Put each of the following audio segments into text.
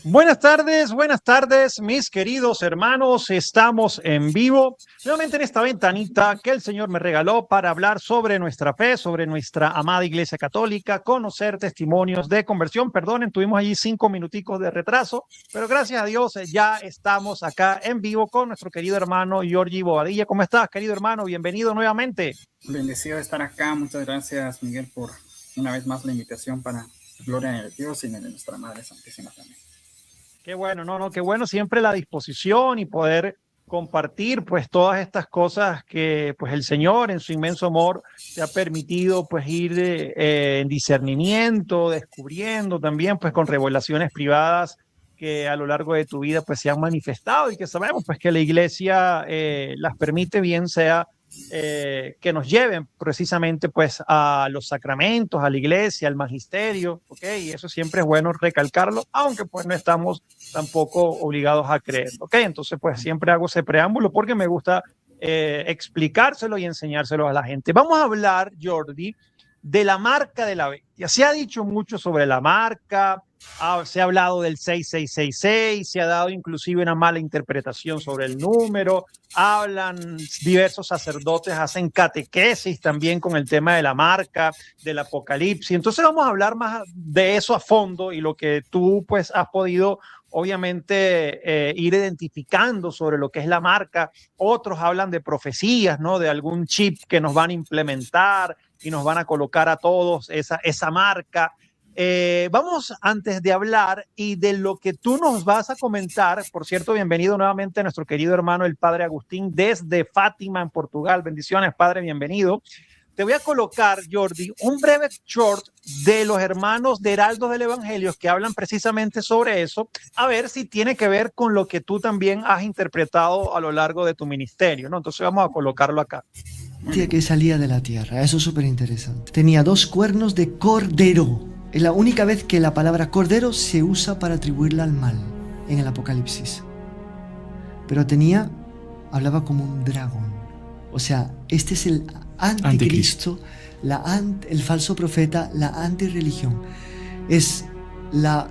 Buenas tardes, mis queridos hermanos. Estamos en vivo nuevamente en esta ventanita que el Señor me regaló para hablar sobre nuestra fe, sobre nuestra amada Iglesia Católica, conocer testimonios de conversión. Perdonen, tuvimos allí 5 minuticos de retraso, pero gracias a Dios ya estamos acá en vivo con nuestro querido hermano Giorgi Bobadilla. ¿Cómo estás, querido hermano? Bienvenido nuevamente. Bendecido de estar acá. Muchas gracias, Miguel, por una vez más la invitación para gloria de Dios y de nuestra Madre Santísima también. Qué bueno, qué bueno siempre la disposición y poder compartir pues todas estas cosas que pues el Señor en su inmenso amor te ha permitido pues ir en discernimiento, descubriendo también pues con revelaciones privadas que a lo largo de tu vida pues se han manifestado y que sabemos pues que la iglesia las permite, bien sea que nos lleven precisamente pues a los sacramentos, a la iglesia, al magisterio, ¿ok? Y eso siempre es bueno recalcarlo, aunque pues no estamos tampoco obligados a creer, ¿ok? Entonces pues siempre hago ese preámbulo porque me gusta explicárselo y enseñárselo a la gente. Vamos a hablar, Jordi, de la marca de la bestia. Se ha dicho mucho sobre la marca, se ha hablado del 6666, se ha dado inclusive una mala interpretación sobre el número, hablan diversos sacerdotes, hacen catequesis también con el tema de la marca, del apocalipsis. Entonces vamos a hablar más de eso a fondo y lo que tú pues has podido obviamente ir identificando sobre lo que es la marca. Otros hablan de profecías, ¿no? De algún chip que nos van a implementar y nos van a colocar a todos esa marca. Vamos, antes de hablar y de lo que tú nos vas a comentar, por cierto, bienvenido nuevamente a nuestro querido hermano el Padre Agustín desde Fátima en Portugal. Bendiciones, Padre, bienvenido. Te voy a colocar, Jordi, un breve short de los hermanos de Heraldos del Evangelio que hablan precisamente sobre eso, a ver si tiene que ver con lo que tú también has interpretado a lo largo de tu ministerio, ¿no? Entonces vamos a colocarlo acá. Que salía de la tierra, eso es súper interesante. Tenía 2 cuernos de cordero. Es la única vez que la palabra cordero se usa para atribuirla al mal en el Apocalipsis. Pero hablaba como un dragón. O sea, este es el anticristo, el falso profeta, la antirreligión. Es la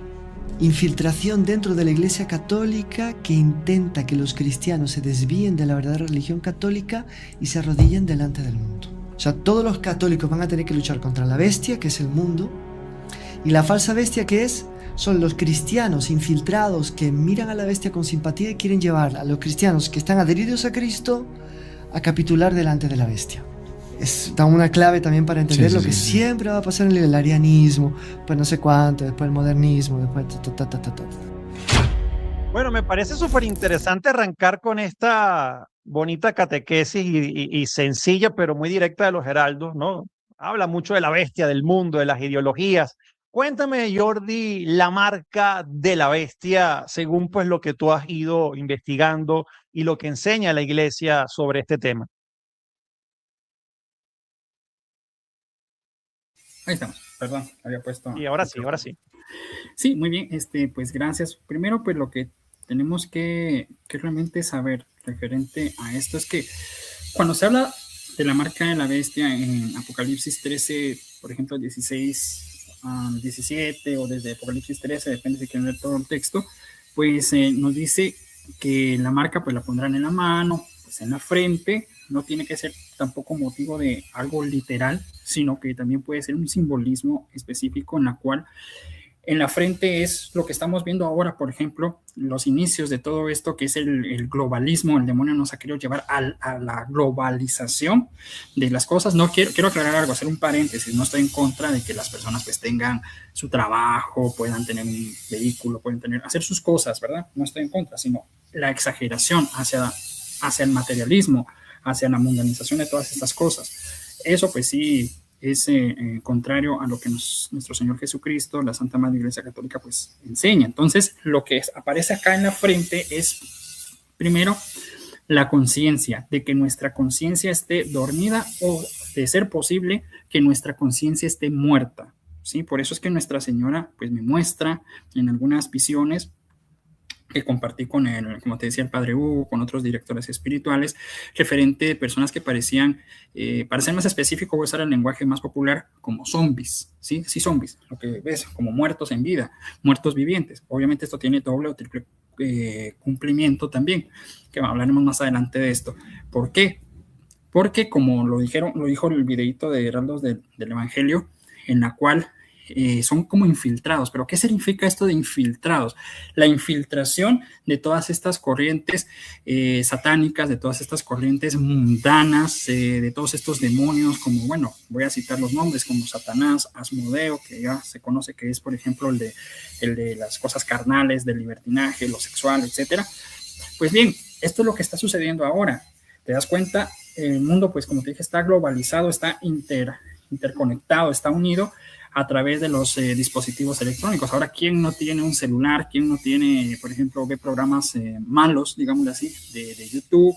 infiltración dentro de la Iglesia Católica que intenta que los cristianos se desvíen de la verdadera religión católica y se arrodillen delante del mundo. O sea, todos los católicos van a tener que luchar contra la bestia, que es el mundo, y la falsa bestia, que son los cristianos infiltrados que miran a la bestia con simpatía y quieren llevar a los cristianos que están adheridos a Cristo a capitular delante de la bestia. Da una clave también para entender lo que siempre va a pasar en el arianismo, pues no sé cuánto, después el modernismo, después Bueno, me parece súper interesante arrancar con esta bonita catequesis y sencilla, pero muy directa de los heraldos, ¿no? Habla mucho de la bestia, del mundo, de las ideologías. Cuéntame, Jordi, la marca de la bestia, según pues lo que tú has ido investigando y lo que enseña la iglesia sobre este tema. Ahí estamos, perdón, había puesto. Y ahora sí, ahora sí. Sí, muy bien, pues gracias. Primero, pues lo que tenemos que realmente saber referente a esto es que cuando se habla de la marca de la bestia en Apocalipsis 13, por ejemplo, 16, 17 o desde Apocalipsis 13, depende si quieren ver todo el texto, pues nos dice que la marca pues la pondrán en la mano, pues en la frente. No tiene que ser tampoco motivo de algo literal, sino que también puede ser un simbolismo específico en la cual en la frente es lo que estamos viendo ahora, por ejemplo, los inicios de todo esto que es el globalismo. El demonio nos ha querido llevar a la globalización de las cosas. No quiero aclarar algo, hacer un paréntesis. No estoy en contra de que las personas pues tengan su trabajo, puedan tener un vehículo, hacer sus cosas, ¿verdad? No estoy en contra, sino la exageración hacia el materialismo, hacia la mundanización de todas estas cosas. Eso pues sí es contrario a lo que nuestro Señor Jesucristo, la Santa Madre Iglesia Católica, pues enseña. Entonces, lo que aparece acá en la frente es, primero, la conciencia, de que nuestra conciencia esté dormida o, de ser posible, que nuestra conciencia esté muerta, ¿sí? Por eso es que Nuestra Señora, pues me muestra en algunas visiones que compartí con como te decía, el padre Hugo, con otros directores espirituales, referente de personas que parecían, para ser más específico, voy a usar el lenguaje más popular, como zombies, ¿sí? Sí, zombies, lo que ves, como muertos en vida, muertos vivientes. Obviamente esto tiene doble o triple cumplimiento también, que hablaremos más adelante de esto. ¿Por qué? Porque como lo dijo el videito de Heraldos del Evangelio, en la cual son como infiltrados. ¿Pero qué significa esto de infiltrados? La infiltración de todas estas corrientes satánicas, de todas estas corrientes mundanas, de todos estos demonios, como, bueno, voy a citar los nombres, como Satanás, Asmodeo, que ya se conoce que es, por ejemplo, el de las cosas carnales, del libertinaje, lo sexual, etcétera. Pues bien, esto es lo que está sucediendo ahora. ¿Te das cuenta? El mundo, pues como te dije, está globalizado, está interconectado, está unido a través de los dispositivos electrónicos. Ahora, ¿quién no tiene un celular? ¿Quién no tiene, por ejemplo, ve programas malos, digámoslo así, de YouTube,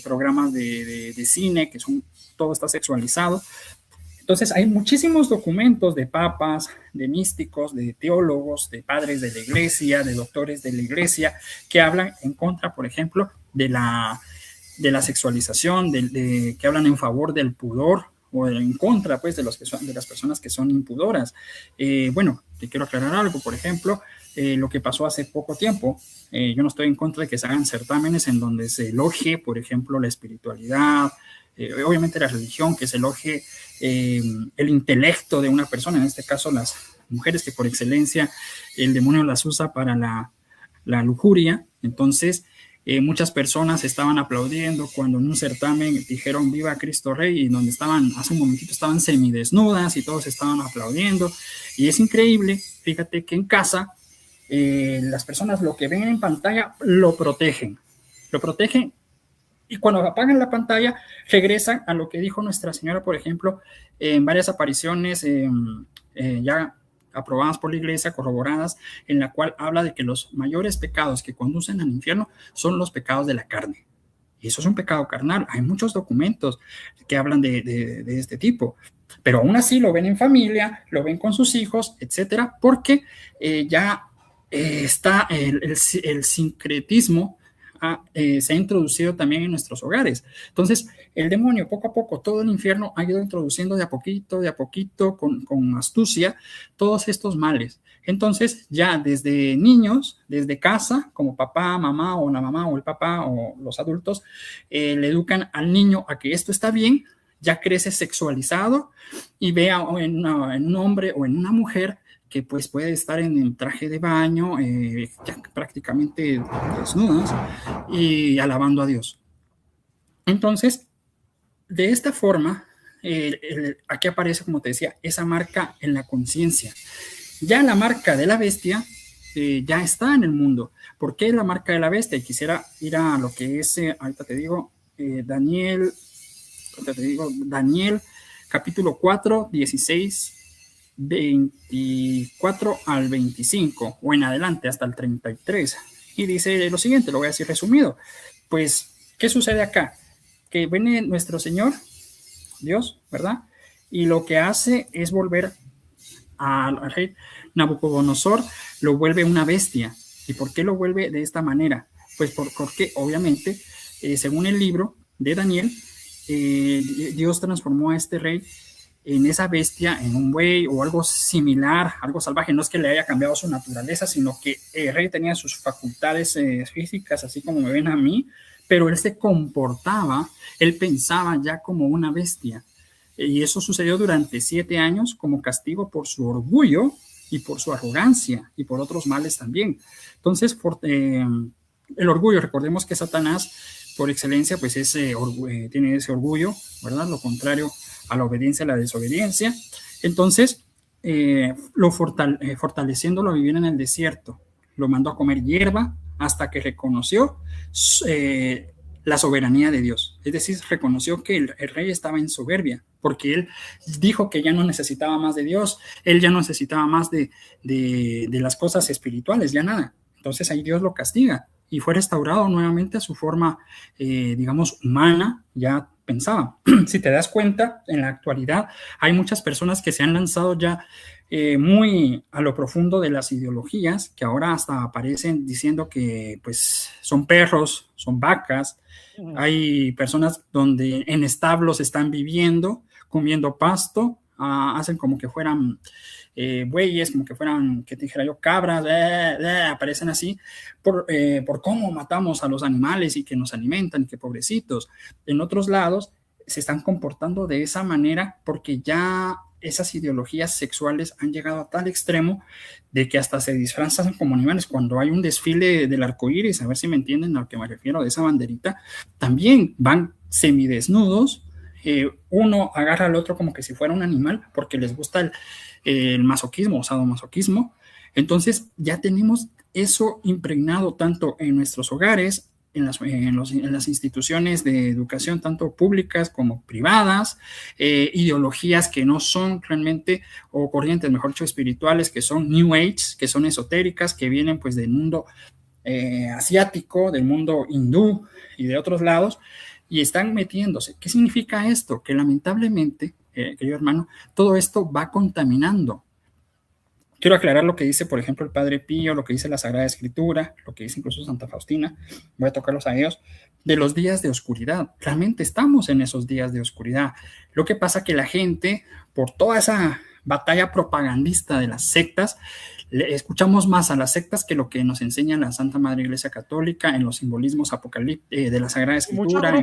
programas de cine, que todo está sexualizado? Entonces, hay muchísimos documentos de papas, de místicos, de teólogos, de padres de la iglesia, de doctores de la iglesia, que hablan en contra, por ejemplo, de la sexualización, que hablan en favor del pudor, o en contra, pues, de las personas que son impudoras. Bueno, te quiero aclarar algo, por ejemplo, lo que pasó hace poco tiempo. Yo no estoy en contra de que se hagan certámenes en donde se elogie, por ejemplo, la espiritualidad, obviamente la religión, que se elogie el intelecto de una persona, en este caso las mujeres, que por excelencia el demonio las usa para la lujuria. Entonces, muchas personas estaban aplaudiendo cuando en un certamen dijeron viva Cristo Rey, y donde hace un momentito estaban semidesnudas y todos estaban aplaudiendo. Y es increíble, fíjate que en casa las personas lo que ven en pantalla lo protegen, y cuando apagan la pantalla regresan a lo que dijo Nuestra Señora, por ejemplo, en varias apariciones ya aprobadas por la iglesia, corroboradas, en la cual habla de que los mayores pecados que conducen al infierno son los pecados de la carne. Y eso es un pecado carnal. Hay muchos documentos que hablan de este tipo, pero aún así lo ven en familia, lo ven con sus hijos, etcétera, porque ya está el sincretismo. Se ha introducido también en nuestros hogares. Entonces, el demonio, poco a poco, todo el infierno ha ido introduciendo de a poquito, con astucia, todos estos males. Entonces, ya desde niños, desde casa, como papá, mamá, o la mamá, o el papá, o los adultos, le educan al niño a que esto está bien, ya crece sexualizado y vea en un hombre o en una mujer que pues puede estar en el traje de baño, ya prácticamente desnudas, y alabando a Dios. Entonces, de esta forma, aquí aparece, como te decía, esa marca en la conciencia. Ya la marca de la bestia ya está en el mundo. ¿Por qué la marca de la bestia? Y quisiera ir a lo que es, ahorita te digo, Daniel, capítulo 4, 16, 24 al 25, o en adelante hasta el 33, y dice lo siguiente, lo voy a decir resumido. Pues, ¿qué sucede acá? Que viene nuestro Señor, Dios, ¿verdad? Y lo que hace es volver al rey Nabucodonosor, lo vuelve una bestia. ¿Y por qué lo vuelve de esta manera? Pues porque obviamente, según el libro de Daniel, Dios transformó a este rey en esa bestia, en un buey o algo similar, algo salvaje. No es que le haya cambiado su naturaleza, sino que el rey tenía sus facultades físicas, así como me ven a mí, pero él se comportaba, él pensaba ya como una bestia. Y eso sucedió durante 7 años como castigo por su orgullo y por su arrogancia y por otros males también. Entonces, el orgullo, recordemos que Satanás, por excelencia, pues tiene ese orgullo, ¿verdad? Lo contrario a la obediencia, a la desobediencia. Entonces, fortaleciéndolo a vivir en el desierto, lo mandó a comer hierba hasta que reconoció la soberanía de Dios. Es decir, reconoció que el rey estaba en soberbia, porque él dijo que ya no necesitaba más de Dios, él ya no necesitaba más de las cosas espirituales, ya nada. Entonces ahí Dios lo castiga y fue restaurado nuevamente a su forma, digamos, humana, ya pensaba. Si te das cuenta, en la actualidad hay muchas personas que se han lanzado ya muy a lo profundo de las ideologías, que ahora hasta aparecen diciendo que pues son perros, son vacas. Hay personas donde en establos están viviendo, comiendo pasto, hacen como que fueran bueyes, como que fueran, que te dijera yo, cabras, aparecen así por cómo matamos a los animales y que nos alimentan y que pobrecitos. En otros lados se están comportando de esa manera porque ya esas ideologías sexuales han llegado a tal extremo de que hasta se disfrazan como animales. Cuando hay un desfile del arco iris, a ver si me entienden a lo que me refiero, de esa banderita, también van semidesnudos. Uno agarra al otro como que si fuera un animal porque les gusta el masoquismo o sadomasoquismo. Entonces ya tenemos eso impregnado tanto en nuestros hogares, en las instituciones de educación, tanto públicas como privadas, ideologías que no son realmente, o corrientes, mejor dicho, espirituales, que son New Age, que son esotéricas, que vienen pues del mundo asiático, del mundo hindú y de otros lados, y están metiéndose. ¿Qué significa esto? Que lamentablemente, querido hermano, todo esto va contaminando. Quiero aclarar lo que dice, por ejemplo, el Padre Pío, lo que dice la Sagrada Escritura, lo que dice incluso Santa Faustina, voy a tocarlos a ellos, de los días de oscuridad. Realmente estamos en esos días de oscuridad. Lo que pasa que la gente, por toda esa batalla propagandista de las sectas, escuchamos más a las sectas que lo que nos enseña la Santa Madre Iglesia Católica en los simbolismos apocalípticos de la Sagrada Escritura.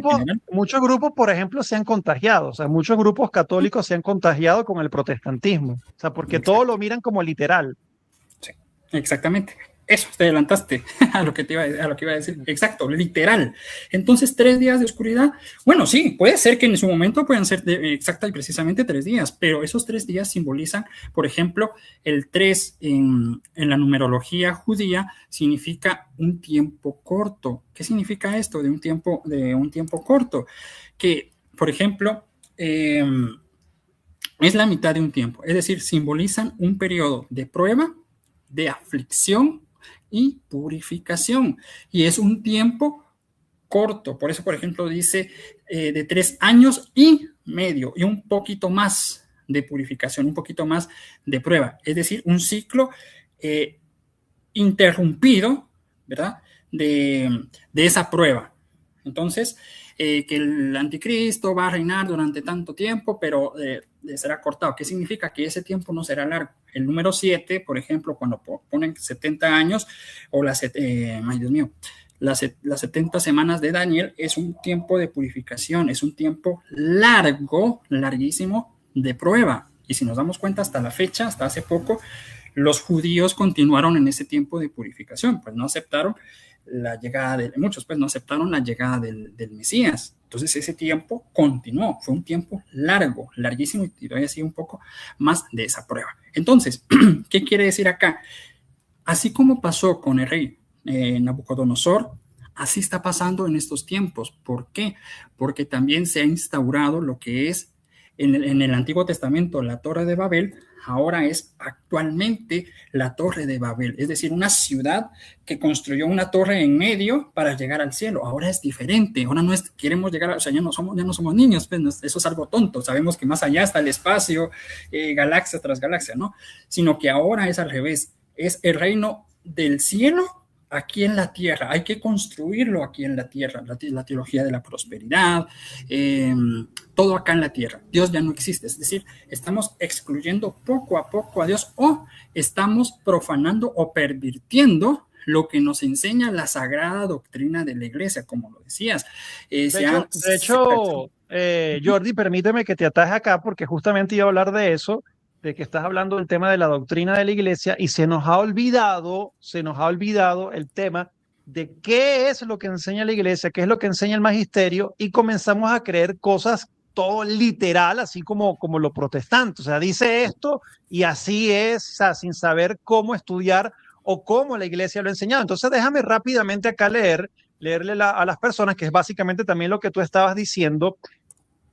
Muchos grupos, por ejemplo, se han contagiado, o sea, muchos grupos católicos se han contagiado con el protestantismo, o sea, porque todo lo miran como literal. Sí, exactamente. Eso, te adelantaste a lo que iba a decir. Exacto, literal. Entonces, 3 días de oscuridad. Bueno, sí, puede ser que en su momento puedan ser exacta y precisamente 3 días, pero esos 3 días simbolizan, por ejemplo, el 3 en la numerología judía significa un tiempo corto. ¿Qué significa esto de un tiempo corto? Que, por ejemplo, es la mitad de un tiempo, es decir, simbolizan un periodo de prueba, de aflicción y purificación, y es un tiempo corto. Por eso, por ejemplo, dice de 3 años y medio y un poquito más de purificación, un poquito más de prueba, es decir, un ciclo interrumpido, ¿verdad? De esa prueba. Entonces, que el anticristo va a reinar durante tanto tiempo, pero será cortado. ¿Qué significa? Que ese tiempo no será largo. El número 7, por ejemplo, cuando ponen 70 años, o las 70 semanas de Daniel, es un tiempo de purificación, es un tiempo largo, larguísimo de prueba. Y si nos damos cuenta, hasta la fecha, hasta hace poco, los judíos continuaron en ese tiempo de purificación, pues no aceptaron la llegada muchos pues no aceptaron la llegada del Mesías. Entonces ese tiempo continuó, fue un tiempo largo, larguísimo, y todavía sigue un poco más de esa prueba. Entonces, ¿qué quiere decir acá? Así como pasó con el rey Nabucodonosor, así está pasando en estos tiempos. ¿Por qué? Porque también se ha instaurado lo que es en el Antiguo Testamento la Torre de Babel. Ahora es actualmente la Torre de Babel, es decir, una ciudad que construyó una torre en medio para llegar al cielo. Ahora es diferente, ahora no es queremos llegar, o sea, ya no somos niños, pues eso es algo tonto, sabemos que más allá está el espacio, galaxia tras galaxia, ¿no? Sino que ahora es al revés, es el reino del cielo aquí en la tierra, hay que construirlo aquí en la tierra, la teología de la prosperidad, todo acá en la tierra. Dios ya no existe, es decir, estamos excluyendo poco a poco a Dios, o estamos profanando o pervirtiendo lo que nos enseña la sagrada doctrina de la iglesia, como lo decías. De hecho, Jordi, permíteme que te ataje acá, porque justamente iba a hablar de eso, de que estás hablando del tema de la doctrina de la iglesia, y se nos ha olvidado el tema de qué es lo que enseña la iglesia, qué es lo que enseña el magisterio, y comenzamos a creer cosas todo literal, así como los protestantes. O sea, dice esto y así es, o sea, sin saber cómo estudiar o cómo la iglesia lo ha enseñado. Entonces, déjame rápidamente acá leerle a las personas, que es básicamente también lo que tú estabas diciendo.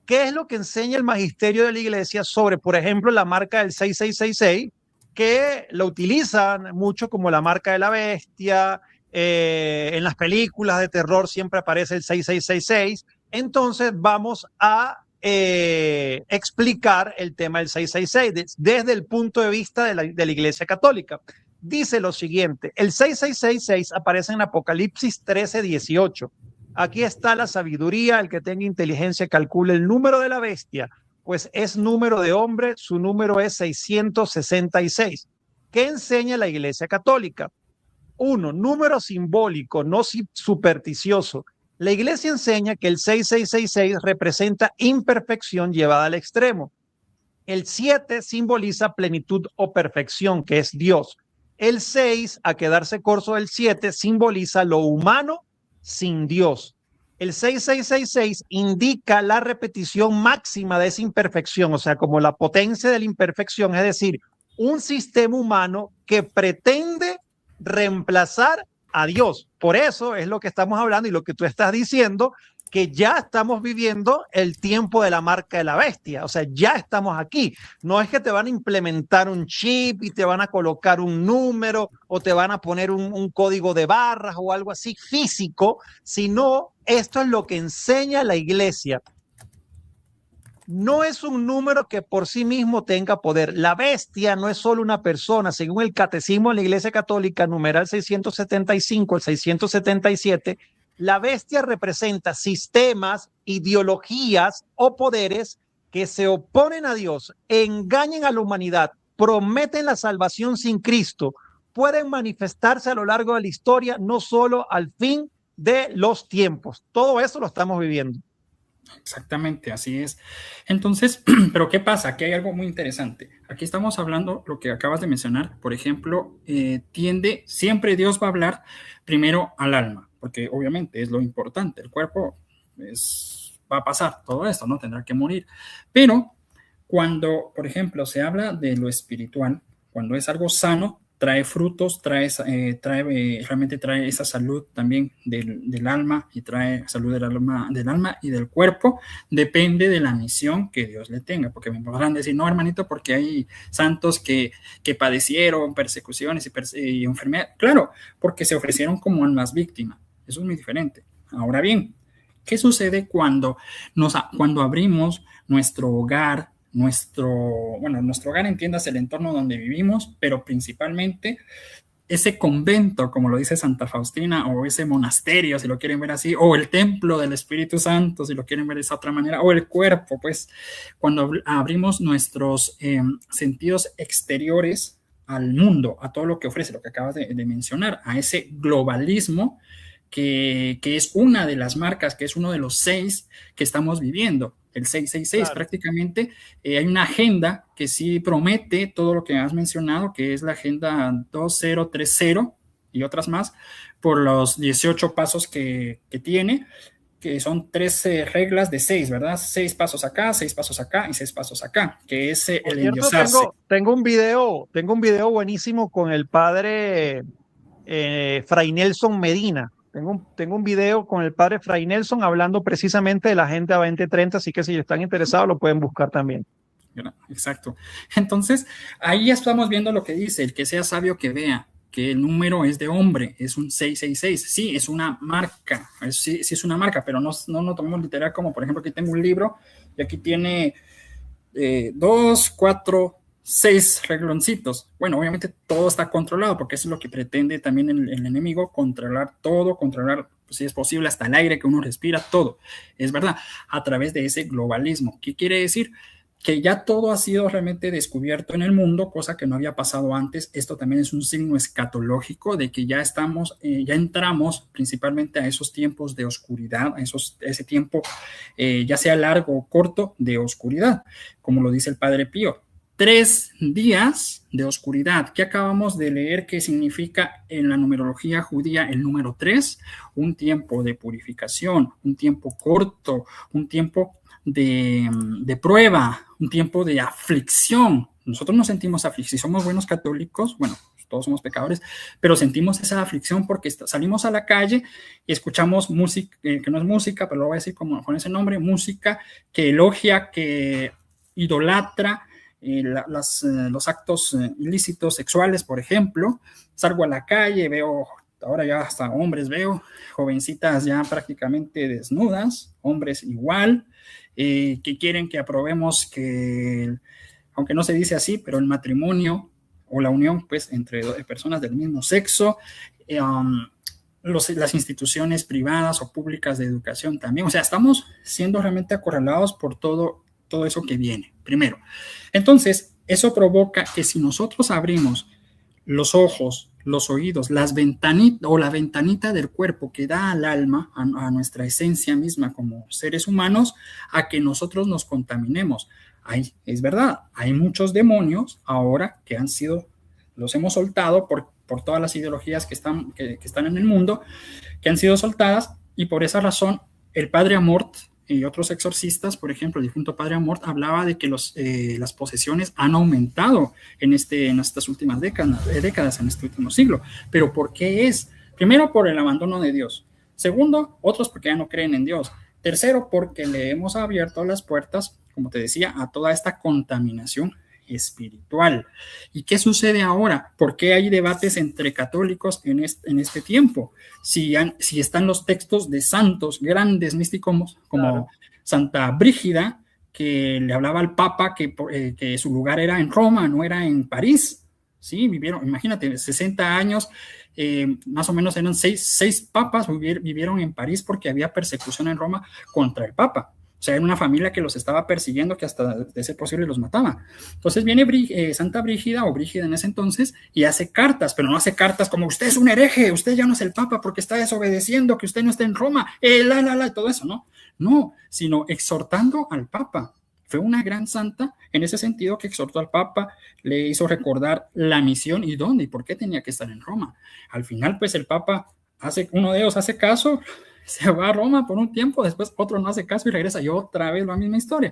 ¿Qué es lo que enseña el magisterio de la iglesia sobre, por ejemplo, la marca del 6666, que lo utilizan mucho como la marca de la bestia? En las películas de terror siempre aparece el 6666. Entonces vamos a explicar el tema del 666 desde el punto de vista de la Iglesia Católica. Dice lo siguiente: el 6666 aparece en Apocalipsis 13:18. Aquí está la sabiduría, el que tenga inteligencia calcule el número de la bestia, pues es número de hombre, su número es 666. ¿Qué enseña la Iglesia Católica? Uno, número simbólico, no supersticioso. La Iglesia enseña que el 6666 representa imperfección llevada al extremo. El 7 simboliza plenitud o perfección, que es Dios. El 6, a quedarse corto del 7, simboliza lo humano sin Dios. El 6666 indica la repetición máxima de esa imperfección, o sea, como la potencia de la imperfección, es decir, un sistema humano que pretende reemplazar a Dios. Por eso es lo que estamos hablando y lo que tú estás diciendo, que ya estamos viviendo el tiempo de la marca de la bestia. O sea, ya estamos aquí. No es que te van a implementar un chip y te van a colocar un número o te van a poner un código de barras o algo así físico, sino esto es lo que enseña la Iglesia. No es un número que por sí mismo tenga poder. La bestia no es solo una persona. Según el Catecismo de la Iglesia Católica, numeral 675, el 677, la bestia representa sistemas, ideologías o poderes que se oponen a Dios, engañan a la humanidad, prometen la salvación sin Cristo, pueden manifestarse a lo largo de la historia, no solo al fin de los tiempos. Todo eso lo estamos viviendo. Exactamente, así es. Entonces, pero ¿qué pasa? Aquí hay algo muy interesante. Aquí estamos hablando, lo que acabas de mencionar, por ejemplo, siempre Dios va a hablar primero al alma, porque obviamente es lo importante. El cuerpo va a pasar todo esto, ¿no? Tendrá que morir. Pero cuando, por ejemplo, se habla de lo espiritual, cuando es algo sano, trae frutos, realmente trae esa salud también del alma y trae salud del alma y del cuerpo. Depende de la misión que Dios le tenga, porque me podrán decir, no, hermanito, porque hay santos que padecieron persecuciones y enfermedades. Claro, porque se ofrecieron como almas víctimas. Eso es muy diferente. Ahora bien, ¿qué sucede cuando abrimos nuestro hogar? Nuestro hogar, entiendas el entorno donde vivimos, pero principalmente ese convento, como lo dice Santa Faustina, o ese monasterio, si lo quieren ver así, o el templo del Espíritu Santo, si lo quieren ver de esa otra manera, o el cuerpo, pues cuando abrimos nuestros sentidos exteriores al mundo, a todo lo que ofrece, lo que acabas de mencionar, a ese globalismo que es una de las marcas, que es uno de los 6 que estamos viviendo. El 666, claro. Prácticamente hay una agenda que sí promete todo lo que has mencionado, que es la agenda 2030 y otras más, por los 18 pasos que tiene, que son 13 reglas de 6, ¿verdad? 6 pasos acá, 6 pasos acá y 6 pasos acá, que es el endiosarse. Tengo un video buenísimo con el padre Fray Nelson Medina. Tengo un video con el padre Fray Nelson hablando precisamente de la Agenda 2030, así que si están interesados lo pueden buscar también. Exacto. Entonces, ahí ya estamos viendo lo que dice, el que sea sabio que vea, que el número es de hombre, es un 666. Sí, es una marca, sí es una marca, pero no lo tomemos literal como, por ejemplo, aquí tengo un libro y aquí tiene 2, 4, 6 regloncitos. Bueno, obviamente todo está controlado porque eso es lo que pretende también el enemigo, controlar todo, controlar, pues, si es posible, hasta el aire que uno respira, todo. Es verdad, a través de ese globalismo. ¿Qué quiere decir? Que ya todo ha sido realmente descubierto en el mundo, cosa que no había pasado antes. Esto también es un signo escatológico de que ya entramos principalmente a esos tiempos de oscuridad, ese tiempo, ya sea largo o corto, de oscuridad, como lo dice el Padre Pío. 3 días de oscuridad. ¿Qué acabamos de leer que significa en la numerología judía el número 3? Un tiempo de purificación, un tiempo corto, un tiempo de prueba, un tiempo de aflicción. Nosotros no sentimos aflicción, si somos buenos católicos, bueno, todos somos pecadores, pero sentimos esa aflicción porque salimos a la calle y escuchamos música, que no es música, pero lo voy a decir con ese nombre, música que elogia, que idolatra, los actos ilícitos sexuales, por ejemplo. Salgo a la calle, veo, ahora ya hasta hombres veo, jovencitas ya prácticamente desnudas, hombres igual, que quieren que aprobemos que, aunque no se dice así, pero el matrimonio o la unión pues entre personas del mismo sexo, las instituciones privadas o públicas de educación también. O sea, estamos siendo realmente acorralados por todo eso que viene, primero. Entonces, eso provoca que si nosotros abrimos los ojos, los oídos, las ventanitas o la ventanita del cuerpo que da al alma, a nuestra esencia misma como seres humanos, a que nosotros nos contaminemos. Es verdad, hay muchos demonios ahora que los hemos soltado por todas las ideologías que están en el mundo, que han sido soltadas, y por esa razón el Padre Amort y otros exorcistas, por ejemplo, el difunto Padre Amort, hablaba de que las posesiones han aumentado en estas últimas décadas, en este último siglo. ¿Pero por qué es? Primero, por el abandono de Dios. Segundo, otros porque ya no creen en Dios. Tercero, porque le hemos abierto las puertas, como te decía, a toda esta contaminación espiritual. ¿Y qué sucede ahora? ¿Por qué hay debates entre católicos en este tiempo? Si están los textos de santos grandes místicos como claro, Santa Brígida, que le hablaba al Papa que su lugar era en Roma, no era en París. Sí, vivieron, imagínate, 60 años, más o menos eran seis papas vivieron en París porque había persecución en Roma contra el Papa. O sea, era una familia que los estaba persiguiendo, que hasta de ser posible los mataba. Entonces viene Santa Brígida, o Brígida en ese entonces, y hace cartas, pero no hace cartas como usted es un hereje, usted ya no es el Papa porque está desobedeciendo, que usted no está en Roma, todo eso, ¿no? No, sino exhortando al Papa. Fue una gran santa en ese sentido, que exhortó al Papa, le hizo recordar la misión y dónde y por qué tenía que estar en Roma. Al final, pues el Papa uno de ellos hace caso, se va a Roma por un tiempo, después otro no hace caso y regresa, y otra vez la misma historia,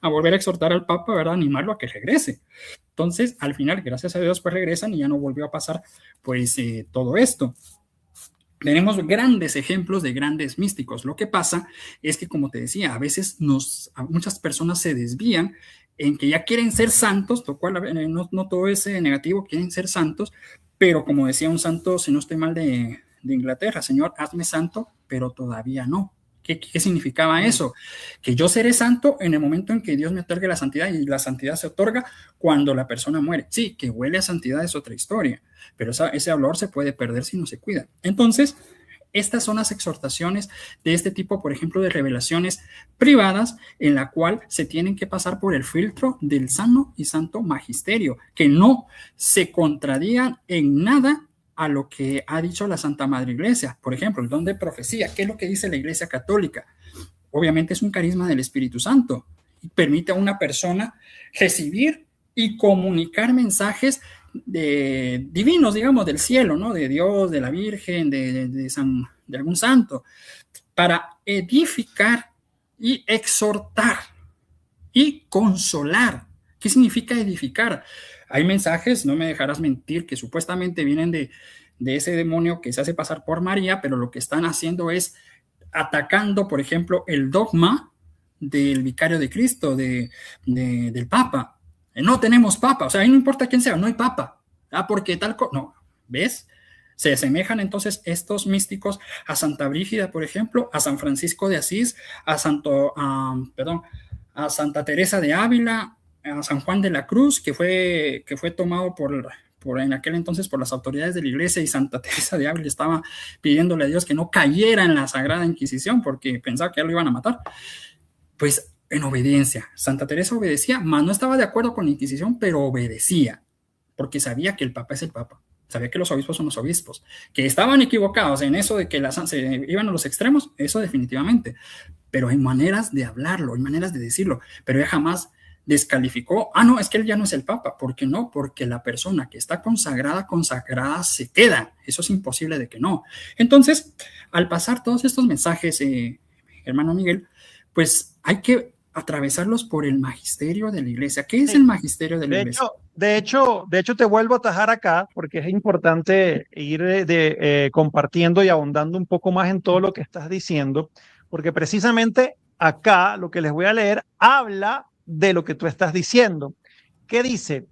a volver a exhortar al Papa, ¿verdad? Animarlo a que regrese. Entonces, al final, gracias a Dios, pues regresan y ya no volvió a pasar, pues, todo esto. Tenemos grandes ejemplos de grandes místicos. Lo que pasa es que, como te decía, a veces muchas personas se desvían en que ya quieren ser santos, lo cual no todo es negativo, quieren ser santos, pero como decía un santo, si no estoy mal, de Inglaterra, Señor, hazme santo, pero todavía no. ¿Qué significaba eso? Que yo seré santo en el momento en que Dios me otorgue la santidad, y la santidad se otorga cuando la persona muere. Sí, que huele a santidad es otra historia, pero ese olor se puede perder si no se cuida. Entonces, estas son las exhortaciones de este tipo, por ejemplo, de revelaciones privadas, en la cual se tienen que pasar por el filtro del sano y santo magisterio, que no se contradigan en nada a lo que ha dicho la Santa Madre Iglesia. Por ejemplo, el don de profecía. ¿Qué es lo que dice la Iglesia Católica? Obviamente es un carisma del Espíritu Santo y permite a una persona recibir y comunicar mensajes divinos, digamos, del cielo, ¿no? De Dios, de la Virgen, de algún santo, para edificar y exhortar y consolar. ¿Qué significa edificar? Hay mensajes, no me dejarás mentir, que supuestamente vienen de ese demonio que se hace pasar por María, pero lo que están haciendo es atacando, por ejemplo, el dogma del vicario de Cristo, del Papa. No tenemos Papa, o sea, ahí no importa quién sea, no hay Papa. Porque tal cosa. No, ¿ves? Se asemejan entonces estos místicos a Santa Brígida, por ejemplo, a San Francisco de Asís, a Santa Teresa de Ávila, a San Juan de la Cruz, que fue tomado en aquel entonces por las autoridades de la iglesia, y Santa Teresa de Ávila estaba pidiéndole a Dios que no cayera en la Sagrada Inquisición porque pensaba que ya lo iban a matar. Pues en obediencia, Santa Teresa obedecía, mas no estaba de acuerdo con la Inquisición, pero obedecía, porque sabía que el Papa es el Papa, sabía que los obispos son los obispos, que estaban equivocados en eso de que se iban a los extremos, eso definitivamente, pero hay maneras de hablarlo, hay maneras de decirlo, pero ella jamás descalificó, no, es que él ya no es el Papa. ¿Por qué no? Porque la persona que está consagrada se queda. Eso es imposible de que no. Entonces, al pasar todos estos mensajes, hermano Miguel, pues hay que atravesarlos por el magisterio de la iglesia. ¿Qué es el magisterio de la iglesia? De hecho, te vuelvo a atajar acá, porque es importante ir compartiendo y ahondando un poco más en todo lo que estás diciendo, porque precisamente acá lo que les voy a leer habla de lo que tú estás diciendo. ¿Qué dice?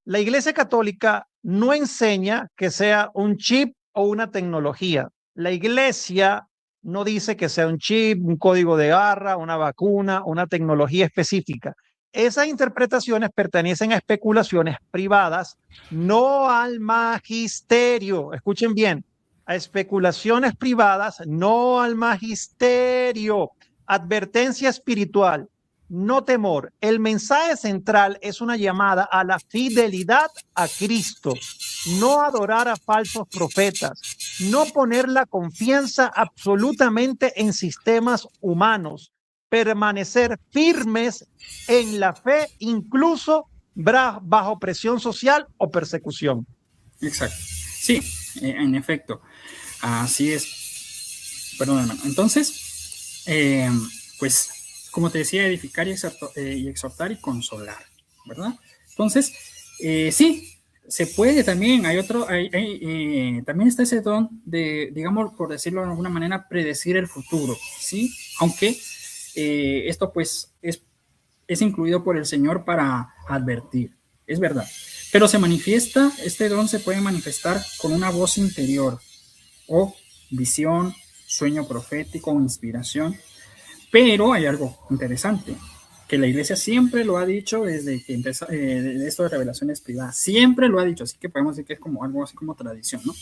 La Iglesia Católica no enseña que sea un chip o una tecnología. La Iglesia no dice que sea un chip, un código de barra, una vacuna, una tecnología específica. Esas interpretaciones pertenecen a especulaciones privadas, no al magisterio. Escuchen bien, a especulaciones privadas, no al magisterio. Advertencia espiritual, no temor. El mensaje central es una llamada a la fidelidad a Cristo, no adorar a falsos profetas, no poner la confianza absolutamente en sistemas humanos, permanecer firmes en la fe, incluso bajo presión social o persecución. Exacto. Sí, en efecto. Así es. Perdón, hermano. Entonces, pues, como te decía, edificar y exhortar y consolar, ¿verdad? Entonces, sí, se puede también. También está ese don de, digamos, por decirlo de alguna manera, predecir el futuro, ¿sí? Aunque esto, pues, es incluido por el Señor para advertir, es verdad. Pero este don se puede manifestar con una voz interior, o visión, sueño profético o inspiración. Pero hay algo interesante, que la iglesia siempre lo ha dicho desde que empezó esto de revelaciones privadas, siempre lo ha dicho, así que podemos decir que es como algo así como tradición, ¿no?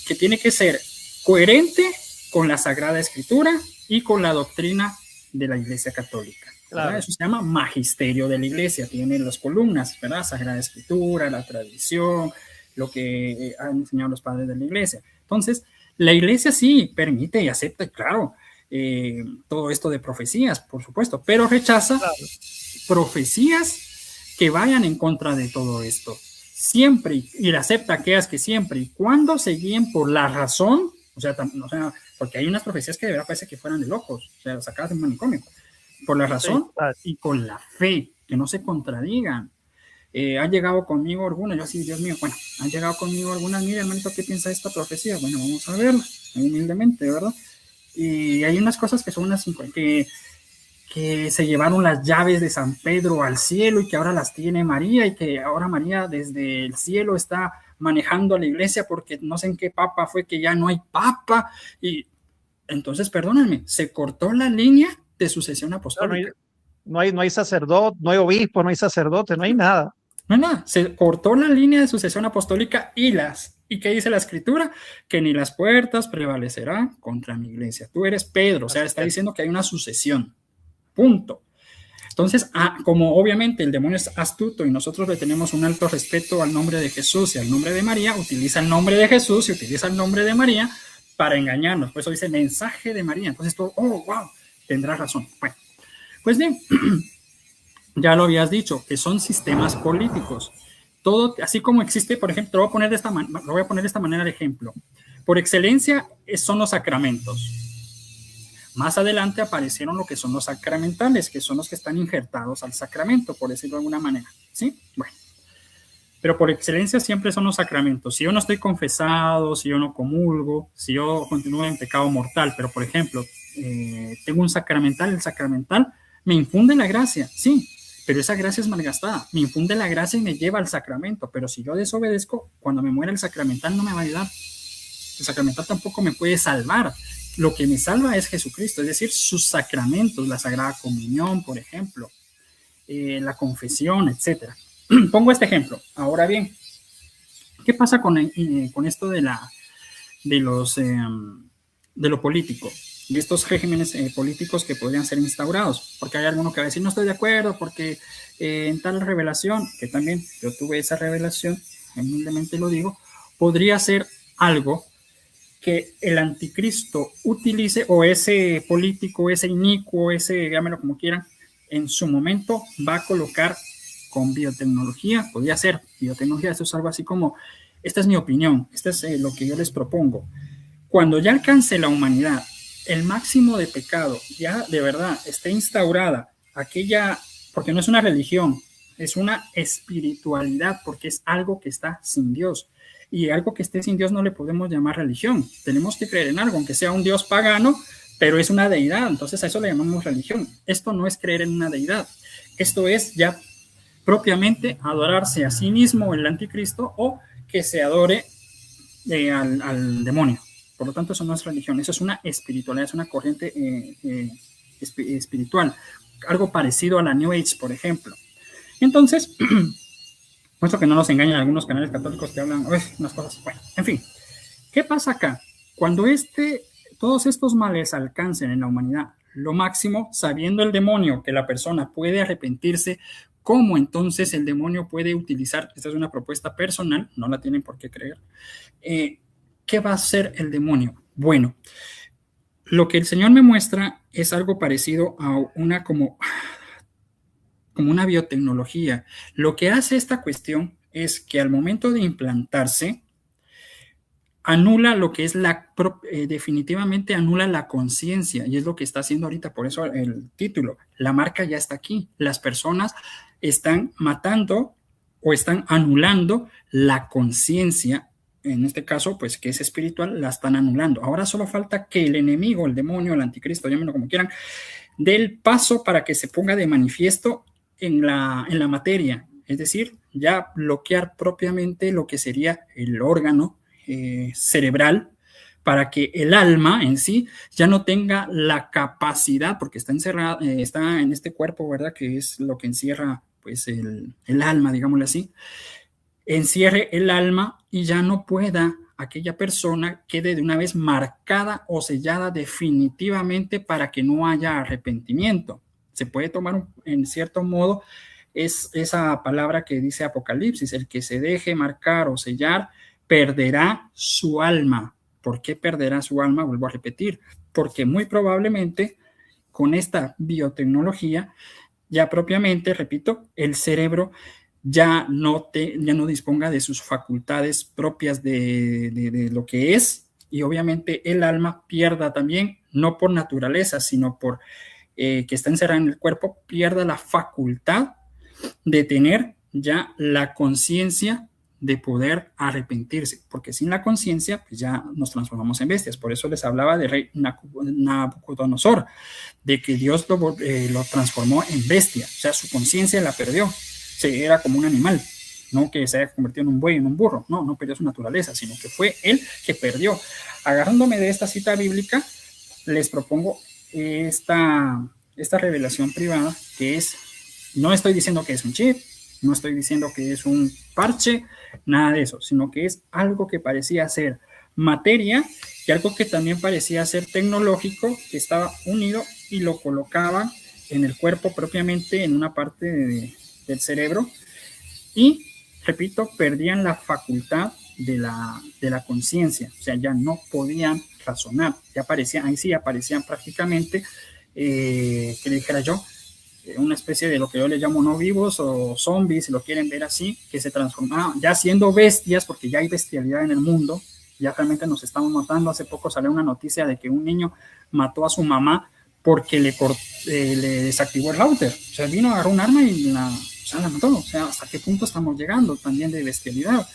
Que tiene que ser coherente con la Sagrada Escritura y con la doctrina de la Iglesia Católica. Claro. Eso se llama magisterio de la iglesia, tiene las columnas, ¿verdad? Sagrada Escritura, la tradición, lo que han enseñado los padres de la iglesia. Entonces, la iglesia sí permite y acepta, claro, todo esto de profecías, por supuesto, pero rechaza profecías que vayan en contra de todo esto. Siempre, y acepta aquellas que siempre y cuando se guíen por la razón, o sea, porque hay unas profecías que de verdad parece que fueran de locos, o sea, sacadas de un manicomio, por la razón y con la fe, que no se contradigan. Han llegado conmigo algunas, yo así, Dios mío, bueno, han llegado conmigo algunas, mira, hermanito, ¿qué piensa esta profecía? Bueno, vamos a verla, humildemente, ¿verdad? Y hay unas cosas que son unas que se llevaron las llaves de San Pedro al cielo y que ahora las tiene María y que ahora María desde el cielo está manejando a la iglesia porque no sé en qué papa fue que ya no hay papa y entonces, perdónenme, se cortó la línea de sucesión apostólica. No hay sacerdote, no hay obispo, no hay sacerdote, no hay nada. No hay nada, se cortó la línea de sucesión apostólica ¿y qué dice la Escritura? Que ni las puertas prevalecerán contra mi iglesia. Tú eres Pedro, o sea, está diciendo que hay una sucesión. Punto. Entonces, como obviamente el demonio es astuto y nosotros le tenemos un alto respeto al nombre de Jesús y al nombre de María, utiliza el nombre de Jesús y utiliza el nombre de María para engañarnos. Por eso dice mensaje de María. Entonces, todo, oh, wow, tendrás razón. Bueno, pues bien, ya lo habías dicho, que son sistemas políticos. Todo, así como existe, por ejemplo, lo voy a poner de esta manera de ejemplo. Por excelencia son los sacramentos. Más adelante aparecieron lo que son los sacramentales, que son los que están injertados al sacramento, por decirlo de alguna manera, ¿sí? Bueno, pero por excelencia siempre son los sacramentos. Si yo no estoy confesado, si yo no comulgo, si yo continúo en pecado mortal, pero por ejemplo, tengo un sacramental, el sacramental me infunde la gracia, sí, pero esa gracia es malgastada, me infunde la gracia y me lleva al sacramento, pero si yo desobedezco, cuando me muera el sacramental no me va a ayudar. El sacramental tampoco me puede salvar. Lo que me salva es Jesucristo, es decir, sus sacramentos, la Sagrada Comunión, por ejemplo, la confesión, etc. Pongo este ejemplo. Ahora bien, ¿qué pasa con esto de lo político? De estos regímenes políticos que podrían ser instaurados, porque hay alguno que va a decir, no estoy de acuerdo, porque en tal revelación, que también yo tuve esa revelación, humildemente lo digo, podría ser algo que el anticristo utilice, o ese político, ese inicuo, ese, llámelo como quieran, en su momento va a colocar con biotecnología, podría ser biotecnología, eso es algo así como, esta es mi opinión, esto es lo que yo les propongo. Cuando ya alcance la humanidad el máximo de pecado, ya de verdad esté instaurada aquella, porque no es una religión, es una espiritualidad, porque es algo que está sin Dios. Y algo que esté sin Dios no le podemos llamar religión. Tenemos que creer en algo, aunque sea un Dios pagano, pero es una deidad. Entonces a eso le llamamos religión. Esto no es creer en una deidad. Esto es ya propiamente adorarse a sí mismo, el anticristo, o que se adore al demonio, Por lo tanto, eso no es religión, eso es una espiritualidad, es una corriente espiritual, algo parecido a la New Age, por ejemplo. Entonces, puesto que no nos engañan algunos canales católicos que hablan unas cosas, bueno, en fin. ¿Qué pasa acá? Cuando todos estos males alcancen en la humanidad lo máximo, sabiendo el demonio que la persona puede arrepentirse, ¿cómo entonces el demonio puede utilizar? Esta es una propuesta personal, no la tienen por qué creer. ¿Qué va a hacer el demonio? Bueno, lo que el Señor me muestra es algo parecido a una como una biotecnología. Lo que hace esta cuestión es que al momento de implantarse, anula lo que es definitivamente anula la conciencia, y es lo que está haciendo ahorita, por eso el título, la marca ya está aquí. Las personas están matando o están anulando la conciencia, en este caso, pues que es espiritual, la están anulando. Ahora solo falta que el enemigo, el demonio, el anticristo, llámenlo como quieran, dé el paso para que se ponga de manifiesto en la materia, es decir, ya bloquear propiamente lo que sería el órgano cerebral, para que el alma en sí ya no tenga la capacidad, porque está encerrada, está en este cuerpo, ¿verdad? Que es lo que encierra pues el alma, digámoslo así, encierre el alma y ya no pueda aquella persona quede de una vez marcada o sellada definitivamente para que no haya arrepentimiento. Se puede tomar en cierto modo es esa palabra que dice Apocalipsis, el que se deje marcar o sellar perderá su alma. ¿Por qué perderá su alma? Vuelvo a repetir, porque muy probablemente con esta biotecnología ya propiamente, repito, el cerebro ya no disponga de sus facultades propias de lo que es, y obviamente el alma pierda también, no por naturaleza, sino por que está encerrada en el cuerpo, pierda la facultad de tener ya la conciencia de poder arrepentirse, porque sin la conciencia pues ya nos transformamos en bestias. Por eso les hablaba de rey Nabucodonosor, de que Dios lo transformó en bestia, o sea, su conciencia la perdió, era como un animal, no que se haya convertido en un buey, en un burro, no perdió su naturaleza, sino que fue él que perdió. Agarrándome de esta cita bíblica, les propongo esta revelación privada, que es, no estoy diciendo que es un chip, no estoy diciendo que es un parche, nada de eso, sino que es algo que parecía ser materia y algo que también parecía ser tecnológico, que estaba unido y lo colocaban en el cuerpo propiamente, en una parte del cerebro, y, repito, perdían la facultad de la conciencia, o sea, ya no podían razonar, ya aparecían, ahí sí aparecían prácticamente, que le dijera yo, una especie de lo que yo le llamo no vivos o zombies, si lo quieren ver así, que se transformaban ya siendo bestias, porque ya hay bestialidad en el mundo, ya realmente nos estamos matando. Hace poco salió una noticia de que un niño mató a su mamá porque le desactivó el router, o sea, vino, agarró un arma y la mató. O sea, ¿hasta qué punto estamos llegando también de bestialidad?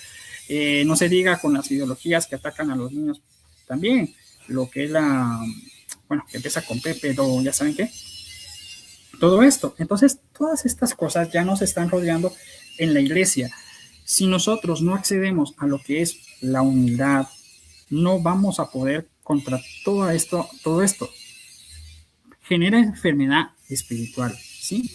No se diga con las ideologías que atacan a los niños también, lo que es que empieza con Pepe, ya saben qué, todo esto. Entonces, todas estas cosas ya nos están rodeando en la iglesia. Si nosotros no accedemos a lo que es la humildad, no vamos a poder contra todo esto. Genera enfermedad espiritual, ¿sí?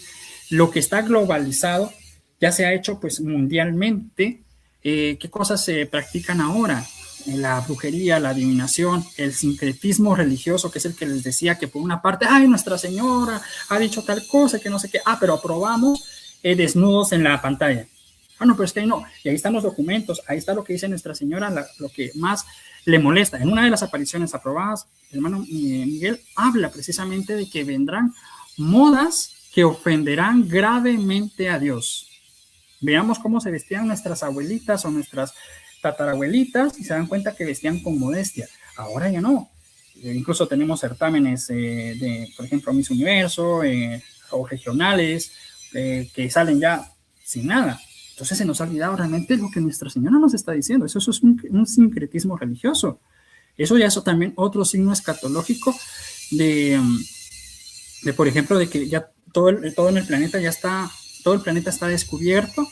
Lo que está globalizado ya se ha hecho pues mundialmente. ¿Qué cosas se practican ahora? La brujería, la adivinación, el sincretismo religioso, que es el que les decía que por una parte, Nuestra Señora ha dicho tal cosa, que no sé qué, pero aprobamos desnudos en la pantalla. No, pero es que ahí no, y ahí están los documentos, ahí está lo que dice Nuestra Señora, lo que más le molesta. En una de las apariciones aprobadas, el hermano Miguel habla precisamente de que vendrán modas que ofenderán gravemente a Dios. Veamos cómo se vestían nuestras abuelitas o nuestras tatarabuelitas y se dan cuenta que vestían con modestia. Ahora ya no. Incluso tenemos certámenes por ejemplo, Miss Universo o regionales que salen ya sin nada. Entonces se nos ha olvidado realmente lo que Nuestra Señora nos está diciendo. Eso es un sincretismo religioso. Eso también otro signo escatológico de por ejemplo, de que ya todo en el planeta ya está, todo el planeta está descubierto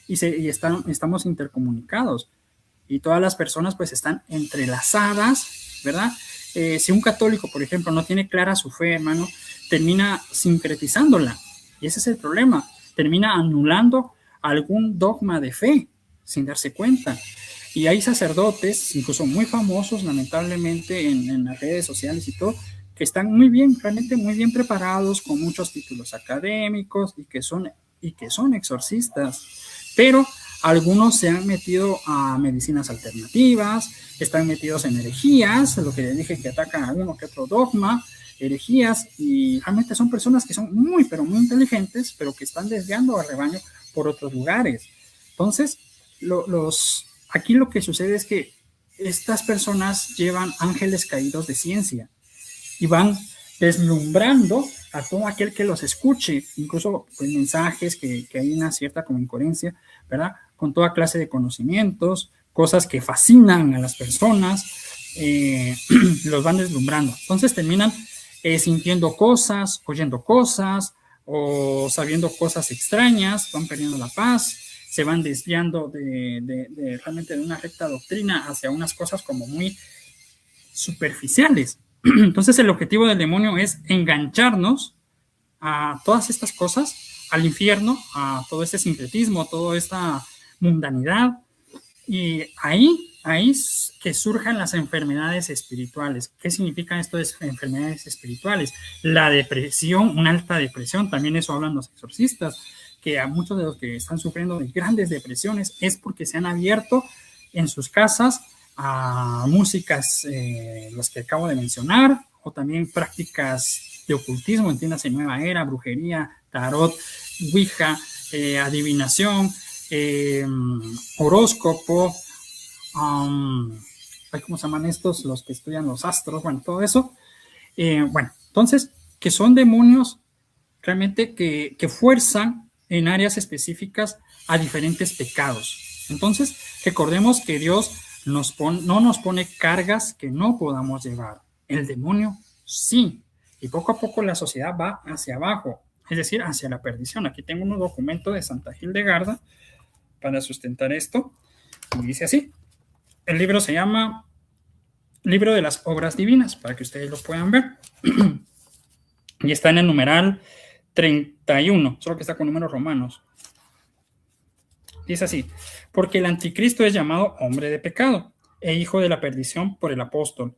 y estamos intercomunicados. Y todas las personas pues están entrelazadas ¿verdad? Si un católico, por ejemplo, no tiene clara su fe, hermano, termina sincretizándola. Y ese es el problema. Termina anulando algún dogma de fe sin darse cuenta. Y hay sacerdotes, incluso muy famosos, lamentablemente, en las redes sociales y todo, que están muy bien, realmente muy bien preparados, con muchos títulos académicos y que son exorcistas. Pero algunos se han metido a medicinas alternativas, están metidos en herejías, lo que les dije, que atacan a uno que otro dogma, herejías, y realmente son personas que son muy, pero muy inteligentes, pero que están desviando al rebaño por otros lugares. Entonces, aquí lo que sucede es que estas personas llevan ángeles caídos de ciencia y van deslumbrando a todo aquel que los escuche, incluso pues, mensajes que hay una cierta como incoherencia, ¿verdad? Con toda clase de conocimientos, cosas que fascinan a las personas, los van deslumbrando. Entonces terminan sintiendo cosas, oyendo cosas o sabiendo cosas extrañas, van perdiendo la paz, se van desviando realmente de una recta doctrina hacia unas cosas como muy superficiales. Entonces el objetivo del demonio es engancharnos a todas estas cosas, al infierno, a todo este sincretismo, a toda esta mundanidad, y ahí que surjan las enfermedades espirituales. ¿Qué significa esto de enfermedades espirituales? La depresión, una alta depresión, también eso hablan los exorcistas, que a muchos de los que están sufriendo de grandes depresiones es porque se han abierto en sus casas a músicas, las que acabo de mencionar, o también prácticas de ocultismo, entiéndase, nueva era, brujería, tarot, ouija, adivinación, horóscopo, ¿cómo se llaman estos? Los que estudian los astros, bueno, todo eso. Bueno, entonces, que son demonios realmente que fuerzan en áreas específicas a diferentes pecados. Entonces, recordemos que Dios no nos pone cargas que no podamos llevar. El demonio sí. Y poco a poco la sociedad va hacia abajo, es decir, hacia la perdición. Aquí tengo un documento de Santa Hildegarda para sustentar esto. Y dice así. El libro se llama Libro de las Obras Divinas, para que ustedes lo puedan ver. Y está en el numeral 31, solo que está con números romanos. Dice así: porque el anticristo es llamado hombre de pecado e hijo de la perdición por el apóstol,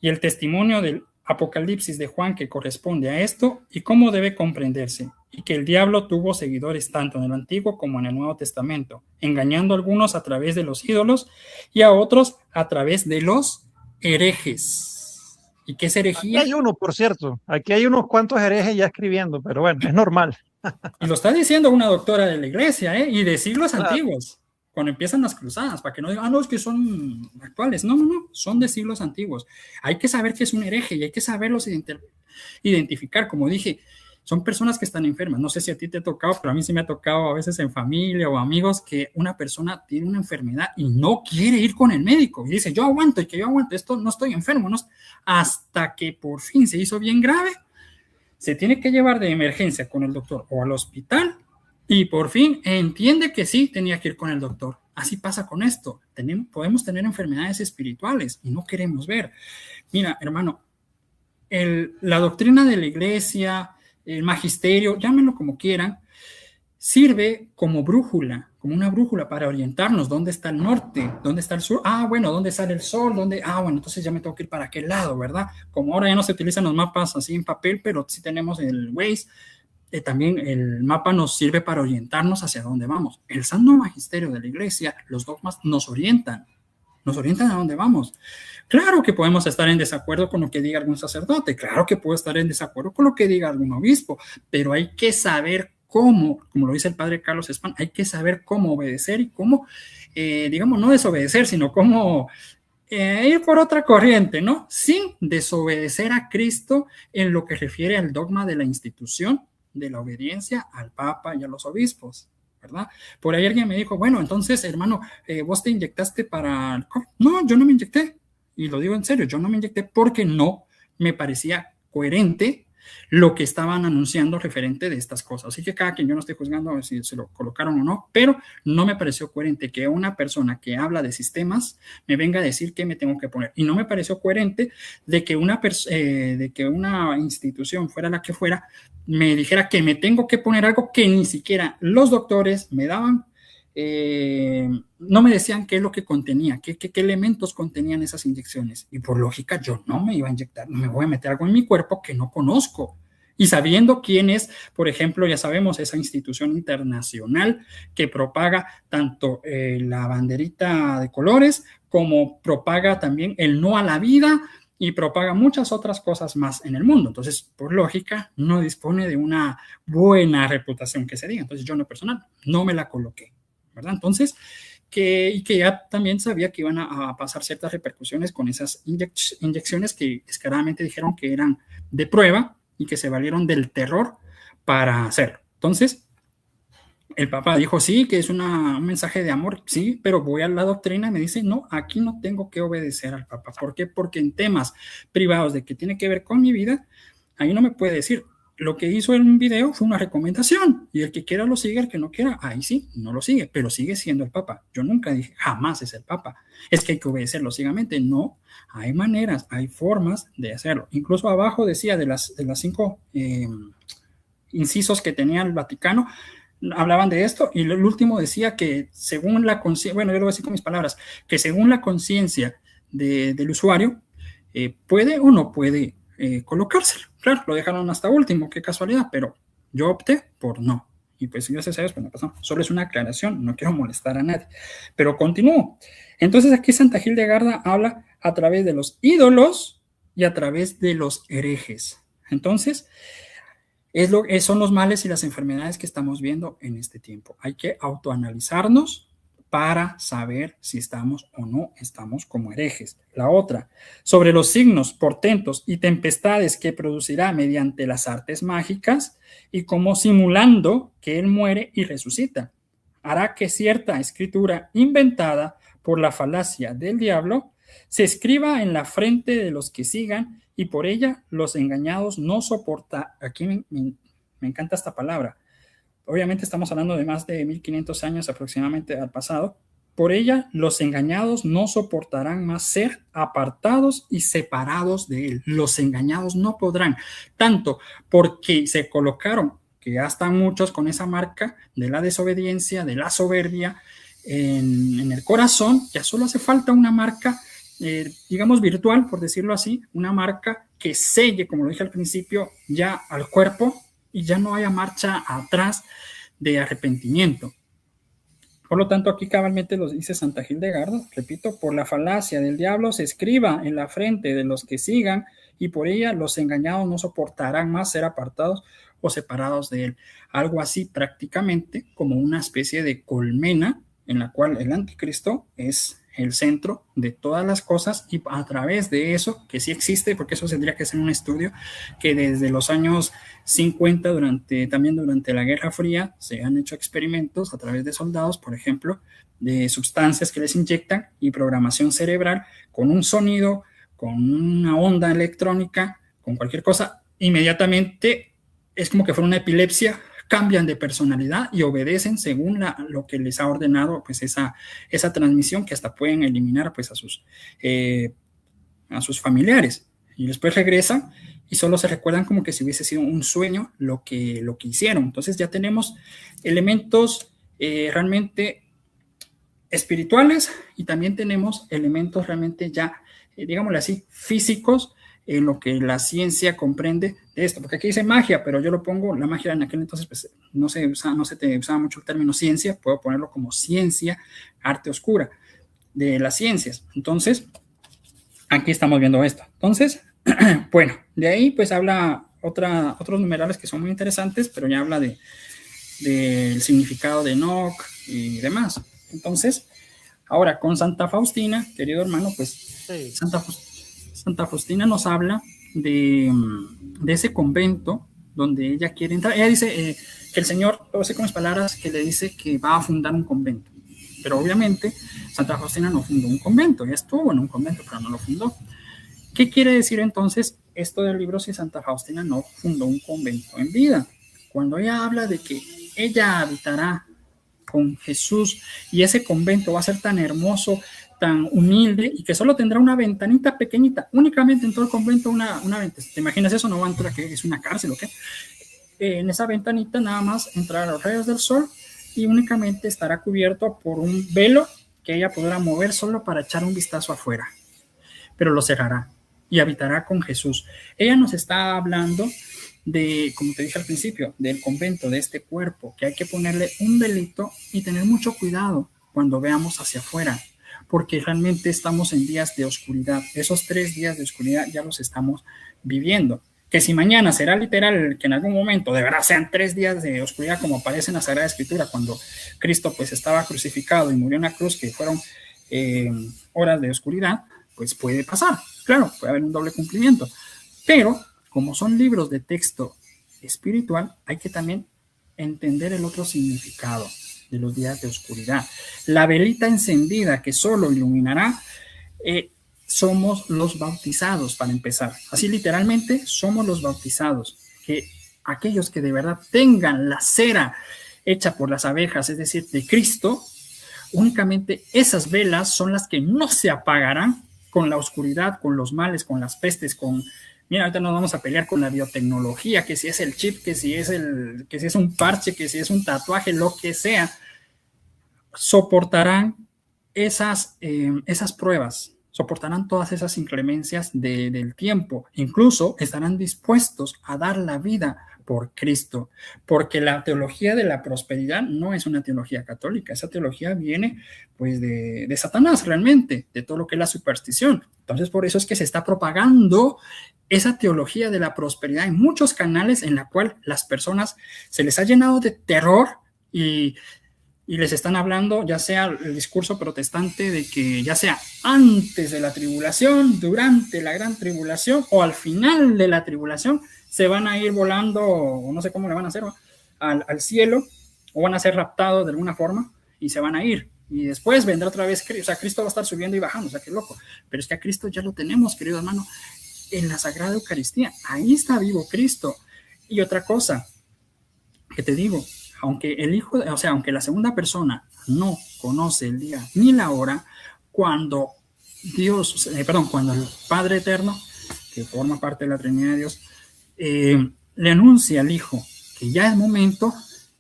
y el testimonio del Apocalipsis de Juan que corresponde a esto y cómo debe comprenderse, y que el diablo tuvo seguidores tanto en el Antiguo como en el Nuevo Testamento, engañando a algunos a través de los ídolos y a otros a través de los herejes. ¿Y qué es herejía? Aquí hay uno, por cierto, aquí hay unos cuantos herejes ya escribiendo, pero bueno, es normal. Y lo está diciendo una doctora de la iglesia, y de siglos antiguos, cuando empiezan las cruzadas, para que no digan, no, es que son actuales. No, son de siglos antiguos. Hay que saber que es un hereje y hay que saberlos identificar. Como dije, son personas que están enfermas. No sé si a ti te ha tocado, pero a mí sí me ha tocado a veces en familia o amigos que una persona tiene una enfermedad y no quiere ir con el médico. Y dice, yo aguanto, esto no estoy enfermo. No, hasta que por fin se hizo bien grave, se tiene que llevar de emergencia con el doctor o al hospital y por fin entiende que sí tenía que ir con el doctor. Así pasa con esto. Podemos tener enfermedades espirituales y no queremos ver. Mira, hermano, la doctrina de la iglesia, el magisterio, llámenlo como quieran, sirve como brújula, como una brújula para orientarnos. ¿Dónde está el norte? ¿Dónde está el sur? Bueno, ¿dónde sale el sol? Bueno, entonces ya me tengo que ir para aquel lado, ¿verdad? Como ahora ya no se utilizan los mapas así en papel, pero sí tenemos el Waze. También el mapa nos sirve para orientarnos hacia dónde vamos. El santo magisterio de la iglesia, los dogmas nos orientan a dónde vamos. Claro que podemos estar en desacuerdo con lo que diga algún sacerdote, claro que puedo estar en desacuerdo con lo que diga algún obispo, pero hay que saber cómo, como lo dice el padre Carlos Spam, hay que saber cómo obedecer y cómo, digamos, no desobedecer, sino cómo ir por otra corriente, ¿no? Sin desobedecer a Cristo en lo que refiere al dogma de la institución, de la obediencia al Papa y a los obispos, ¿verdad? Por ahí alguien me dijo, bueno, entonces, hermano, ¿vos te inyectaste para el COVID? No, yo no me inyecté, y lo digo en serio, yo no me inyecté porque no me parecía coherente lo que estaban anunciando referente de estas cosas. Así que cada quien, yo no estoy juzgando si se lo colocaron o no, pero no me pareció coherente que una persona que habla de sistemas me venga a decir qué me tengo que poner. Y no me pareció coherente de que una institución, fuera la que fuera, me dijera que me tengo que poner algo que ni siquiera los doctores me daban. No me decían qué es lo que contenía, qué elementos contenían esas inyecciones. Y por lógica, yo no me iba a inyectar, no me voy a meter algo en mi cuerpo que no conozco. Y sabiendo quién es, por ejemplo, ya sabemos, esa institución internacional que propaga tanto la banderita de colores, como propaga también el no a la vida y propaga muchas otras cosas más en el mundo. Entonces, por lógica, no dispone de una buena reputación que se diga. Entonces, yo en lo personal no me la coloqué, ¿verdad? Entonces, que ya también sabía que iban a pasar ciertas repercusiones con esas inyecciones que descaradamente dijeron que eran de prueba y que se valieron del terror para hacerlo. Entonces, el Papa dijo, sí, que es un mensaje de amor, sí, pero voy a la doctrina y me dice, no, aquí no tengo que obedecer al Papa. ¿Por qué? Porque en temas privados de que tiene que ver con mi vida, ahí no me puede decir. Lo que hizo en un video fue una recomendación y el que quiera lo sigue, el que no quiera, ahí sí, no lo sigue, pero sigue siendo el Papa. Yo nunca dije, jamás es el Papa, es que hay que obedecerlo ciegamente. No, hay maneras, hay formas de hacerlo. Incluso abajo decía de las 5 incisos que tenía el Vaticano, hablaban de esto y el último decía que según la conciencia, bueno, yo lo voy a decir con mis palabras, que según la conciencia del usuario, puede o no puede colocárselo. Claro, lo dejaron hasta último, qué casualidad, pero yo opté por no. Y pues gracias a Dios, pues no pasó. Solo es una aclaración, no quiero molestar a nadie. Pero continúo. Entonces aquí Santa Hildegarda habla a través de los ídolos y a través de los herejes. Entonces, son los males y las enfermedades que estamos viendo en este tiempo. Hay que autoanalizarnos para saber si estamos o no estamos como herejes. La otra, sobre los signos, portentos y tempestades que producirá mediante las artes mágicas y como simulando que él muere y resucita, hará que cierta escritura inventada por la falacia del diablo se escriba en la frente de los que sigan y por ella los engañados no soportan. Aquí me encanta esta palabra. Obviamente estamos hablando de más de 1500 años aproximadamente al pasado. Por ella, los engañados no soportarán más ser apartados y separados de él. Los engañados no podrán, tanto porque se colocaron, que ya están muchos con esa marca de la desobediencia, de la soberbia en el corazón. Ya solo hace falta una marca, digamos virtual, por decirlo así, una marca que selle, como lo dije al principio, ya al cuerpo, y ya no haya marcha atrás de arrepentimiento. Por lo tanto, aquí cabalmente lo dice Santa Hildegarda, repito, por la falacia del diablo se escriba en la frente de los que sigan y por ella los engañados no soportarán más ser apartados o separados de él. Algo así prácticamente como una especie de colmena en la cual el anticristo es el centro de todas las cosas y a través de eso, que sí existe, porque eso tendría que ser un estudio que desde los años 50, también durante la Guerra Fría, se han hecho experimentos a través de soldados, por ejemplo, de sustancias que les inyectan y programación cerebral con un sonido, con una onda electrónica, con cualquier cosa, inmediatamente es como que fuera una epilepsia, cambian de personalidad y obedecen según lo que les ha ordenado pues esa transmisión, que hasta pueden eliminar pues a sus familiares y después regresan y solo se recuerdan como que si hubiese sido un sueño lo que hicieron. Entonces ya tenemos elementos realmente espirituales y también tenemos elementos realmente ya, digámosle así, físicos, en lo que la ciencia comprende de esto, porque aquí dice magia, pero yo lo pongo, la magia en aquel entonces pues, no se usaba mucho el término ciencia, puedo ponerlo como ciencia, arte oscura de las ciencias. Entonces, aquí estamos viendo esto. Entonces, bueno, de ahí pues habla otros numerales que son muy interesantes, pero ya habla del significado de Enoch y demás. Entonces, ahora con Santa Faustina, querido hermano, pues sí. Santa Faustina nos habla de ese convento donde ella quiere entrar. Ella dice que el Señor, lo sé con mis palabras, que le dice que va a fundar un convento. Pero obviamente Santa Faustina no fundó un convento. Ella estuvo en un convento, pero no lo fundó. ¿Qué quiere decir entonces esto del libro si Santa Faustina no fundó un convento en vida. Cuando ella habla de que ella habitará con Jesús y ese convento va a ser tan hermoso, tan humilde y que solo tendrá una ventanita pequeñita, únicamente en todo el convento una ventana. ¿Te imaginas eso? No va a entrar, que es una cárcel o qué. En esa ventanita nada más entrarán los rayos del sol y únicamente estará cubierto por un velo que ella podrá mover solo para echar un vistazo afuera, pero lo cerrará y habitará con Jesús. Ella nos está hablando de, como te dije al principio, del convento, de este cuerpo, que hay que ponerle un velito y tener mucho cuidado cuando veamos hacia afuera, porque realmente estamos en días de oscuridad. Esos 3 días de oscuridad ya los estamos viviendo. Que si mañana será literal, que en algún momento de verdad sean 3 días de oscuridad, como aparece en la Sagrada Escritura, cuando Cristo pues estaba crucificado y murió en la cruz, que fueron horas de oscuridad, pues puede pasar. Claro, puede haber un doble cumplimiento. Pero como son libros de texto espiritual, hay que también entender el otro significado de los días de oscuridad. La velita encendida que solo iluminará, somos los bautizados, para empezar. Así literalmente somos los bautizados, que aquellos que de verdad tengan la cera hecha por las abejas, es decir, de Cristo, únicamente esas velas son las que no se apagarán con la oscuridad, con los males, con las pestes, con... Mira, ahorita nos vamos a pelear con la biotecnología, que si es el chip, que si es un parche, que si es un tatuaje, lo que sea, soportarán esas pruebas, soportarán todas esas inclemencias del tiempo, incluso estarán dispuestos a dar la vida por Cristo, porque la teología de la prosperidad no es una teología católica, esa teología viene pues de Satanás realmente, de todo lo que es la superstición. Entonces por eso es que se está propagando esa teología de la prosperidad en muchos canales, en la cual las personas se les ha llenado de terror y les están hablando, ya sea el discurso protestante de que ya sea antes de la tribulación, durante la gran tribulación o al final de la tribulación, se van a ir volando, o no sé cómo le van a hacer, al cielo, o van a ser raptados de alguna forma y se van a ir. Y después vendrá otra vez, o sea, Cristo va a estar subiendo y bajando, o sea, qué loco. Pero es que a Cristo ya lo tenemos, querido hermano, en la Sagrada Eucaristía. Ahí está vivo Cristo. Y otra cosa que te digo, aunque el Hijo, o sea, aunque la segunda persona no conoce el día ni la hora, cuando cuando el Padre Eterno, que forma parte de la Trinidad de Dios, le anuncia al Hijo que ya es momento,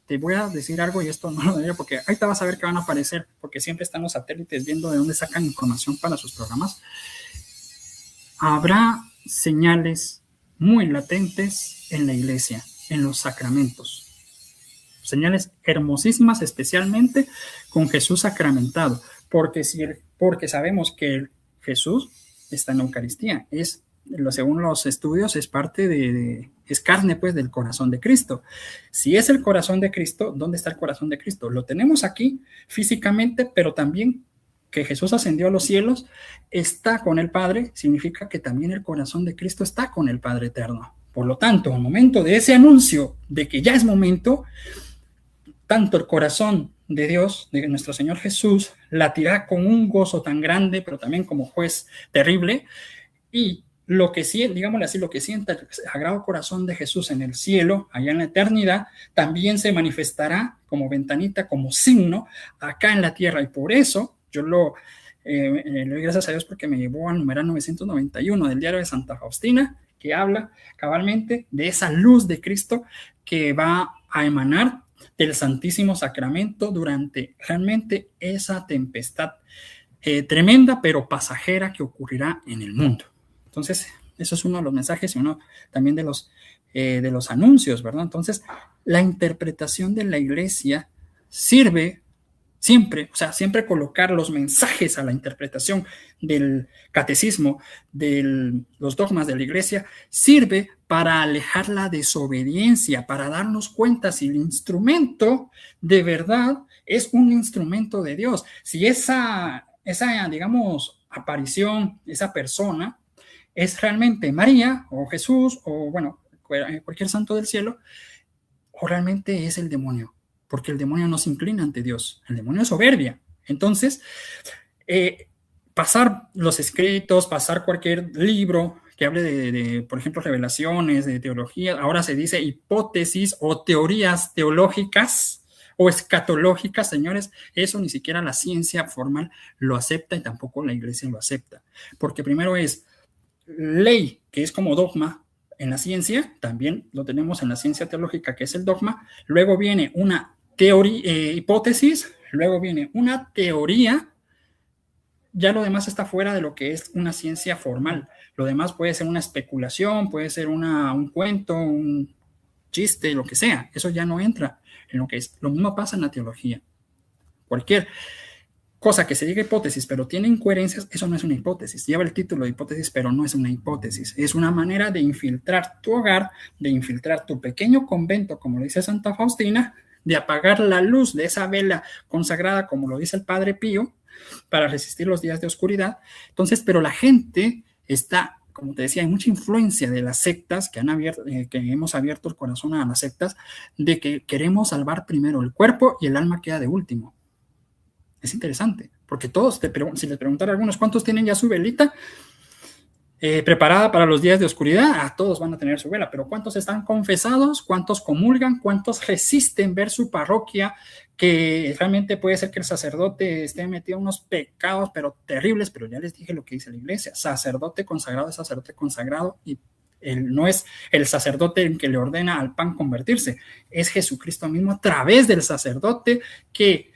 te voy a decir algo y esto no lo diría porque ahí te vas a ver que van a aparecer, porque siempre están los satélites viendo de dónde sacan información para sus programas. Habrá señales muy latentes en la iglesia, en los sacramentos. Señales hermosísimas, especialmente con Jesús sacramentado, porque sabemos que Jesús está en la Eucaristía, según los estudios es parte es carne pues del corazón de Cristo. Si es el corazón de Cristo, ¿dónde está el corazón de Cristo? Lo tenemos aquí físicamente, pero también que Jesús ascendió a los cielos, está con el Padre, significa que también el corazón de Cristo está con el Padre Eterno. Por lo tanto, al momento de ese anuncio de que ya es momento, tanto el corazón de Dios, de nuestro Señor Jesús, latirá con un gozo tan grande, pero también como juez terrible, y lo que sienta, digámosle así, lo que sienta el Sagrado Corazón de Jesús en el cielo, allá en la eternidad, también se manifestará como ventanita, como signo, acá en la tierra, y por eso yo le doy gracias a Dios porque me llevó al numeral 991 del diario de Santa Faustina, que habla cabalmente de esa luz de Cristo que va a emanar del Santísimo Sacramento durante realmente esa tempestad tremenda pero pasajera que ocurrirá en el mundo. Entonces, eso es uno de los mensajes y uno también de los anuncios, ¿verdad? Entonces, la interpretación de la iglesia sirve siempre, o sea, siempre colocar los mensajes a la interpretación del catecismo, de los dogmas de la iglesia, sirve para alejar la desobediencia, para darnos cuenta si el instrumento de verdad es un instrumento de Dios. Si esa digamos, aparición, esa persona, es realmente María o Jesús o, bueno, cualquier santo del cielo, o realmente es el demonio. Porque el demonio no se inclina ante Dios, el demonio es soberbia. Entonces, pasar los escritos, pasar cualquier libro que hable por ejemplo, revelaciones, de teología. Ahora se dice hipótesis o teorías teológicas o escatológicas, señores. Eso ni siquiera la ciencia formal lo acepta y tampoco la iglesia lo acepta. Porque primero es ley, que es como dogma en la ciencia, también lo tenemos en la ciencia teológica, que es el dogma. Luego viene una teoría, hipótesis, luego viene una teoría. Ya lo demás está fuera de lo que es una ciencia formal. Lo demás puede ser una especulación, puede ser un cuento, un chiste, lo que sea. Eso ya no entra en lo que es. Lo mismo pasa en la teología. Cualquier cosa que se diga hipótesis, pero tiene incoherencias, eso no es una hipótesis. Lleva el título de hipótesis, pero no es una hipótesis. Es una manera de infiltrar tu hogar, de infiltrar tu pequeño convento, como lo dice Santa Faustina, de apagar la luz de esa vela consagrada, como lo dice el Padre Pío, para resistir los días de oscuridad. Entonces, pero la gente está, como te decía, hay mucha influencia de las sectas que hemos abierto el corazón a las sectas, de que queremos salvar primero el cuerpo y el alma queda de último. Es interesante, porque todos, si les preguntara a algunos cuántos tienen ya su velita preparada para los días de oscuridad, todos van a tener su vela, pero ¿cuántos están confesados? ¿Cuántos comulgan? ¿Cuántos resisten ver su parroquia? Que realmente puede ser que el sacerdote esté metido en unos pecados, pero terribles, pero ya les dije lo que dice la iglesia: sacerdote consagrado es sacerdote consagrado, y no es el sacerdote el que le ordena al pan convertirse, es Jesucristo mismo a través del sacerdote, que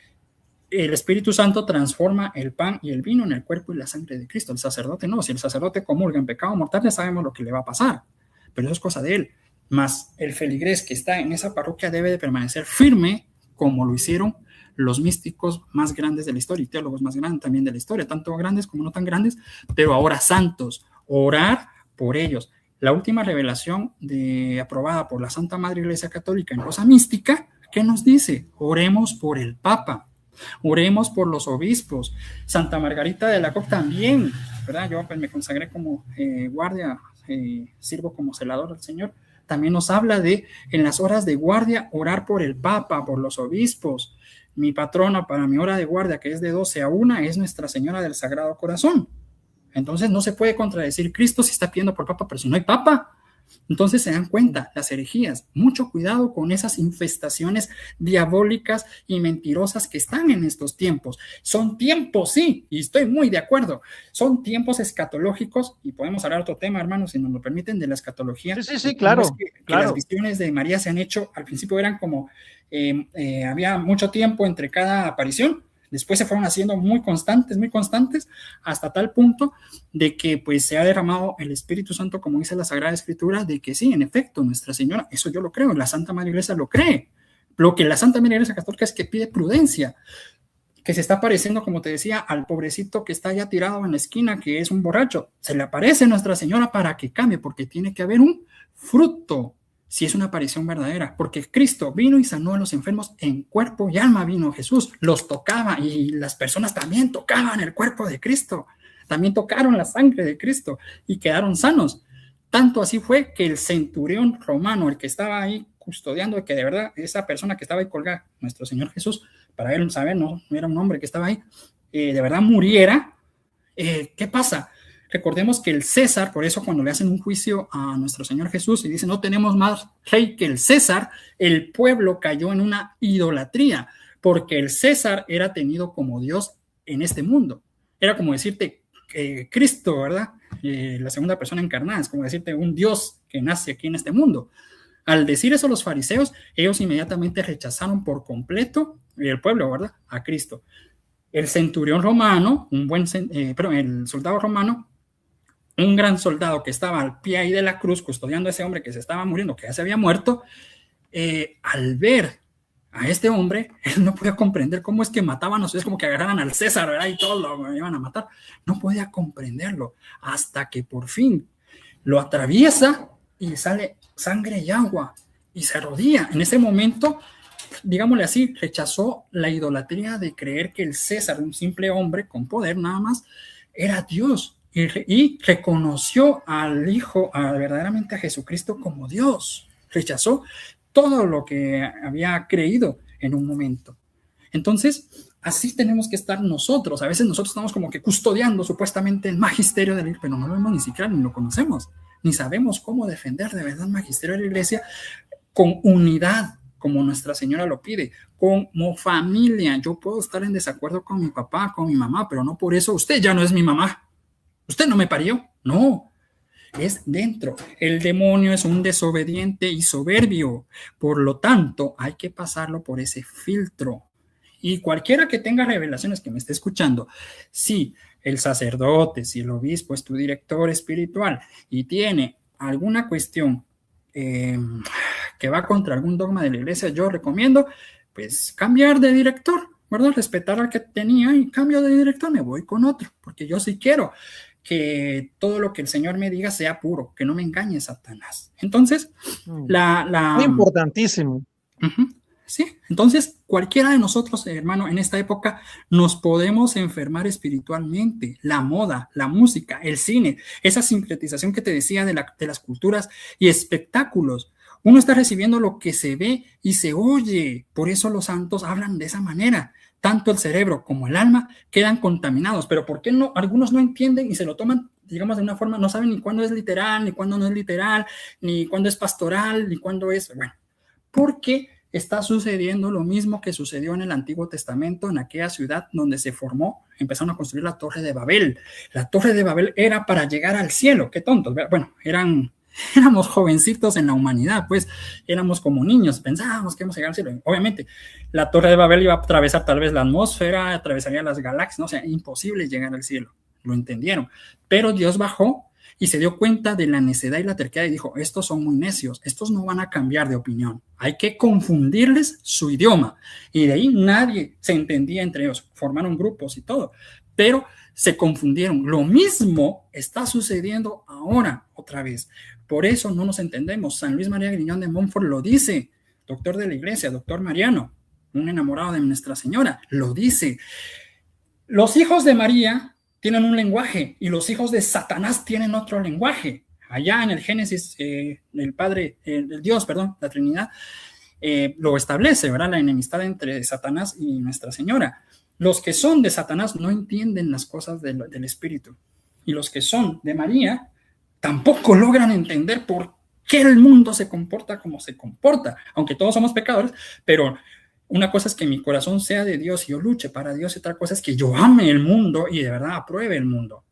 el Espíritu Santo transforma el pan y el vino en el cuerpo y la sangre de Cristo. El sacerdote no. Si el sacerdote comulga en pecado mortal, ya sabemos lo que le va a pasar, pero eso es cosa de él. Mas el feligrés que está en esa parroquia debe de permanecer firme, como lo hicieron los místicos más grandes de la historia y teólogos más grandes también de la historia, tanto grandes como no tan grandes, pero ahora santos. Orar por ellos. La última revelación aprobada por la Santa Madre Iglesia Católica en cosa mística, ¿qué nos dice? Oremos por el Papa. Oremos por los obispos. Santa Margarita de la Coque también, ¿verdad? Yo pues me consagré como guardia, sirvo como celador al Señor. También nos habla de, en las horas de guardia, orar por el Papa, por los obispos. Mi patrona para mi hora de guardia, que es de 12 a 1, es Nuestra Señora del Sagrado Corazón. Entonces no se puede contradecir Cristo si está pidiendo por Papa, pero si no hay Papa. Entonces se dan cuenta las herejías. Mucho cuidado con esas infestaciones diabólicas y mentirosas que están en estos tiempos. Son tiempos, sí, y estoy muy de acuerdo. Son tiempos escatológicos, y podemos hablar otro tema, hermanos, si nos lo permiten, de la escatología. Sí, claro. Que las visiones de María se han hecho, al principio eran como, había mucho tiempo entre cada aparición. Después se fueron haciendo muy constantes, hasta tal punto de que pues se ha derramado el Espíritu Santo, como dice la Sagrada Escritura, de que sí, en efecto, Nuestra Señora, eso yo lo creo, la Santa Madre Iglesia lo cree. Lo que la Santa Madre Iglesia Católica es que pide prudencia, que se está pareciendo, como te decía, al pobrecito que está ya tirado en la esquina, que es un borracho. Se le aparece Nuestra Señora para que cambie, porque tiene que haber un fruto. Si es una aparición verdadera, porque Cristo vino y sanó a los enfermos en cuerpo y alma. Vino Jesús, los tocaba, y las personas también tocaban el cuerpo de Cristo, también tocaron la sangre de Cristo y quedaron sanos. Tanto así fue que el centurión romano, el que estaba ahí custodiando, que de verdad esa persona que estaba ahí colgada, nuestro Señor Jesús, para él saber, no era un hombre que estaba ahí, de verdad muriera. ¿Qué pasa? Recordemos que el César, por eso cuando le hacen un juicio a nuestro Señor Jesús y dicen no tenemos más rey que el César, el pueblo cayó en una idolatría, porque el César era tenido como Dios en este mundo. Era como decirte Cristo, ¿verdad? La segunda persona encarnada, es como decirte un Dios que nace aquí en este mundo. Al decir eso los fariseos, ellos inmediatamente rechazaron por completo, el pueblo, ¿verdad?, a Cristo. El centurión romano, el soldado romano, un gran soldado que estaba al pie ahí de la cruz custodiando a ese hombre que se estaba muriendo, que ya se había muerto, al ver a este hombre, él no podía comprender cómo es que mataban, o sea, es como que agarraran al César, ¿verdad?, y todos lo iban a matar. No podía comprenderlo, hasta que por fin lo atraviesa y sale sangre y agua, y se arrodilla. En ese momento, digámosle así, rechazó la idolatría de creer que el César, un simple hombre con poder nada más, era Dios. Y reconoció al Hijo, verdaderamente a Jesucristo como Dios. Rechazó todo lo que había creído en un momento. Entonces, así tenemos que estar nosotros. A veces nosotros estamos como que custodiando supuestamente el magisterio de la iglesia, pero no lo vemos ni siquiera, ni lo conocemos, ni sabemos cómo defender de verdad el magisterio de la iglesia con unidad, como Nuestra Señora lo pide, como familia. Yo puedo estar en desacuerdo con mi papá, con mi mamá, pero no por eso usted ya no es mi mamá. Usted no me parió. No, es dentro. El demonio es un desobediente y soberbio. Por lo tanto, hay que pasarlo por ese filtro. Y cualquiera que tenga revelaciones que me esté escuchando, si el sacerdote, si el obispo es tu director espiritual y tiene alguna cuestión que va contra algún dogma de la iglesia, yo recomiendo pues cambiar de director, ¿verdad? Respetar al que tenía y cambio de director, me voy con otro, porque yo sí quiero que todo lo que el Señor me diga sea puro, que no me engañe Satanás. Entonces, Muy importantísimo. Sí, entonces cualquiera de nosotros, hermano, en esta época nos podemos enfermar espiritualmente. La moda, la música, el cine, esa sincretización que te decía de las culturas y espectáculos. Uno está recibiendo lo que se ve y se oye. Por eso los santos hablan de esa manera. Tanto el cerebro como el alma quedan contaminados. Pero ¿por qué no? Algunos no entienden y se lo toman, digamos, de una forma, no saben ni cuándo es literal, ni cuándo no es literal, ni cuándo es pastoral, ni cuándo es, bueno, porque está sucediendo lo mismo que sucedió en el Antiguo Testamento, en aquella ciudad donde se formó, empezaron a construir la Torre de Babel. La Torre de Babel era para llegar al cielo. Qué tontos. Bueno, éramos jovencitos en la humanidad, pues éramos como niños, pensábamos que íbamos a llegar al cielo. Obviamente, la Torre de Babel iba a atravesar tal vez la atmósfera, atravesaría las galaxias, no, o sea, imposible llegar al cielo. Lo entendieron. Pero Dios bajó y se dio cuenta de la necedad y la terquedad y dijo, estos son muy necios, estos no van a cambiar de opinión, hay que confundirles su idioma. Y de ahí nadie se entendía entre ellos, formaron grupos y todo, pero se confundieron. Lo mismo está sucediendo ahora otra vez. Por eso no nos entendemos. San Luis María Griñón de Montfort lo dice, doctor de la iglesia, doctor Mariano, un enamorado de Nuestra Señora, lo dice. Los hijos de María tienen un lenguaje y los hijos de Satanás tienen otro lenguaje. Allá en el Génesis, el Dios, la Trinidad, lo establece, ¿verdad? La enemistad entre Satanás y Nuestra Señora. Los que son de Satanás no entienden las cosas del Espíritu. Y los que son de María tampoco logran entender por qué el mundo se comporta como se comporta. Aunque todos somos pecadores, pero una cosa es que mi corazón sea de Dios y yo luche para Dios, y otra cosa es que yo ame el mundo y de verdad apruebe el mundo.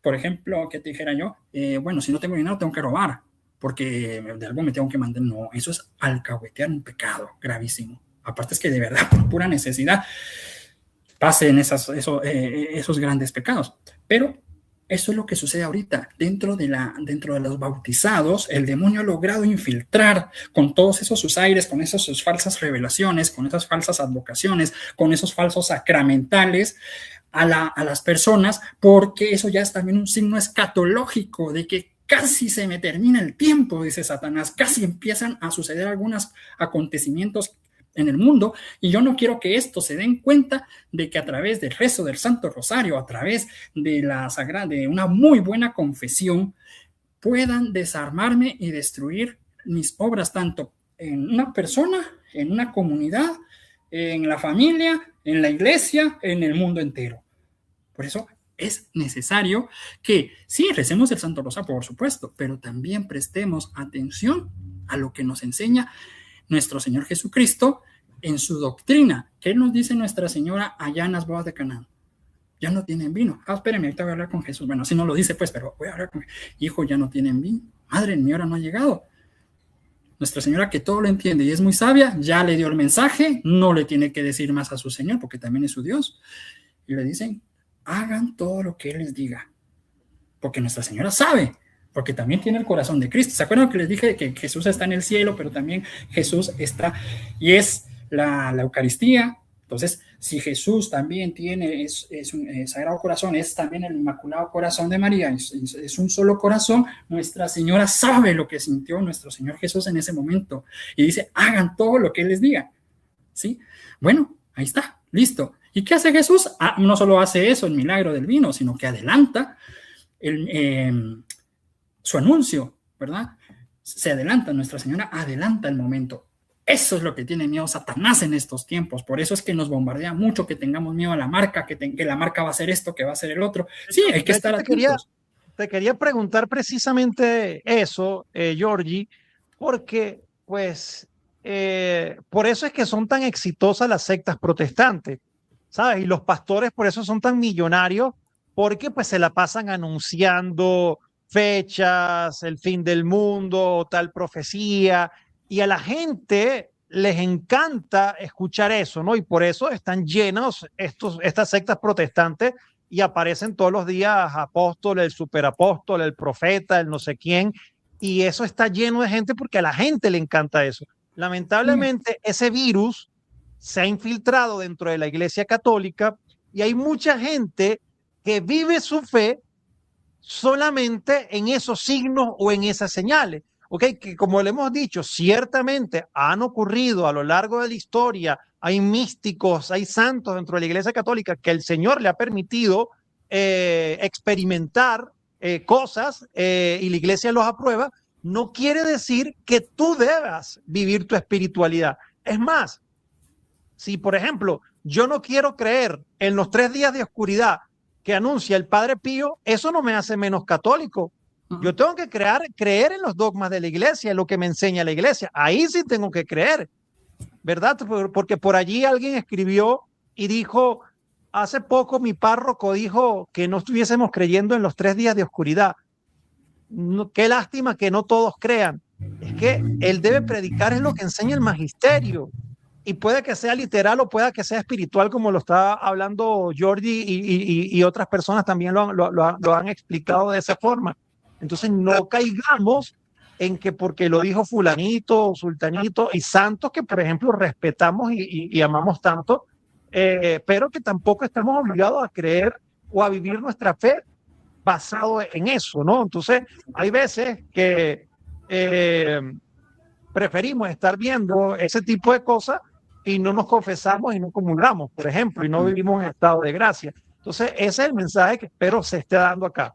Por ejemplo, que te dijera yo, bueno, si no tengo dinero tengo que robar, porque de algo me tengo que mandar. No, eso es alcahuetear un pecado gravísimo. Aparte es que de verdad, por pura necesidad, pasen esos grandes pecados. Pero eso es lo que sucede ahorita. Dentro de los bautizados, el demonio ha logrado infiltrar con todos esos sus aires, con esas sus falsas revelaciones, con esas falsas advocaciones, con esos falsos sacramentales a las personas, porque eso ya es también un signo escatológico de que casi se me termina el tiempo, dice Satanás, casi empiezan a suceder algunos acontecimientos en el mundo, y yo no quiero que estos se den cuenta de que a través del rezo del Santo Rosario, a través de una muy buena confesión, puedan desarmarme y destruir mis obras, tanto en una persona, en una comunidad, en la familia, en la iglesia, en el mundo entero. Por eso es necesario que sí, recemos el Santo Rosario, por supuesto, pero también prestemos atención a lo que nos enseña nuestro Señor Jesucristo en su doctrina. ¿Qué nos dice Nuestra Señora allá en las bodas de Caná? Ya no tienen vino. Espérenme, ahorita voy a hablar con Jesús. Bueno, si no lo dice, pues, pero voy a hablar con hijo, ya no tienen vino. Madre, mi hora no ha llegado. Nuestra Señora, que todo lo entiende y es muy sabia, ya le dio el mensaje, no le tiene que decir más a su Señor, porque también es su Dios. Y le dicen, hagan todo lo que Él les diga, porque Nuestra Señora sabe, porque también tiene el corazón de Cristo. ¿Se acuerdan que les dije que Jesús está en el cielo, pero también Jesús está, y es la Eucaristía? Entonces, si Jesús también tiene, es un Sagrado Corazón, es también el Inmaculado Corazón de María, es un solo corazón, Nuestra Señora sabe lo que sintió nuestro Señor Jesús en ese momento, y dice, hagan todo lo que Él les diga, ¿sí? Bueno, ahí está, listo. ¿Y qué hace Jesús? No solo hace eso, el milagro del vino, sino que adelanta su anuncio, ¿verdad? Se adelanta, Nuestra Señora adelanta el momento. Eso es lo que tiene miedo Satanás en estos tiempos. Por eso es que nos bombardea mucho, que tengamos miedo a la marca, que la marca va a hacer esto, que va a hacer el otro. Sí, hay que estar atentos. Te quería preguntar precisamente eso, Georgie, porque pues por eso es que son tan exitosas las sectas protestantes, ¿sabes? Y los pastores por eso son tan millonarios, porque pues se la pasan anunciando fechas, el fin del mundo, tal profecía, y a la gente les encanta escuchar eso, ¿no? Y por eso están llenos estas sectas protestantes y aparecen todos los días apóstol, el superapóstol, el profeta, el no sé quién, y eso está lleno de gente porque a la gente le encanta eso. Lamentablemente, ese virus se ha infiltrado dentro de la Iglesia Católica y hay mucha gente que vive su fe solamente en esos signos o en esas señales. ¿Ok? Que como le hemos dicho, ciertamente han ocurrido a lo largo de la historia, hay místicos, hay santos dentro de la Iglesia Católica que el Señor le ha permitido experimentar cosas y la Iglesia los aprueba, no quiere decir que tú debas vivir tu espiritualidad. Es más, si por ejemplo yo no quiero creer en los 3 días de oscuridad que anuncia el Padre Pío, eso no me hace menos católico. Yo tengo que creer en los dogmas de la iglesia, en lo que me enseña la iglesia. Ahí sí tengo que creer, ¿verdad? Porque por allí alguien escribió y dijo, hace poco mi párroco dijo que no estuviésemos creyendo en los 3 días de oscuridad. No, qué lástima que no todos crean. Es que él debe predicar es lo que enseña el magisterio. Y puede que sea literal o pueda que sea espiritual, como lo está hablando Jordi y otras personas también lo han explicado de esa forma. Entonces no caigamos en que porque lo dijo fulanito, sultanito y santos que, por ejemplo, respetamos y amamos tanto, pero que tampoco estamos obligados a creer o a vivir nuestra fe basado en eso, ¿no? Entonces hay veces que preferimos estar viendo ese tipo de cosas y no nos confesamos y no comulgamos, por ejemplo, y no vivimos en estado de gracia. Entonces ese es el mensaje que espero se esté dando acá.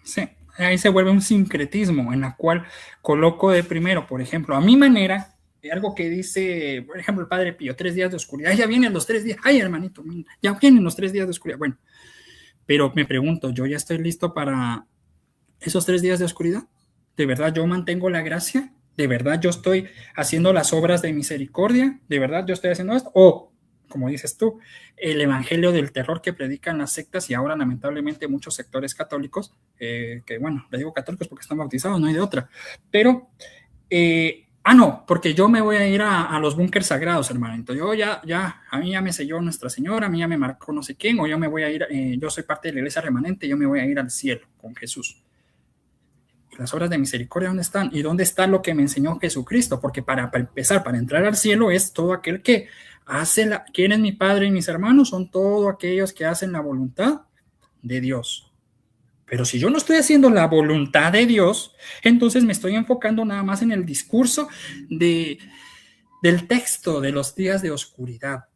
Sí. Ahí se vuelve un sincretismo en la cual coloco de primero, por ejemplo, a mi manera, algo que dice, por ejemplo, el Padre Pío, 3 días de oscuridad, ya vienen los 3 días, ay hermanito, ya vienen los 3 días de oscuridad. Bueno, pero me pregunto, ¿yo ya estoy listo para esos 3 días de oscuridad? ¿De verdad yo mantengo la gracia? ¿De verdad yo estoy haciendo las obras de misericordia? ¿De verdad yo estoy haciendo esto? O, como dices tú, el evangelio del terror que predican las sectas y ahora lamentablemente muchos sectores católicos, que bueno, le digo católicos porque están bautizados, no hay de otra, pero, no, porque yo me voy a ir a los búnkers sagrados, hermanito, yo a mí ya me selló Nuestra Señora, a mí ya me marcó no sé quién, o yo me voy a ir, yo soy parte de la iglesia remanente, yo me voy a ir al cielo con Jesús. Las obras de misericordia, ¿dónde están? ¿Y dónde está lo que me enseñó Jesucristo? Porque para empezar, para entrar al cielo es todo aquel que hace ¿quién es mi Padre y mis hermanos? Son todos aquellos que hacen la voluntad de Dios. Pero si yo no estoy haciendo la voluntad de Dios, entonces me estoy enfocando nada más en el discurso del texto de los días de oscuridad.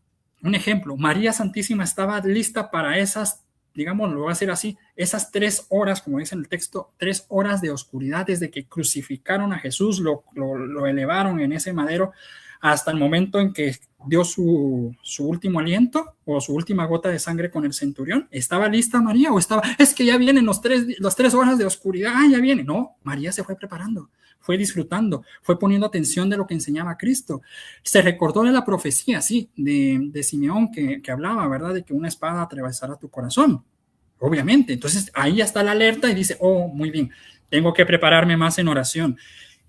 Un ejemplo, María Santísima estaba lista para esas, digamos, lo voy a hacer así, esas 3 horas, como dice en el texto, 3 horas de oscuridad desde que crucificaron a Jesús, lo elevaron en ese madero hasta el momento en que dio su último aliento o su última gota de sangre con el centurión. ¿Estaba lista María o estaba, es que ya vienen las 3 horas de oscuridad, ya viene? No, María se fue preparando, fue disfrutando, fue poniendo atención de lo que enseñaba Cristo. Se recordó de la profecía, sí, de Simeón que hablaba, ¿verdad? De que una espada atravesará tu corazón, obviamente. Entonces ahí ya está la alerta y dice, oh, muy bien, tengo que prepararme más en oración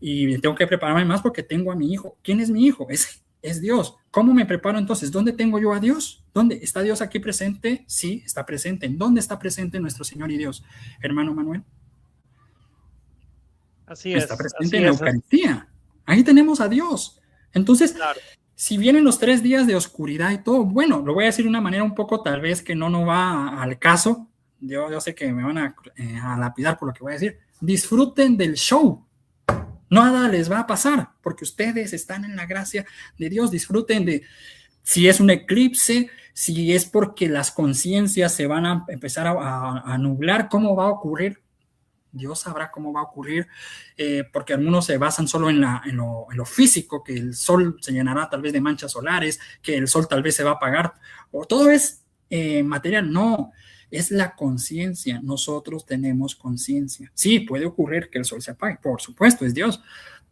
y tengo que prepararme más porque tengo a mi hijo. ¿Quién es mi hijo? Es Dios. ¿Cómo me preparo entonces? ¿Dónde tengo yo a Dios? ¿Dónde? ¿Está Dios aquí presente? Sí, está presente. ¿En dónde está presente nuestro Señor y Dios? Hermano Manuel. Así es. Está presente en la Eucaristía. Ahí tenemos a Dios. Entonces, claro, si vienen los 3 días de oscuridad y todo, bueno, lo voy a decir de una manera un poco tal vez que no va al caso. Yo sé que me van a lapidar por lo que voy a decir. Disfruten del show. Nada les va a pasar porque ustedes están en la gracia de Dios. Disfruten de si es un eclipse, si es porque las conciencias se van a empezar a nublar, cómo va a ocurrir. Dios sabrá cómo va a ocurrir, porque algunos se basan solo en lo físico, que el sol se llenará tal vez de manchas solares, que el sol tal vez se va a apagar, o todo es material. No, es la conciencia. Nosotros tenemos conciencia. Sí, puede ocurrir que el sol se apague, por supuesto, es Dios,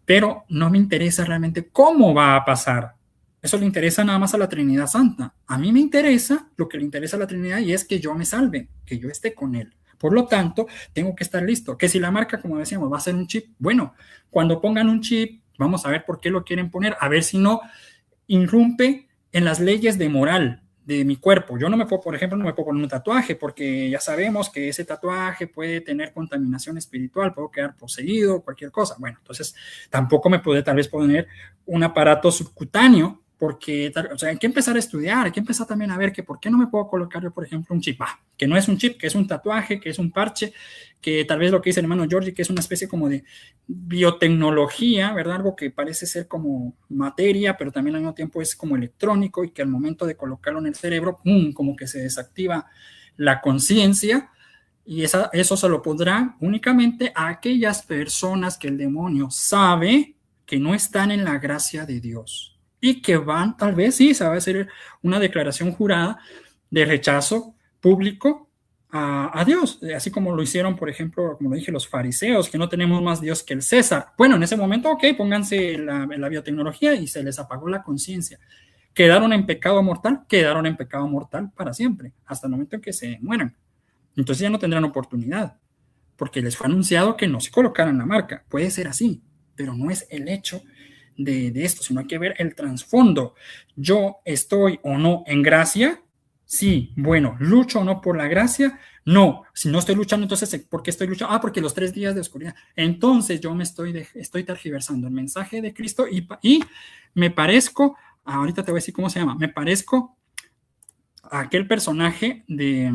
pero no me interesa realmente cómo va a pasar. Eso le interesa nada más a la Trinidad Santa. A mí me interesa lo que le interesa a la Trinidad, y es que yo me salve, que yo esté con Él. Por lo tanto, tengo que estar listo. Que si la marca, como decíamos, va a ser un chip, bueno, cuando pongan un chip, vamos a ver por qué lo quieren poner, a ver si no irrumpe en las leyes de moral de mi cuerpo. Yo no me puedo, por ejemplo, no me puedo poner un tatuaje, porque ya sabemos que ese tatuaje puede tener contaminación espiritual, puedo quedar poseído, cualquier cosa. Bueno, entonces tampoco me puede tal vez poner un aparato subcutáneo, porque, o sea, hay que empezar a estudiar, hay que empezar también a ver que por qué no me puedo colocar yo, por ejemplo, un chip, que no es un chip, que es un tatuaje, que es un parche, que tal vez lo que dice el hermano Georgie, que es una especie como de biotecnología, ¿verdad? Algo que parece ser como materia, pero también al mismo tiempo es como electrónico, y que al momento de colocarlo en el cerebro, como que se desactiva la conciencia, y eso se lo pondrá únicamente a aquellas personas que el demonio sabe que no están en la gracia de Dios, y que van, tal vez sí, se va a hacer una declaración jurada de rechazo público a Dios, así como lo hicieron, por ejemplo, como lo dije, los fariseos, que no tenemos más Dios que el César. Bueno, en ese momento, ok, pónganse la biotecnología, y se les apagó la conciencia. Quedaron en pecado mortal para siempre, hasta el momento en que se mueran. Entonces ya no tendrán oportunidad, porque les fue anunciado que no se colocaran la marca. Puede ser así, pero no es el hecho de esto, sino hay que ver el trasfondo. ¿Yo estoy o no en gracia? Sí, bueno. ¿Lucho o no por la gracia? No. Si no estoy luchando, entonces, ¿por qué estoy luchando? Porque los 3 días de oscuridad. Entonces yo estoy tergiversando el mensaje de Cristo, y me parezco, ahorita te voy a decir cómo se llama, me parezco a aquel personaje de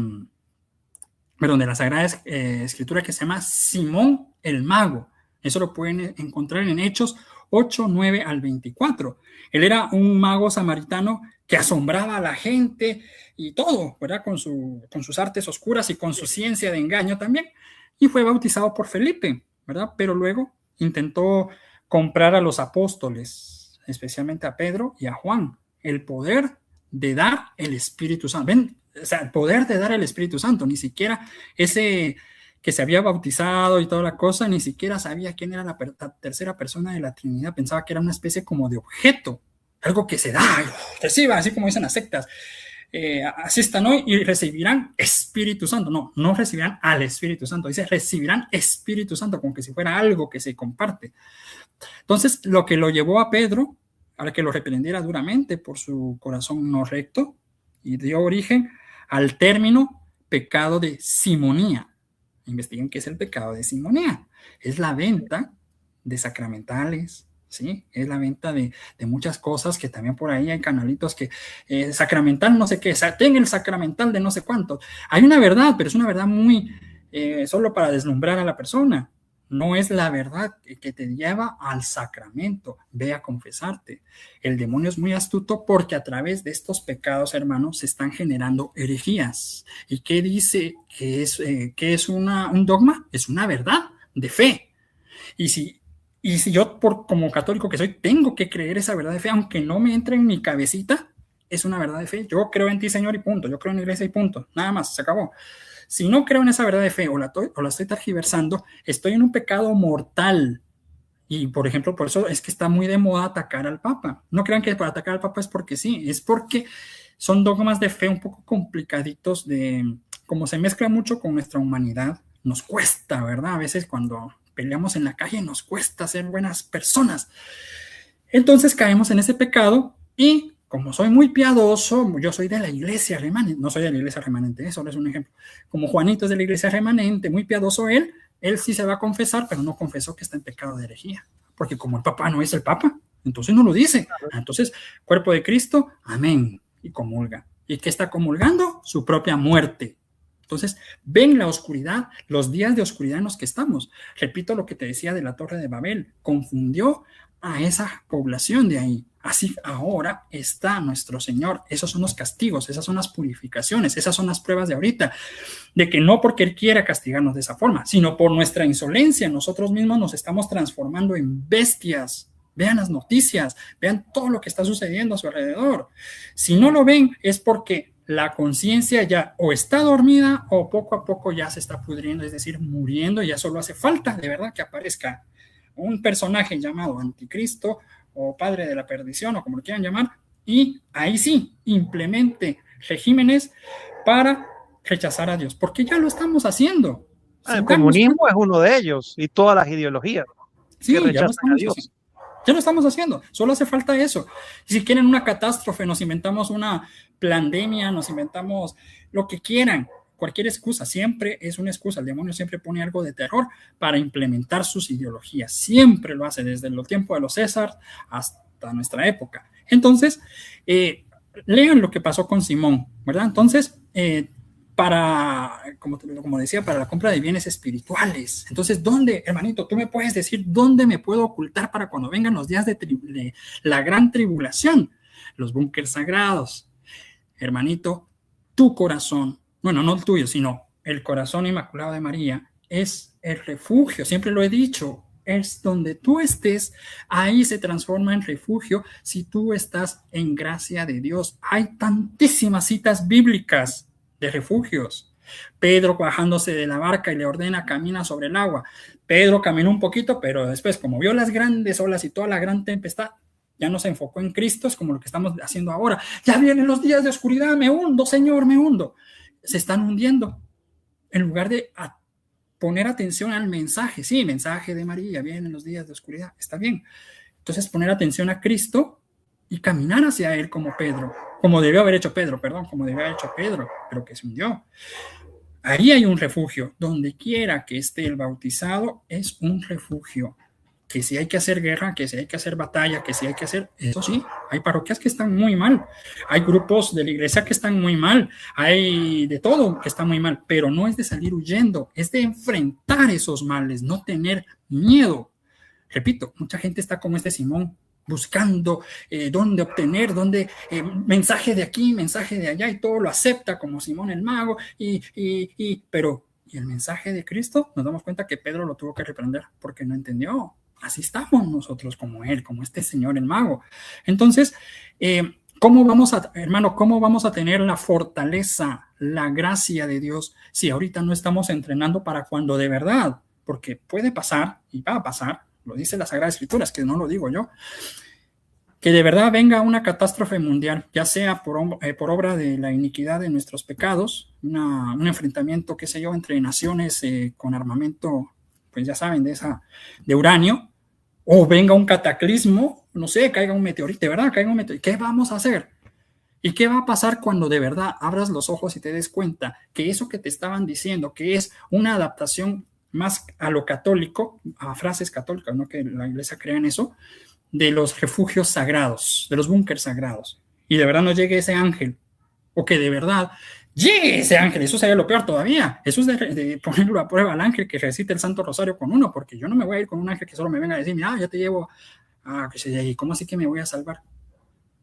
la Sagrada Escritura que se llama Simón el Mago. Eso lo pueden encontrar en Hechos 8, 9 al 24. Él era un mago samaritano que asombraba a la gente y todo, ¿verdad? Con sus artes oscuras y con su ciencia de engaño también. Y fue bautizado por Felipe, ¿verdad? Pero luego intentó comprar a los apóstoles, especialmente a Pedro y a Juan, el poder de dar el Espíritu Santo. ¿Ven? O sea, el poder de dar el Espíritu Santo. Ni siquiera ese que se había bautizado y toda la cosa, ni siquiera sabía quién era la tercera persona de la Trinidad. Pensaba que era una especie como de objeto, algo que se da, reciba, así como dicen las sectas. Asistan hoy y recibirán Espíritu Santo. No recibirán al Espíritu Santo, dice recibirán Espíritu Santo, como que si fuera algo que se comparte. Entonces, lo que lo llevó a Pedro a que lo reprendiera duramente por su corazón no recto, y dio origen al término pecado de simonía. Investiguen qué es el pecado de simonía. Es la venta de sacramentales, ¿sí? Es la venta de muchas cosas, que también por ahí hay canalitos que sacramental no sé qué, ten el sacramental de no sé cuánto. Hay una verdad, pero es una verdad muy solo para deslumbrar a la persona. No es la verdad que te lleva al sacramento. Ve a confesarte. El demonio es muy astuto, porque a través de estos pecados, hermanos, se están generando herejías. ¿Y qué dice que es un dogma? Es una verdad de fe. Y si yo, como católico que soy, tengo que creer esa verdad de fe, aunque no me entre en mi cabecita, es una verdad de fe. Yo creo en ti, Señor, y punto. Yo creo en la iglesia y punto. Nada más, se acabó. Si no creo en esa verdad de fe, o la estoy tergiversando, estoy en un pecado mortal. Y, por ejemplo, por eso es que está muy de moda atacar al Papa. No crean que para atacar al Papa es porque sí, es porque son dogmas de fe un poco complicaditos, como se mezcla mucho con nuestra humanidad, nos cuesta, ¿verdad? A veces cuando peleamos en la calle nos cuesta ser buenas personas. Entonces caemos en ese pecado, y como soy muy piadoso, yo soy de la iglesia remanente, no soy de la iglesia remanente, eso es un ejemplo. Como Juanito es de la iglesia remanente, muy piadoso él sí se va a confesar, pero no confesó que está en pecado de herejía, porque como el Papa no es el Papa, entonces no lo dice. Entonces, cuerpo de Cristo, amén, y comulga. ¿Y qué está comulgando? Su propia muerte. Entonces, ven la oscuridad, los días de oscuridad en los que estamos. Repito lo que te decía de la Torre de Babel, confundió a esa población de ahí. Así ahora está nuestro Señor. Esos son los castigos, esas son las purificaciones, esas son las pruebas de ahorita, de que no porque Él quiera castigarnos de esa forma, sino por nuestra insolencia. Nosotros mismos nos estamos transformando en bestias. Vean las noticias, vean todo lo que está sucediendo a su alrededor. Si no lo ven, es porque la conciencia ya o está dormida o poco a poco ya se está pudriendo, es decir, muriendo. Ya solo hace falta de verdad que aparezca un personaje llamado Anticristo o Padre de la Perdición o como lo quieran llamar, y ahí sí implemente regímenes para rechazar a Dios, porque ya lo estamos haciendo. El comunismo es uno de ellos y todas las ideologías que rechazan a Dios. Ya lo estamos haciendo, solo hace falta eso. Y si quieren una catástrofe, nos inventamos una pandemia, nos inventamos lo que quieran, cualquier excusa, siempre es una excusa. El demonio siempre pone algo de terror para implementar sus ideologías, siempre lo hace desde el tiempo de los César hasta nuestra época. Entonces, lean lo que pasó con Simón, ¿verdad? Entonces, como decía, para la compra de bienes espirituales. Entonces, ¿dónde, hermanito? Tú me puedes decir dónde me puedo ocultar para cuando vengan los días de la gran tribulación. Los búnkers sagrados. Hermanito, tu corazón, bueno, no el tuyo, sino el corazón inmaculado de María, es el refugio. Siempre lo he dicho, es donde tú estés, ahí se transforma en refugio si tú estás en gracia de Dios. Hay tantísimas citas bíblicas de refugios. Pedro bajándose de la barca y le ordena camina sobre el agua. Pedro caminó un poquito, pero después, como vio las grandes olas y toda la gran tempestad, ya no se enfocó en Cristo, es como lo que estamos haciendo ahora. Ya vienen los días de oscuridad, me hundo, Señor, me hundo. Se están hundiendo. En lugar de poner atención al mensaje, sí, mensaje de María, vienen los días de oscuridad, está bien. Entonces poner atención a Cristo y caminar hacia Él como Pedro, como debió haber hecho Pedro, pero que se hundió. Ahí hay un refugio, donde quiera que esté el bautizado es un refugio. Que si hay que hacer guerra, que si hay que hacer batalla, que si hay que hacer, eso sí, hay parroquias que están muy mal, hay grupos de la iglesia que están muy mal, hay de todo que está muy mal, pero no es de salir huyendo, es de enfrentar esos males, no tener miedo. Repito, mucha gente está como este Simón, buscando dónde obtener, mensaje de aquí, mensaje de allá, y todo lo acepta como Simón el mago, pero el mensaje de Cristo, nos damos cuenta que Pedro lo tuvo que reprender porque no entendió. Así estamos nosotros como él, como este señor el mago. Entonces, ¿cómo vamos a tener la fortaleza, la gracia de Dios si ahorita no estamos entrenando para cuando de verdad? Porque puede pasar y va a pasar, lo dice la Sagrada Escritura, es que no lo digo yo, que de verdad venga una catástrofe mundial, ya sea por obra de la iniquidad de nuestros pecados, un enfrentamiento, qué sé yo, entre naciones con armamento, pues ya saben, de uranio, o venga un cataclismo, no sé, caiga un meteorito, de verdad, caiga un meteorito. ¿Qué vamos a hacer? ¿Y qué va a pasar cuando de verdad abras los ojos y te des cuenta que eso que te estaban diciendo, que es una adaptación más a lo católico, a frases católicas, no que la iglesia crea en eso, de los refugios sagrados, de los búnkers sagrados, y de verdad no llegue ese ángel, o que de verdad llegue ese ángel? Eso sería lo peor todavía. Eso es de ponerlo a prueba al ángel que recite el Santo Rosario con uno, porque yo no me voy a ir con un ángel que solo me venga a decir, mira, yo te llevo ¿cómo así que me voy a salvar?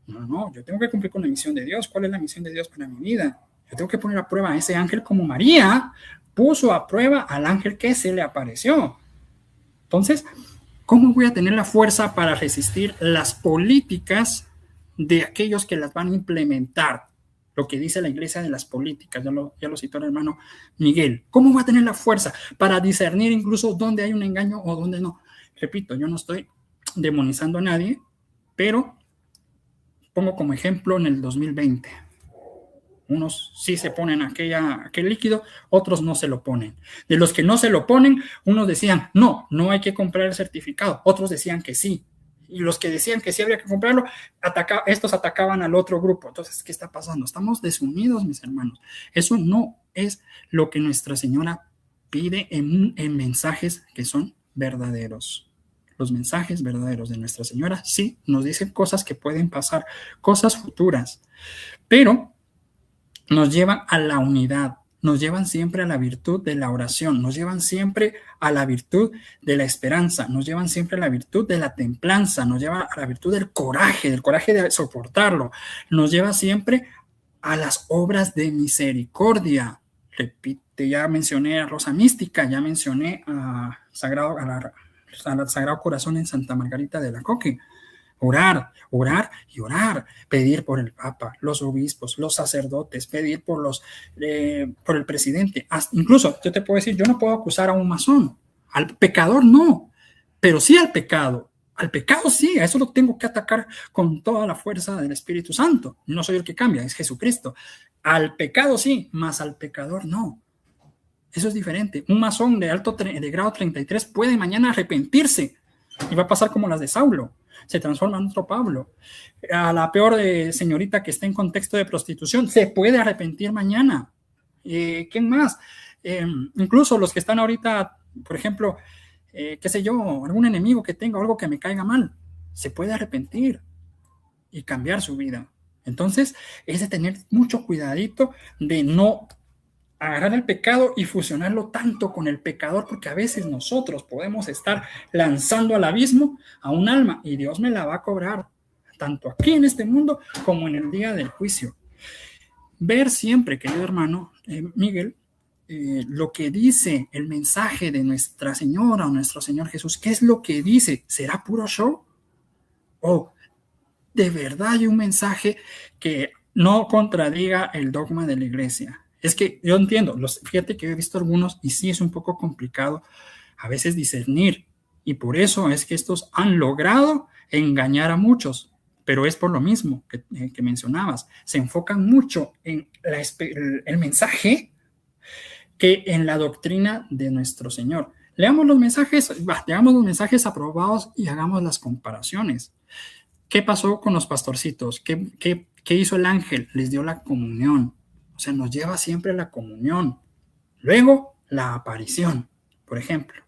No, yo tengo que cumplir con la misión de Dios. ¿Cuál es la misión de Dios para mi vida? Yo tengo que poner a prueba a ese ángel como María puso a prueba al ángel que se le apareció. Entonces, ¿cómo voy a tener la fuerza para resistir las políticas de aquellos que las van a implementar? Lo que dice la iglesia de las políticas, ya lo citó el hermano Miguel. ¿Cómo voy a tener la fuerza para discernir incluso dónde hay un engaño o dónde no? Repito, yo no estoy demonizando a nadie, pero pongo como ejemplo en el 2020. Unos sí se ponen aquel líquido, otros no se lo ponen. De los que no se lo ponen, unos decían, no hay que comprar el certificado. Otros decían que sí. Y los que decían que sí habría que comprarlo, estos atacaban al otro grupo. Entonces, ¿qué está pasando? Estamos desunidos, mis hermanos. Eso no es lo que Nuestra Señora pide en mensajes que son verdaderos. Los mensajes verdaderos de Nuestra Señora sí nos dicen cosas que pueden pasar, cosas futuras, pero nos llevan a la unidad, nos llevan siempre a la virtud de la oración, nos llevan siempre a la virtud de la esperanza, nos llevan siempre a la virtud de la templanza, nos lleva a la virtud del coraje de soportarlo, nos lleva siempre a las obras de misericordia. Repite, ya mencioné a Rosa Mística, ya mencioné al Sagrado Corazón en Santa Margarita de Alacoque. Orar, orar y orar, pedir por el Papa, los obispos, los sacerdotes, pedir por el presidente. Incluso yo te puedo decir, yo no puedo acusar a un masón, al pecador no, pero sí al pecado. Al pecado sí, a eso lo tengo que atacar con toda la fuerza del Espíritu Santo. No soy el que cambia, es Jesucristo. Al pecado sí, mas al pecador no. Eso es diferente. Un masón de grado 33 puede mañana arrepentirse y va a pasar como las de Saulo. Se transforma en otro Pablo. A la peor señorita que está en contexto de prostitución se puede arrepentir mañana. ¿Quién más? Incluso los que están ahorita, por ejemplo, qué sé yo, algún enemigo que tenga, algo que me caiga mal, se puede arrepentir y cambiar su vida. Entonces, es de tener mucho cuidadito de no agarrar el pecado y fusionarlo tanto con el pecador, porque a veces nosotros podemos estar lanzando al abismo a un alma y Dios me la va a cobrar, tanto aquí en este mundo como en el día del juicio. Ver siempre, querido hermano Miguel, lo que dice el mensaje de Nuestra Señora o nuestro Señor Jesús. ¿Qué es lo que dice? ¿Será puro show? ¿O de verdad hay un mensaje que no contradiga el dogma de la iglesia? Es que yo entiendo, fíjate que he visto algunos y sí es un poco complicado a veces discernir, y por eso es que estos han logrado engañar a muchos, pero es por lo mismo que mencionabas, se enfocan mucho en el mensaje que en la doctrina de nuestro Señor. Leamos los mensajes aprobados y hagamos las comparaciones. ¿Qué pasó con los pastorcitos? ¿Qué hizo el ángel? Les dio la comunión. O sea, nos lleva siempre a la comunión. Luego, la aparición, por ejemplo.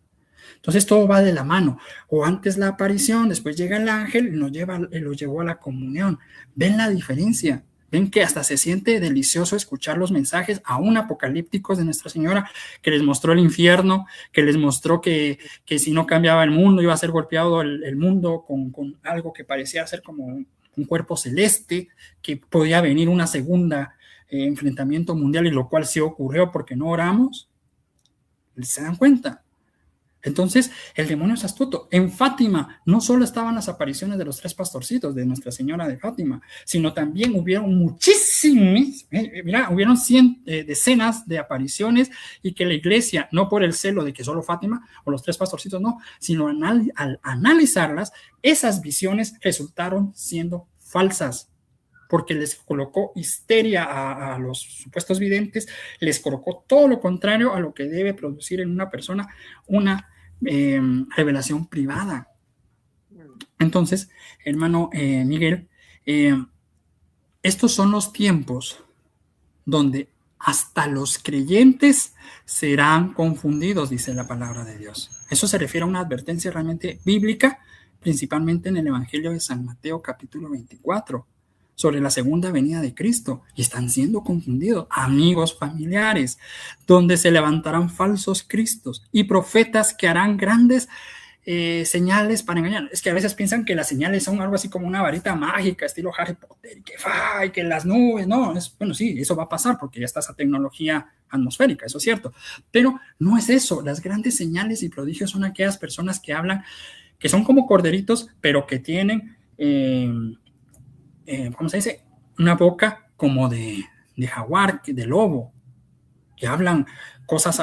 Entonces, todo va de la mano. O antes la aparición, después llega el ángel y lo llevó a la comunión. ¿Ven la diferencia? ¿Ven que hasta se siente delicioso escuchar los mensajes aún apocalípticos de Nuestra Señora, que les mostró el infierno, que les mostró que si no cambiaba el mundo, iba a ser golpeado el mundo con algo que parecía ser como un cuerpo celeste, que podía venir una segunda enfrentamiento mundial, y lo cual sí ocurrió porque no oramos? ¿Se dan cuenta? Entonces, el demonio es astuto. En Fátima no solo estaban las apariciones de los 3 pastorcitos de Nuestra Señora de Fátima, sino también hubieron muchísimas, hubieron decenas de apariciones, y que la iglesia, no por el celo de que solo Fátima o los 3 pastorcitos no, sino al analizarlas, esas visiones resultaron siendo falsas, porque les colocó histeria a los supuestos videntes, les colocó todo lo contrario a lo que debe producir en una persona una revelación privada. Entonces, hermano Miguel, estos son los tiempos donde hasta los creyentes serán confundidos, dice la palabra de Dios. Eso se refiere a una advertencia realmente bíblica, principalmente en el Evangelio de San Mateo, capítulo 24. Sobre la segunda venida de Cristo, y están siendo confundidos amigos, familiares, donde se levantarán falsos cristos y profetas que harán grandes señales para engañar. Es que a veces piensan que las señales son algo así como una varita mágica estilo Harry Potter, y que las nubes, no, bueno, sí, eso va a pasar porque ya está esa tecnología atmosférica, eso es cierto, pero no es eso. Las grandes señales y prodigios son aquellas personas que hablan, que son como corderitos, pero que tienen ¿cómo se dice? Una boca como de jaguar, de lobo, que hablan cosas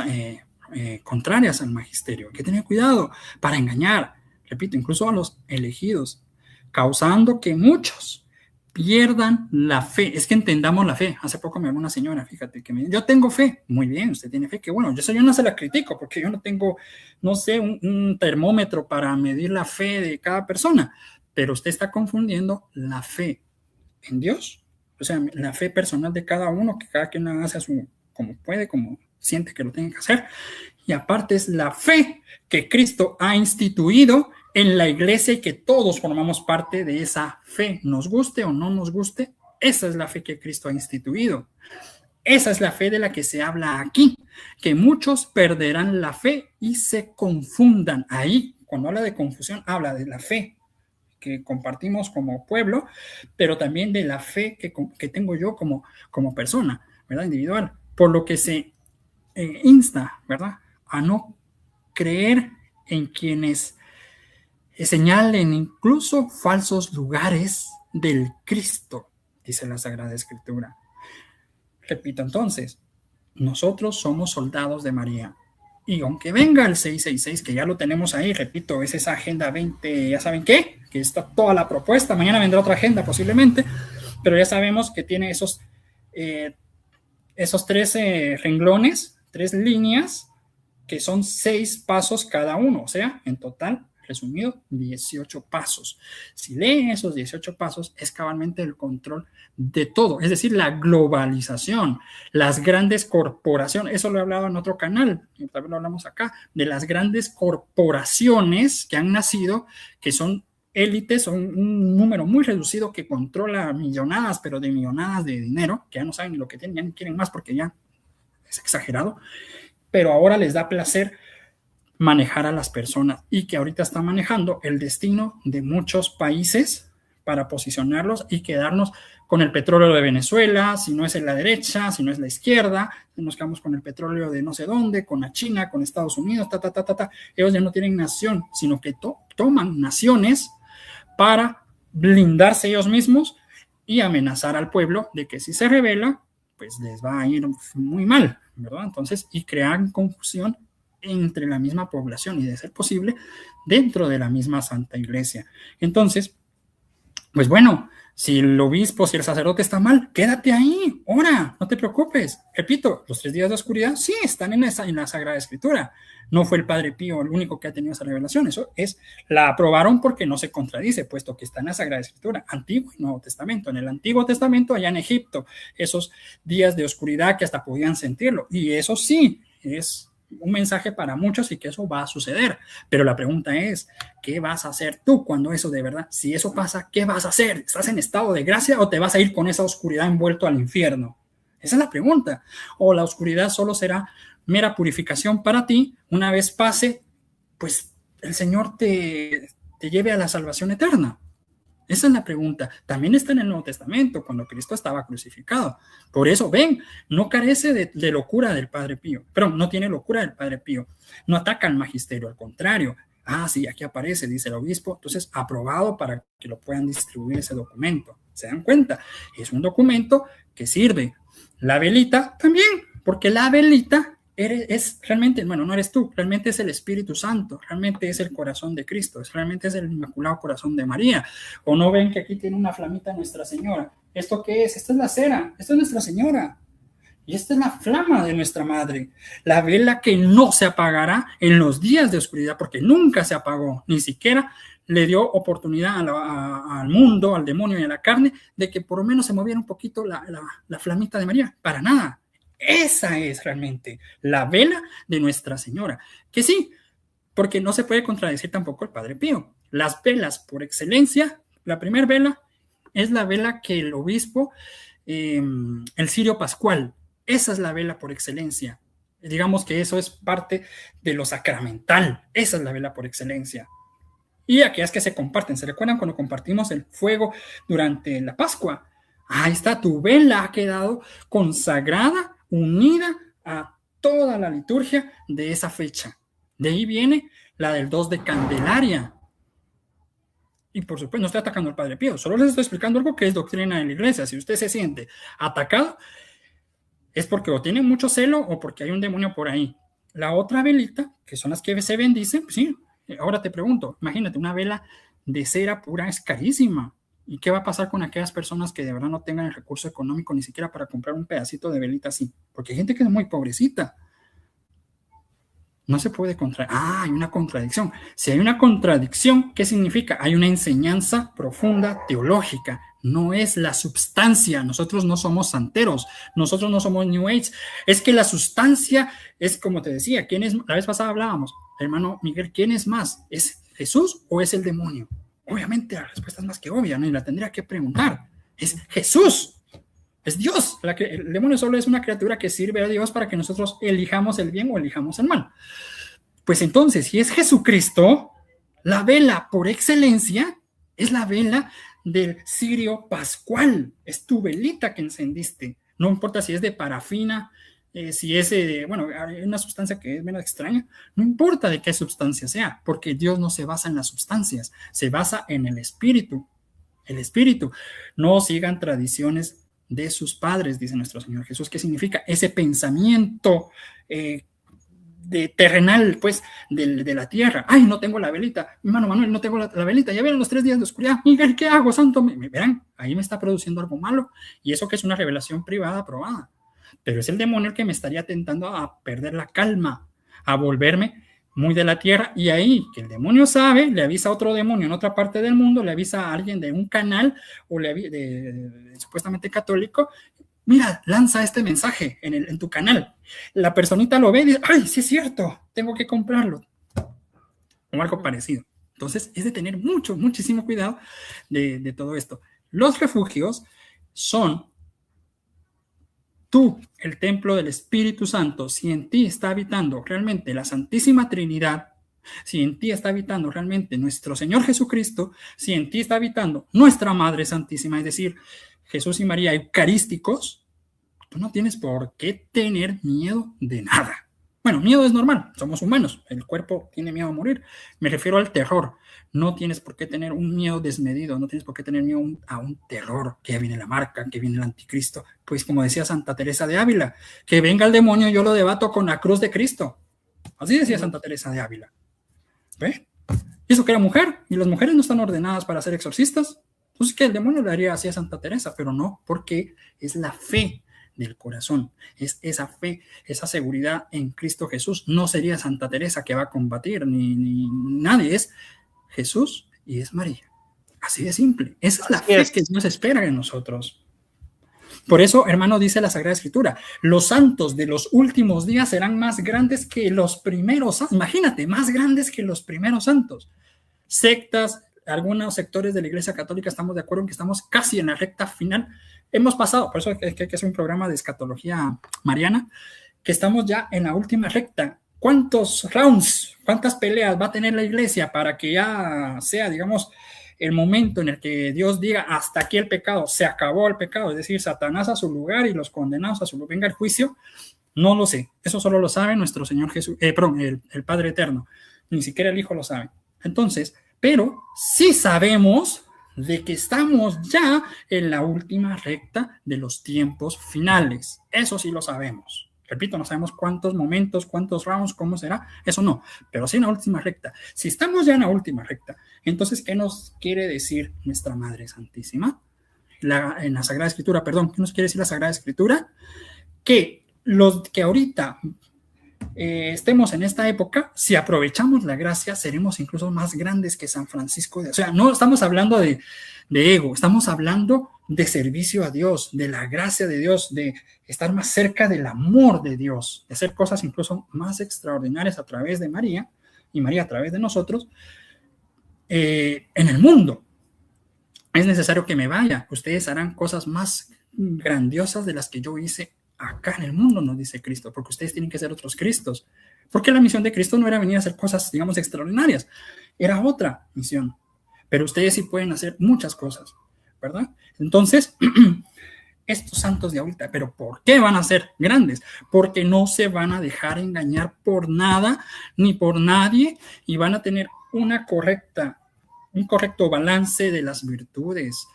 contrarias al magisterio. Hay que tener cuidado para engañar, repito, incluso a los elegidos, causando que muchos pierdan la fe. Es que entendamos la fe. Hace poco me habló una señora, fíjate, que me dijo: yo tengo fe. Muy bien, usted tiene fe, que bueno, yo no se la critico, porque yo no tengo, no sé, un termómetro para medir la fe de cada persona, pero usted está confundiendo la fe en Dios, o sea, la fe personal de cada uno, que cada quien hace como puede, como siente que lo tiene que hacer, y aparte es la fe que Cristo ha instituido en la iglesia, y que todos formamos parte de esa fe, nos guste o no nos guste, esa es la fe que Cristo ha instituido. Esa es la fe de la que se habla aquí, que muchos perderán la fe y se confundan. Ahí, cuando habla de confusión, habla de la fe que compartimos como pueblo, pero también de la fe que tengo yo como persona, ¿verdad? Individual. Por lo que se insta, ¿verdad? A no creer en quienes señalen incluso falsos lugares del Cristo, dice la Sagrada Escritura. Repito entonces, nosotros somos soldados de María. Y aunque venga el 666, que ya lo tenemos ahí, repito, es esa agenda 20, ya saben qué, que está toda la propuesta, mañana vendrá otra agenda posiblemente, pero ya sabemos que tiene esos 13 renglones, 3 líneas, que son 6 pasos cada uno, o sea, en total, resumido, 18 pasos. Si leen esos 18 pasos, es cabalmente el control de todo, es decir, la globalización, las grandes corporaciones, eso lo he hablado en otro canal, también lo hablamos acá, de las grandes corporaciones que han nacido, que son élites, son un número muy reducido que controla millonadas, pero de millonadas de dinero, que ya no saben ni lo que tienen, ya no quieren más porque ya es exagerado, pero ahora les da placer manejar a las personas y que ahorita está manejando el destino de muchos países para posicionarlos y quedarnos con el petróleo de Venezuela, si no es en la derecha, si no es la izquierda, nos quedamos con el petróleo de no sé dónde, con la China, con Estados Unidos, ellos ya no tienen nación, sino que toman naciones para blindarse ellos mismos y amenazar al pueblo de que si se rebela, pues les va a ir muy mal, ¿verdad? Entonces, y crean confusión entre la misma población y, de ser posible, dentro de la misma Santa Iglesia. Entonces, pues bueno, si el obispo, si el sacerdote está mal, quédate ahí, ora, no te preocupes. Repito, los 3 días de oscuridad sí están en la Sagrada Escritura. No fue el Padre Pío el único que ha tenido esa revelación. Eso la aprobaron porque no se contradice, puesto que está en la Sagrada Escritura, Antiguo y Nuevo Testamento. En el Antiguo Testamento, allá en Egipto, esos días de oscuridad que hasta podían sentirlo. Y eso sí, es un mensaje para muchos y que eso va a suceder. Pero la pregunta es, ¿qué vas a hacer tú cuando eso de verdad? Si eso pasa, ¿qué vas a hacer? ¿Estás en estado de gracia o te vas a ir con esa oscuridad envuelto al infierno? Esa es la pregunta. O la oscuridad solo será mera purificación para ti. Una vez pase, pues el Señor te lleve a la salvación eterna. Esa es la pregunta. También está en el Nuevo Testamento, cuando Cristo estaba crucificado. Por eso, ven, no carece de locura del Padre Pío. Pero no tiene locura del Padre Pío. No ataca al magisterio, al contrario. Sí, aquí aparece, dice el obispo. Entonces, aprobado para que lo puedan distribuir ese documento. ¿Se dan cuenta? Es un documento que sirve. La velita también, porque la velita es realmente, bueno, no eres tú, realmente es el Espíritu Santo, realmente es el corazón de Cristo, realmente es el Inmaculado Corazón de María. ¿O no ven que aquí tiene una flamita Nuestra Señora? ¿Esto qué es? Esta es la cera, esta es Nuestra Señora. Y esta es la flama de nuestra Madre, la vela que no se apagará en los días de oscuridad, porque nunca se apagó, ni siquiera le dio oportunidad al mundo, al demonio y a la carne, de que por lo menos se moviera un poquito la flamita de María, para nada. Esa es realmente la vela de Nuestra Señora, que sí, porque no se puede contradecir tampoco el Padre Pío. Las velas por excelencia, la primera vela es la vela que el obispo, el Cirio Pascual, esa es la vela por excelencia. Digamos que eso es parte de lo sacramental, esa es la vela por excelencia. Y aquellas que se comparten, ¿se recuerdan cuando compartimos el fuego durante la Pascua? Ahí está, tu vela ha quedado consagrada, unida a toda la liturgia de esa fecha. De ahí viene la del 2 de Candelaria. Y por supuesto, no estoy atacando al Padre Pío, solo les estoy explicando algo que es doctrina de la Iglesia. Si usted se siente atacado, es porque o tiene mucho celo o porque hay un demonio por ahí. La otra velita, que son las que se bendicen, pues sí, ahora te pregunto, imagínate, una vela de cera pura es carísima. ¿Y qué va a pasar con aquellas personas que de verdad no tengan el recurso económico ni siquiera para comprar un pedacito de velita así? Porque hay gente que es muy pobrecita. No se puede hay una contradicción. Si hay una contradicción, ¿qué significa? Hay una enseñanza profunda teológica. No es la sustancia. Nosotros no somos santeros. Nosotros no somos New Age. Es que la sustancia es, como te decía, ¿quién es? La vez pasada hablábamos, hermano Miguel, ¿quién es más? ¿Es Jesús o es el demonio? Obviamente la respuesta es más que obvia, ¿no? Y la tendría que preguntar. Es Jesús. Es Dios. El demonio solo es una criatura que sirve a Dios para que nosotros elijamos el bien o elijamos el mal. Pues entonces, si es Jesucristo, la vela por excelencia es la vela del cirio pascual. Es tu velita que encendiste. No importa si es de parafina, si es, bueno, hay una sustancia que es menos extraña. No importa de qué sustancia sea, porque Dios no se basa en las sustancias, se basa en el espíritu. El espíritu. No sigan tradiciones de sus padres, dice nuestro Señor Jesús. ¿Qué significa? Ese pensamiento de terrenal, pues, de la tierra. Ay, no tengo la velita. Mi hermano Manuel, no tengo la velita. Ya vienen los 3 días de oscuridad. Miguel, ¿qué hago, santo? Verán, ahí me está produciendo algo malo. Y eso que es una revelación privada probada. Pero es el demonio el que me estaría tentando a perder la calma, a volverme muy de la tierra. Y ahí, que el demonio sabe, le avisa a otro demonio en otra parte del mundo, le avisa a alguien de un canal o supuestamente católico. Mira, lanza este mensaje en tu canal. La personita lo ve y dice, ay, sí es cierto, tengo que comprarlo. O algo parecido. Entonces, es de tener muchísimo cuidado de todo esto. Los refugios son tú, el templo del Espíritu Santo. Si en ti está habitando realmente la Santísima Trinidad, si en ti está habitando realmente nuestro Señor Jesucristo, si en ti está habitando nuestra Madre Santísima, es decir, Jesús y María eucarísticos, tú no tienes por qué tener miedo de nada. Bueno, miedo es normal, somos humanos, el cuerpo tiene miedo a morir. Me refiero al terror. No tienes por qué tener un miedo desmedido, no tienes por qué tener miedo a un terror, que ya viene la marca, que viene el anticristo. Pues como decía Santa Teresa de Ávila, que venga el demonio, yo lo debato con la cruz de Cristo. Así decía Santa Teresa de Ávila. ¿Ve? Y eso que era mujer, y las mujeres no están ordenadas para ser exorcistas. Entonces, que el demonio le haría así a Santa Teresa, pero no, porque es la fe del corazón, es esa fe, esa seguridad en Cristo Jesús. No sería Santa Teresa que va a combatir, ni nadie, es Jesús y es María. Así de simple. Esa es la fe que Dios espera en nosotros. Por eso, hermano, dice la Sagrada Escritura, los santos de los últimos días serán más grandes que los primeros. Imagínate, más grandes que los primeros santos. Sectas, algunos sectores de la Iglesia Católica estamos de acuerdo en que estamos casi en la recta final. Hemos pasado, por eso hay que hacer un programa de escatología mariana, que estamos ya en la última recta. ¿Cuántos rounds, cuántas peleas va a tener la iglesia para que ya sea, digamos, el momento en el que Dios diga hasta aquí el pecado, se acabó el pecado, es decir, Satanás a su lugar y los condenados a su lugar, venga el juicio? No lo sé, eso solo lo sabe nuestro Señor Jesús, el Padre Eterno, ni siquiera el Hijo lo sabe. Entonces, pero sí sabemos de que estamos ya en la última recta de los tiempos finales, eso sí lo sabemos. Repito, no sabemos cuántos momentos, cuántos rounds, cómo será, eso no, pero sí en la última recta. Si estamos ya en la última recta, entonces, ¿qué nos quiere decir nuestra Madre Santísima? En la Sagrada Escritura, perdón, ¿qué nos quiere decir la Sagrada Escritura? Que los que ahorita estemos en esta época, si aprovechamos la gracia, seremos incluso más grandes que San Francisco de... O sea, no estamos hablando de ego, estamos hablando de servicio a Dios, de la gracia de Dios, de estar más cerca del amor de Dios, de hacer cosas incluso más extraordinarias a través de María, y María a través de nosotros, en el mundo. Es necesario que me vaya, ustedes harán cosas más grandiosas de las que yo hice acá en el mundo, nos dice Cristo, porque ustedes tienen que ser otros Cristos, porque la misión de Cristo no era venir a hacer cosas, digamos, extraordinarias, era otra misión, pero ustedes sí pueden hacer muchas cosas, ¿verdad? Entonces, estos santos de ahorita, ¿pero por qué van a ser grandes? Porque no se van a dejar engañar por nada, ni por nadie, y van a tener un correcto balance de las virtudes,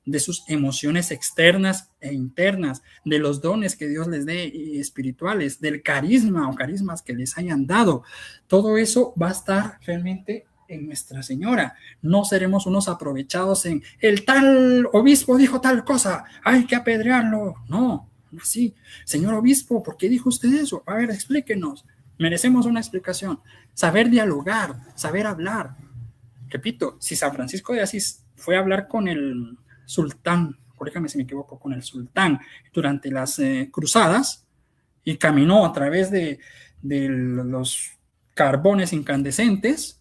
de sus emociones externas e internas, de los dones que Dios les dé espirituales, del carisma o carismas que les hayan dado. Todo eso va a estar realmente en Nuestra Señora. No seremos unos aprovechados en el tal obispo dijo tal cosa, hay que apedrearlo. No, así. Señor obispo, ¿por qué dijo usted eso? A ver, explíquenos. Merecemos una explicación. Saber dialogar, saber hablar. Repito, si San Francisco de Asís fue a hablar con el sultán, corríjame si me equivoco, con el sultán durante las cruzadas y caminó a través de los carbones incandescentes,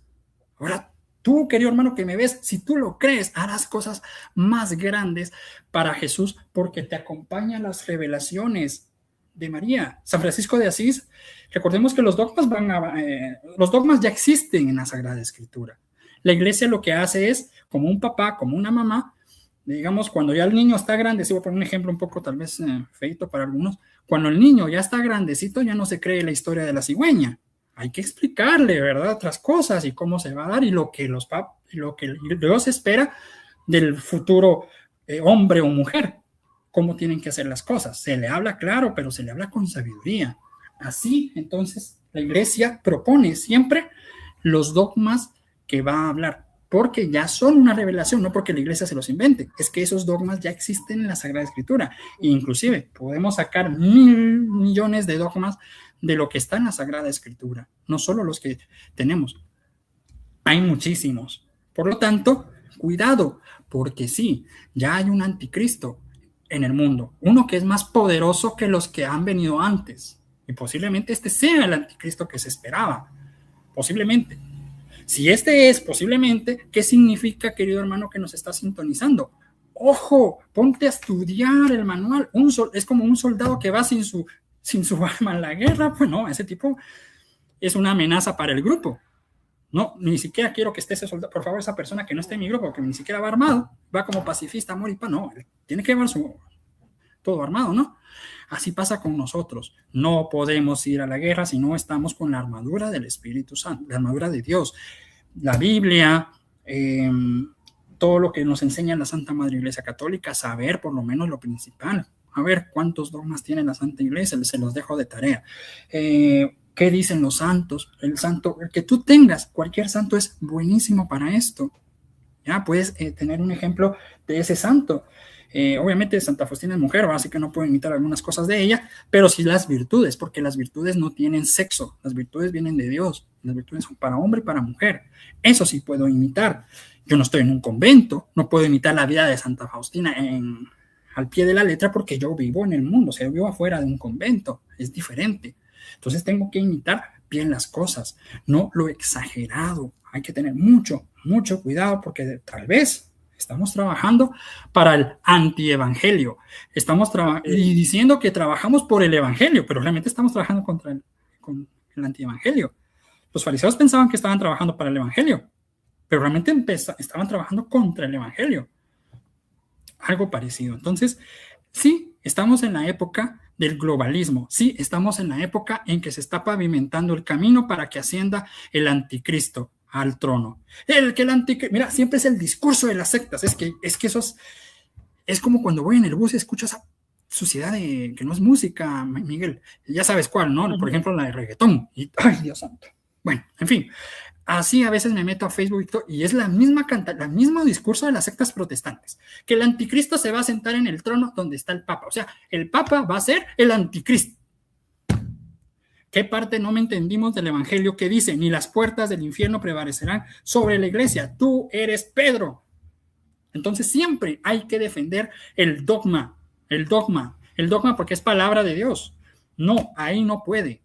ahora Tú, querido hermano que me ves, si tú lo crees, harás cosas más grandes para Jesús porque te acompañan las revelaciones de María. San Francisco de Asís, recordemos que los dogmas ya existen en la Sagrada Escritura. La iglesia lo que hace es, como un papá, como una mamá, digamos, cuando ya el niño está grande, si voy a poner un ejemplo un poco tal vez feito para algunos, cuando el niño ya está grandecito, ya no se cree la historia de la cigüeña. Hay que explicarle, ¿verdad?, otras cosas y cómo se va a dar y lo que Dios espera del futuro hombre o mujer, cómo tienen que hacer las cosas. Se le habla claro, pero se le habla con sabiduría. Así, entonces, la iglesia propone siempre los dogmas que va a hablar, porque ya son una revelación, no porque la iglesia se los invente, es que esos dogmas ya existen en la Sagrada Escritura. E inclusive podemos sacar 1,000 millones de dogmas de lo que está en la Sagrada Escritura, no solo los que tenemos. Hay muchísimos. Por lo tanto, cuidado, porque sí, ya hay un anticristo en el mundo, uno que es más poderoso que los que han venido antes, y posiblemente este sea el anticristo que se esperaba, posiblemente. Si este es posiblemente, ¿qué significa, querido hermano que nos está sintonizando? Ojo, ponte a estudiar el manual. Es como un soldado que va sin su arma en la guerra. Pues no, ese tipo es una amenaza para el grupo. No, ni siquiera quiero que esté ese soldado. Por favor, esa persona que no esté en mi grupo, que ni siquiera va armado, va como pacifista, amor y paz. No, tiene que llevar todo armado, ¿no? Así pasa con nosotros. No podemos ir a la guerra si no estamos con la armadura del Espíritu Santo, la armadura de Dios. La Biblia, todo lo que nos enseña la Santa Madre Iglesia Católica, saber por lo menos lo principal. A ver cuántos dogmas tiene la Santa Iglesia, se los dejo de tarea. ¿Qué dicen los santos? El que tú tengas, cualquier santo es buenísimo para esto. Ya puedes tener un ejemplo de ese santo. Obviamente Santa Faustina es mujer, así que no puedo imitar algunas cosas de ella, pero sí las virtudes, porque las virtudes no tienen sexo, las virtudes vienen de Dios, las virtudes son para hombre y para mujer. Eso sí puedo imitar. Yo no estoy en un convento, no puedo imitar la vida de Santa Faustina al pie de la letra porque yo vivo en el mundo, o sea, yo vivo afuera de un convento, es diferente. Entonces tengo que imitar bien las cosas, no lo exagerado. Hay que tener mucho cuidado porque tal vez estamos trabajando para el antievangelio. Estamos diciendo que trabajamos por el evangelio, pero realmente estamos trabajando con el antievangelio. Los fariseos pensaban que estaban trabajando para el evangelio, pero realmente estaban trabajando contra el evangelio. Algo parecido. Entonces, sí, estamos en la época del globalismo. Sí, estamos en la época en que se está pavimentando el camino para que ascienda el anticristo al trono. Mira, siempre es el discurso de las sectas. Es que eso es como cuando voy en el bus y escucho esa suciedad que no es música, Miguel. Ya sabes cuál, ¿no? Por ejemplo, la de reggaetón. Ay, Dios santo. Bueno, en fin. Así a veces me meto a Facebook y es el mismo discurso de las sectas protestantes, que el anticristo se va a sentar en el trono donde está el papa. O sea, el papa va a ser el anticristo. ¿Qué parte no me entendimos del evangelio que dice? Ni las puertas del infierno prevalecerán sobre la iglesia. Tú eres Pedro. Entonces siempre hay que defender el dogma porque es palabra de Dios. No, ahí no puede.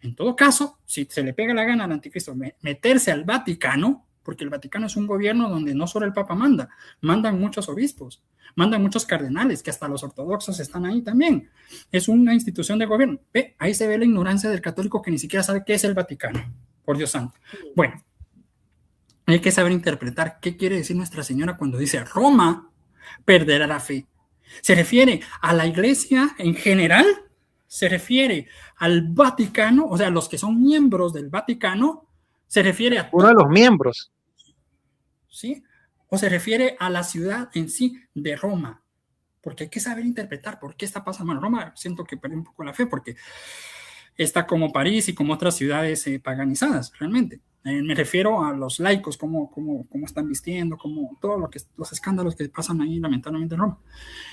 En todo caso, si se le pega la gana al anticristo meterse al Vaticano, porque el Vaticano es un gobierno donde no solo el Papa mandan muchos obispos, mandan muchos cardenales, que hasta los ortodoxos están ahí también. Es una institución de gobierno. Ahí se ve la ignorancia del católico que ni siquiera sabe qué es el Vaticano, por Dios santo. Bueno, hay que saber interpretar qué quiere decir Nuestra Señora cuando dice Roma perderá la fe. ¿Se refiere a la iglesia en general? ¿Se refiere al Vaticano? O sea, los que son miembros del Vaticano. ¿Se refiere a uno de los miembros? ¿Sí? ¿O se refiere a la ciudad en sí de Roma? Porque hay que saber interpretar por qué está pasando en Roma. Siento que perdí un poco la fe porque está como París y como otras ciudades paganizadas, realmente. Me refiero a los laicos, cómo están vistiendo, todos los escándalos que pasan ahí lamentablemente en Roma.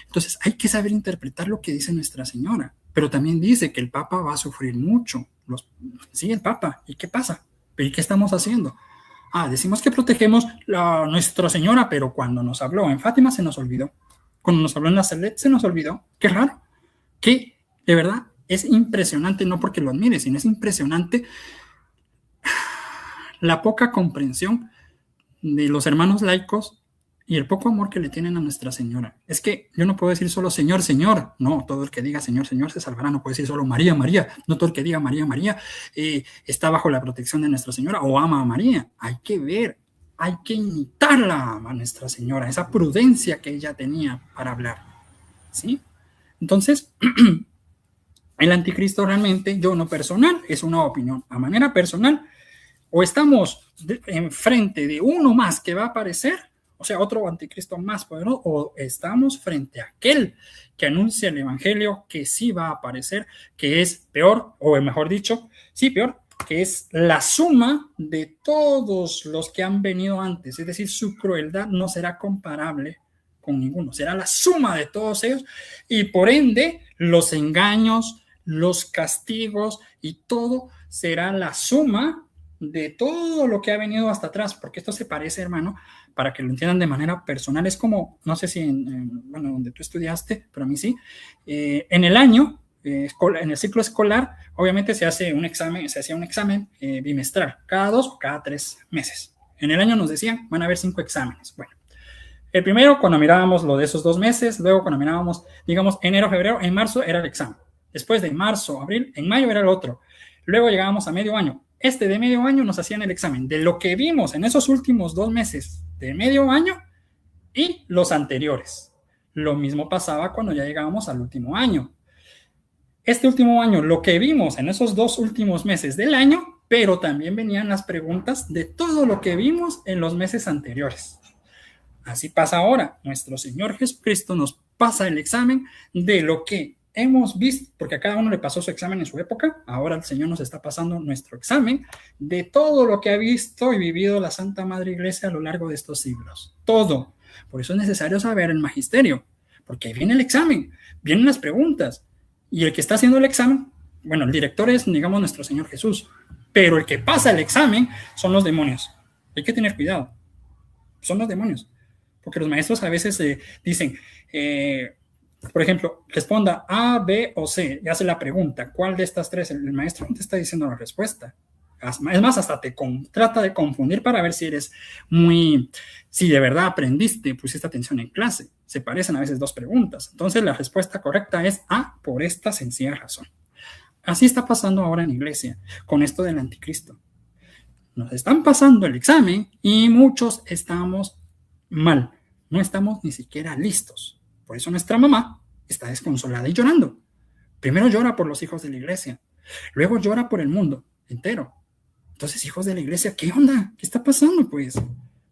Entonces hay que saber interpretar lo que dice Nuestra Señora, pero también dice que el Papa va a sufrir mucho. Sí, el Papa. ¿Y qué pasa? ¿Y qué estamos haciendo? Decimos que protegemos a Nuestra Señora, pero cuando nos habló en Fátima se nos olvidó. Cuando nos habló en la Salet se nos olvidó. Qué raro. Que de verdad es impresionante, no porque lo admire, sino es impresionante la poca comprensión de los hermanos laicos y el poco amor que le tienen a Nuestra Señora. Es que yo no puedo decir solo Señor, Señor. No, todo el que diga Señor, Señor se salvará. No puedo decir solo María, María. No todo el que diga María, María está bajo la protección de Nuestra Señora o ama a María. Hay que ver, hay que imitarla a Nuestra Señora, esa prudencia que ella tenía para hablar. ¿Sí? Entonces, el anticristo realmente, yo no personal, es una opinión. A manera personal, o estamos enfrente de uno más que va a aparecer, o sea, otro anticristo más poderoso, o estamos frente a aquel que anuncia el evangelio que sí va a aparecer, que es peor, o mejor dicho, sí, peor, que es la suma de todos los que han venido antes. Es decir, su crueldad no será comparable con ninguno, será la suma de todos ellos y por ende los engaños, los castigos y todo será la suma de todo lo que ha venido hasta atrás, porque esto se parece, hermano, para que lo entiendan de manera personal, es como, no sé si bueno, donde tú estudiaste, pero a mí sí, en el año, en el ciclo escolar, obviamente se hacía un examen bimestral, cada 2 o cada 3 meses. En el año nos decían, van a haber 5 exámenes. Bueno, el primero, cuando mirábamos lo de esos 2 meses, luego cuando mirábamos, digamos, enero, febrero, en marzo era el examen. Después de marzo, abril, en mayo era el otro. Luego llegábamos a medio año. De medio año nos hacían el examen de lo que vimos en esos últimos 2 meses de medio año y los anteriores. Lo mismo pasaba cuando ya llegábamos al último año. Este último año, lo que vimos en esos 2 últimos meses del año, pero también venían las preguntas de todo lo que vimos en los meses anteriores. Así pasa ahora. Nuestro Señor Jesucristo nos pasa el examen de lo que hemos visto, porque a cada uno le pasó su examen en su época, ahora el Señor nos está pasando nuestro examen de todo lo que ha visto y vivido la Santa Madre Iglesia a lo largo de estos siglos. Todo. Por eso es necesario saber el magisterio, porque ahí viene el examen, vienen las preguntas, y el que está haciendo el examen, bueno, el director es, digamos, nuestro Señor Jesús, pero el que pasa el examen son los demonios. Hay que tener cuidado. Son los demonios. Porque los maestros a veces dicen, por ejemplo, responda A, B o C, y hace la pregunta, ¿cuál de estas 3? El maestro no te está diciendo la respuesta. Es más, hasta te trata de confundir para ver si eres si de verdad aprendiste, pusiste atención en clase. Se parecen a veces 2 preguntas. Entonces la respuesta correcta es A, por esta sencilla razón. Así está pasando ahora en la iglesia, con esto del anticristo. Nos están pasando el examen y muchos estamos mal. No estamos ni siquiera listos. Por eso nuestra mamá está desconsolada y llorando. Primero llora por los hijos de la iglesia, luego llora por el mundo entero. Entonces, hijos de la iglesia, ¿qué onda? ¿Qué está pasando? Pues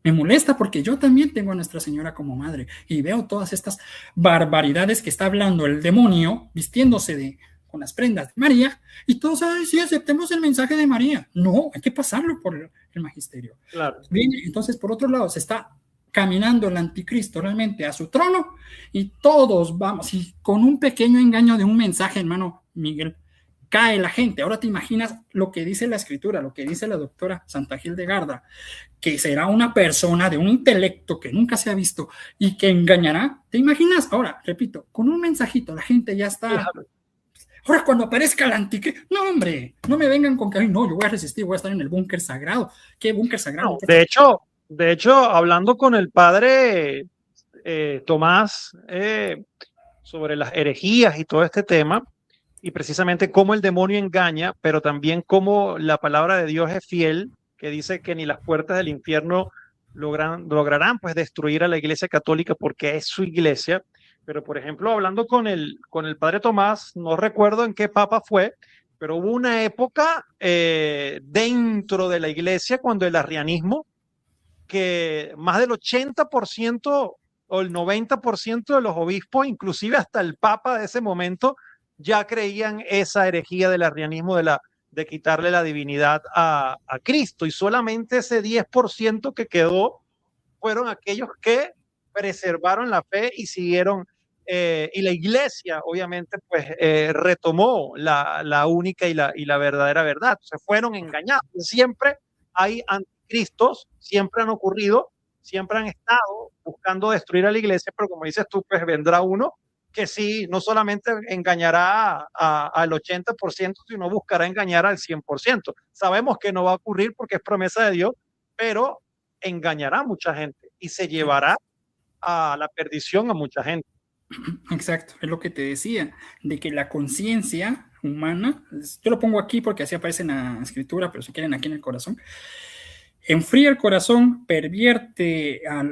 me molesta porque yo también tengo a Nuestra Señora como madre y veo todas estas barbaridades que está hablando el demonio vistiéndose con las prendas de María y todos, ay, sí, aceptemos el mensaje de María. No, hay que pasarlo por el magisterio. Claro. Bien, entonces, por otro lado, se está caminando el anticristo realmente a su trono y todos vamos, y con un pequeño engaño de un mensaje, hermano Miguel, cae la gente. Ahora te imaginas lo que dice la escritura, lo que dice la doctora Santa Hildegarda, que será una persona de un intelecto que nunca se ha visto y que engañará. ¿Te imaginas? Ahora, repito, con un mensajito la gente ya está... Claro. Ahora cuando aparezca el anticristo, no hombre, no me vengan con que, ay, no, yo voy a resistir, voy a estar en el búnker sagrado. ¿Qué búnker sagrado? No, de hecho, hablando con el padre Tomás sobre las herejías y todo este tema, y precisamente cómo el demonio engaña, pero también cómo la palabra de Dios es fiel, que dice que ni las puertas del infierno lograrán pues destruir a la Iglesia Católica porque es su iglesia. Pero, por ejemplo, hablando con el padre Tomás, no recuerdo en qué papa fue, pero hubo una época dentro de la iglesia cuando el arrianismo, que más del 80% o el 90% de los obispos, inclusive hasta el papa de ese momento, ya creían esa herejía del arrianismo de quitarle la divinidad a Cristo, y solamente ese 10% que quedó fueron aquellos que preservaron la fe y siguieron, y la iglesia obviamente pues retomó la única y la verdadera verdad. Se fueron engañados. Siempre hay anticristos, siempre han ocurrido, siempre han estado buscando destruir a la iglesia, pero como dices tú, pues vendrá uno que sí, no solamente engañará al 80%, sino buscará engañar al 100%. Sabemos que no va a ocurrir porque es promesa de Dios, pero engañará a mucha gente y se llevará a la perdición a mucha gente. Exacto, es lo que te decía, de que la conciencia humana, yo lo pongo aquí porque así aparece en la escritura, pero si quieren aquí en el corazón, enfría el corazón, pervierte a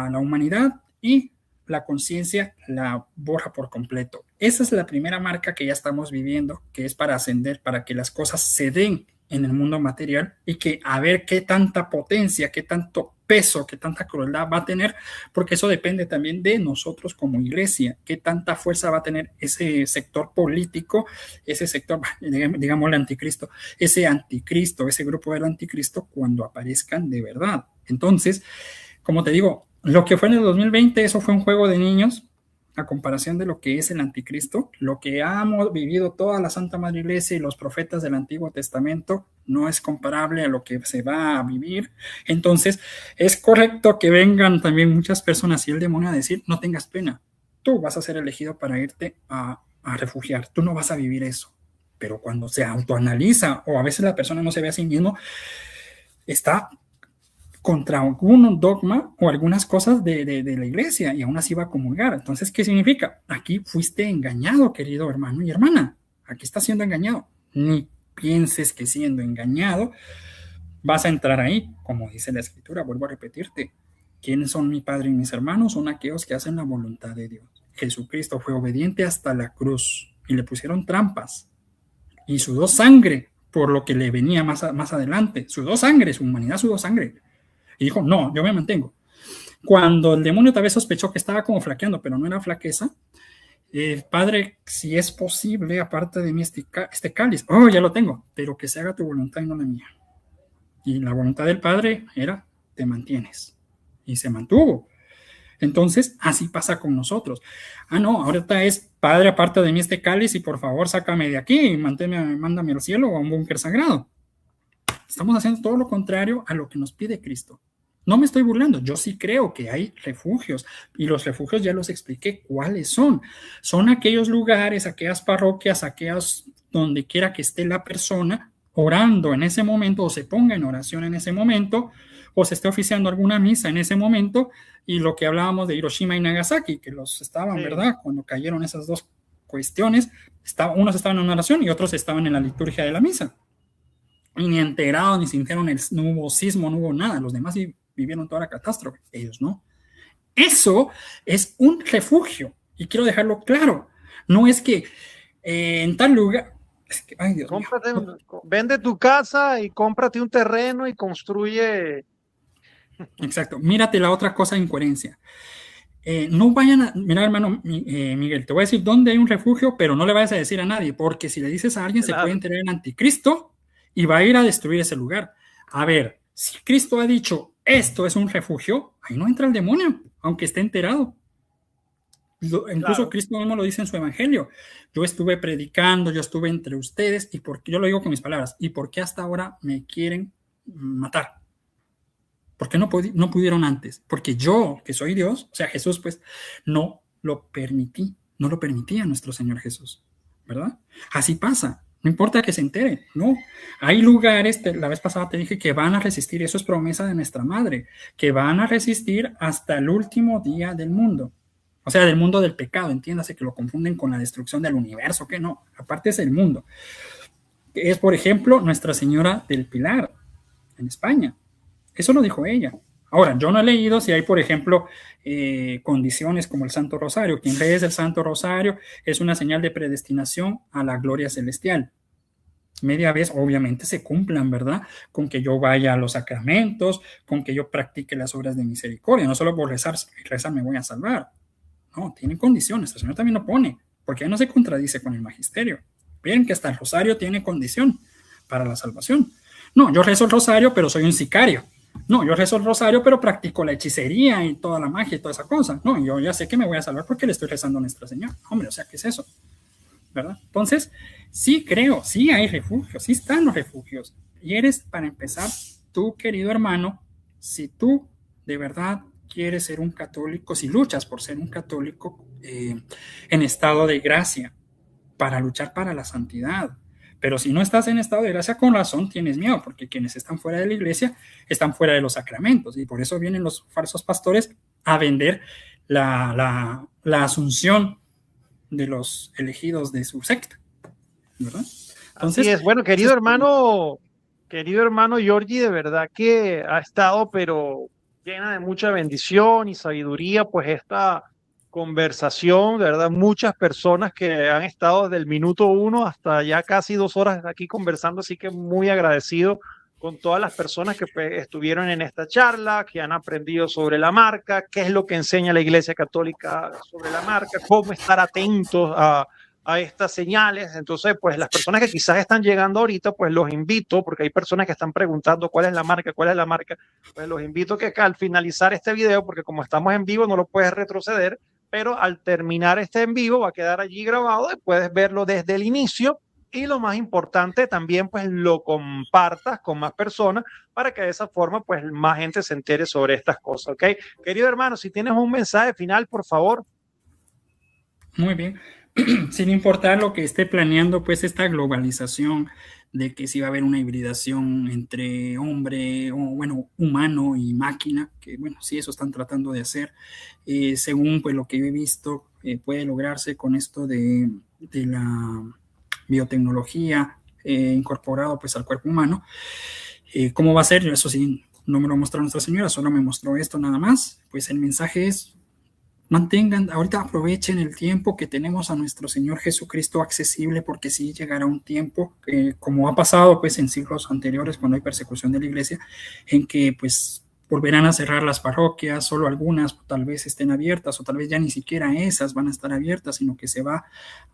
la humanidad y la conciencia la borra por completo. Esa es la primera marca que ya estamos viviendo, que es para ascender, para que las cosas se den en el mundo material y que a ver qué tanta potencia, qué tanto peso, qué tanta crueldad va a tener, porque eso depende también de nosotros como iglesia, qué tanta fuerza va a tener ese sector político, ese sector, digamos el anticristo, ese grupo del anticristo cuando aparezcan de verdad. Entonces, como te digo, lo que fue en el 2020, eso fue un juego de niños, a comparación de lo que es el anticristo. Lo que hemos vivido toda la Santa Madre Iglesia y los profetas del Antiguo Testamento no es comparable a lo que se va a vivir. Entonces, es correcto que vengan también muchas personas y el demonio a decir, no tengas pena, tú vas a ser elegido para irte a refugiar, tú no vas a vivir eso. Pero cuando se autoanaliza, o a veces la persona no se ve a sí mismo, está contra algún dogma o algunas cosas de la iglesia y aún así va a comulgar. Entonces, ¿qué significa? Aquí fuiste engañado, querido hermano y hermana. Aquí estás siendo engañado. Ni pienses que siendo engañado vas a entrar ahí. Como dice la escritura, vuelvo a repetirte. ¿Quiénes son mi padre y mis hermanos? Son aquellos que hacen la voluntad de Dios. Jesucristo fue obediente hasta la cruz y le pusieron trampas y sudó sangre por lo que le venía más adelante. Sudó sangre, su humanidad sudó sangre. Y dijo, no, yo me mantengo. Cuando el demonio tal vez sospechó que estaba como flaqueando, pero no era flaqueza, Padre, si es posible, aparte de mí este cáliz, ya lo tengo, pero que se haga tu voluntad y no la mía. Y la voluntad del Padre era, te mantienes. Y se mantuvo. Entonces, así pasa con nosotros. No, ahorita es, Padre, aparte de mí este cáliz y por favor sácame de aquí y mándame al cielo o a un búnker sagrado. Estamos haciendo todo lo contrario a lo que nos pide Cristo. No me estoy burlando, yo sí creo que hay refugios y los refugios ya los expliqué cuáles son. Son aquellos lugares, aquellas parroquias, aquellas donde quiera que esté la persona orando en ese momento o se ponga en oración en ese momento o se esté oficiando alguna misa en ese momento y lo que hablábamos de Hiroshima y Nagasaki, que los estaban, sí, ¿verdad? Cuando cayeron esas dos cuestiones, unos estaban en oración y otros estaban en la liturgia de la misa. Y ni enterados, ni sintieron no hubo sismo, no hubo nada. Los demás sí vivieron toda la catástrofe, ellos no. Eso es un refugio y quiero dejarlo claro. No es que en tal lugar, es que, ay Dios mío. Vende tu casa y cómprate un terreno y construye. Exacto. Mírate la otra cosa de incoherencia. No vayan a, mira hermano Miguel, te voy a decir dónde hay un refugio, pero no le vayas a decir a nadie, porque si le dices a alguien, claro, se puede enterar el anticristo y va a ir a destruir ese lugar. A ver, si Cristo ha dicho esto es un refugio, ahí no entra el demonio, aunque esté enterado. Incluso claro, Cristo mismo lo dice en su evangelio. Yo estuve predicando, yo estuve entre ustedes, y yo lo digo con mis palabras, ¿y por qué hasta ahora me quieren matar? ¿Por qué no pudieron antes? Porque yo, que soy Dios, o sea, Jesús, pues, no lo permití, no lo permitía nuestro Señor Jesús, ¿verdad? Así pasa. No importa que se entere, no. Hay lugares, la vez pasada te dije que van a resistir, eso es promesa de nuestra madre, que van a resistir hasta el último día del mundo. O sea, del mundo del pecado, entiéndase que lo confunden con la destrucción del universo, que no, aparte es el mundo. Es, por ejemplo, Nuestra Señora del Pilar, en España. Eso lo dijo ella. Ahora, yo no he leído si hay, por ejemplo, condiciones como el Santo Rosario. Quien reza el Santo Rosario es una señal de predestinación a la gloria celestial. Media vez, obviamente, se cumplan, ¿verdad? Con que yo vaya a los sacramentos, con que yo practique las obras de misericordia. No solo por rezar me voy a salvar. No, tienen condiciones. El Señor también lo pone, porque no se contradice con el magisterio. Miren que hasta el rosario tiene condición para la salvación. No, yo rezo el rosario, pero soy un sicario. No, yo rezo el rosario, pero practico la hechicería y toda la magia y toda esa cosa. No, yo ya sé que me voy a salvar porque le estoy rezando a Nuestra Señora. Hombre, o sea, ¿qué es eso? ¿Verdad? Entonces, sí creo, sí hay refugios, sí están los refugios. Y eres, para empezar, tú, querido hermano, si tú de verdad quieres ser un católico, si luchas por ser un católico en estado de gracia, para luchar para la santidad, Pero si no estás en estado de gracia, con razón tienes miedo, porque quienes están fuera de la iglesia están fuera de los sacramentos, y por eso vienen los falsos pastores a vender la asunción de los elegidos de su secta, ¿verdad? Entonces, así es. Bueno, querido hermano Giorgi, de verdad que ha estado, pero llena de mucha bendición y sabiduría, pues esta conversación, de verdad, muchas personas que han estado desde el minuto 1 hasta ya casi 2 horas aquí conversando, así que muy agradecido con todas las personas que estuvieron en esta charla, que han aprendido sobre la marca, qué es lo que enseña la Iglesia Católica sobre la marca, cómo estar atentos a estas señales. Entonces, pues las personas que quizás están llegando ahorita, pues los invito, porque hay personas que están preguntando cuál es la marca, pues los invito que al finalizar este video, porque como estamos en vivo no lo puedes retroceder, pero al terminar este en vivo va a quedar allí grabado y puedes verlo desde el inicio, y lo más importante también pues lo compartas con más personas para que de esa forma pues más gente se entere sobre estas cosas, ¿ok? Querido hermano, si tienes un mensaje final, por favor. Muy bien. Sin importar lo que esté planeando, pues esta globalización de que si va a haber una hibridación entre hombre, o bueno, humano y máquina, que bueno, sí, eso están tratando de hacer, según pues lo que yo he visto, puede lograrse con esto de la biotecnología incorporado pues al cuerpo humano. ¿Cómo va a ser? Eso sí, no me lo mostró Nuestra Señora, solo me mostró esto nada más. Pues el mensaje es: mantengan, ahorita aprovechen el tiempo que tenemos a nuestro Señor Jesucristo accesible, porque sí llegará un tiempo, como ha pasado pues en siglos anteriores cuando hay persecución de la iglesia, en que pues volverán a cerrar las parroquias, solo algunas tal vez estén abiertas, o tal vez ya ni siquiera esas van a estar abiertas, sino que se va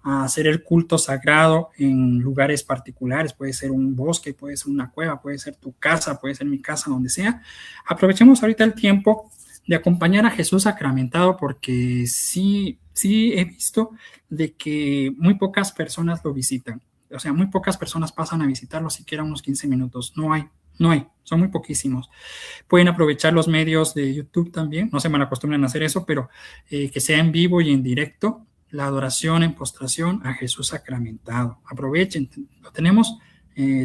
a hacer el culto sagrado en lugares particulares. Puede ser un bosque, puede ser una cueva, puede ser tu casa, puede ser mi casa, donde sea. Aprovechemos ahorita el tiempo de acompañar a Jesús sacramentado, porque sí he visto de que muy pocas personas lo visitan. O sea, muy pocas personas pasan a visitarlo siquiera unos 15 minutos. No hay, son muy poquísimos. Pueden aprovechar los medios de YouTube también, no se malacostumbran a hacer eso, pero que sea en vivo y en directo, la adoración en postración a Jesús sacramentado. Aprovechen, lo tenemos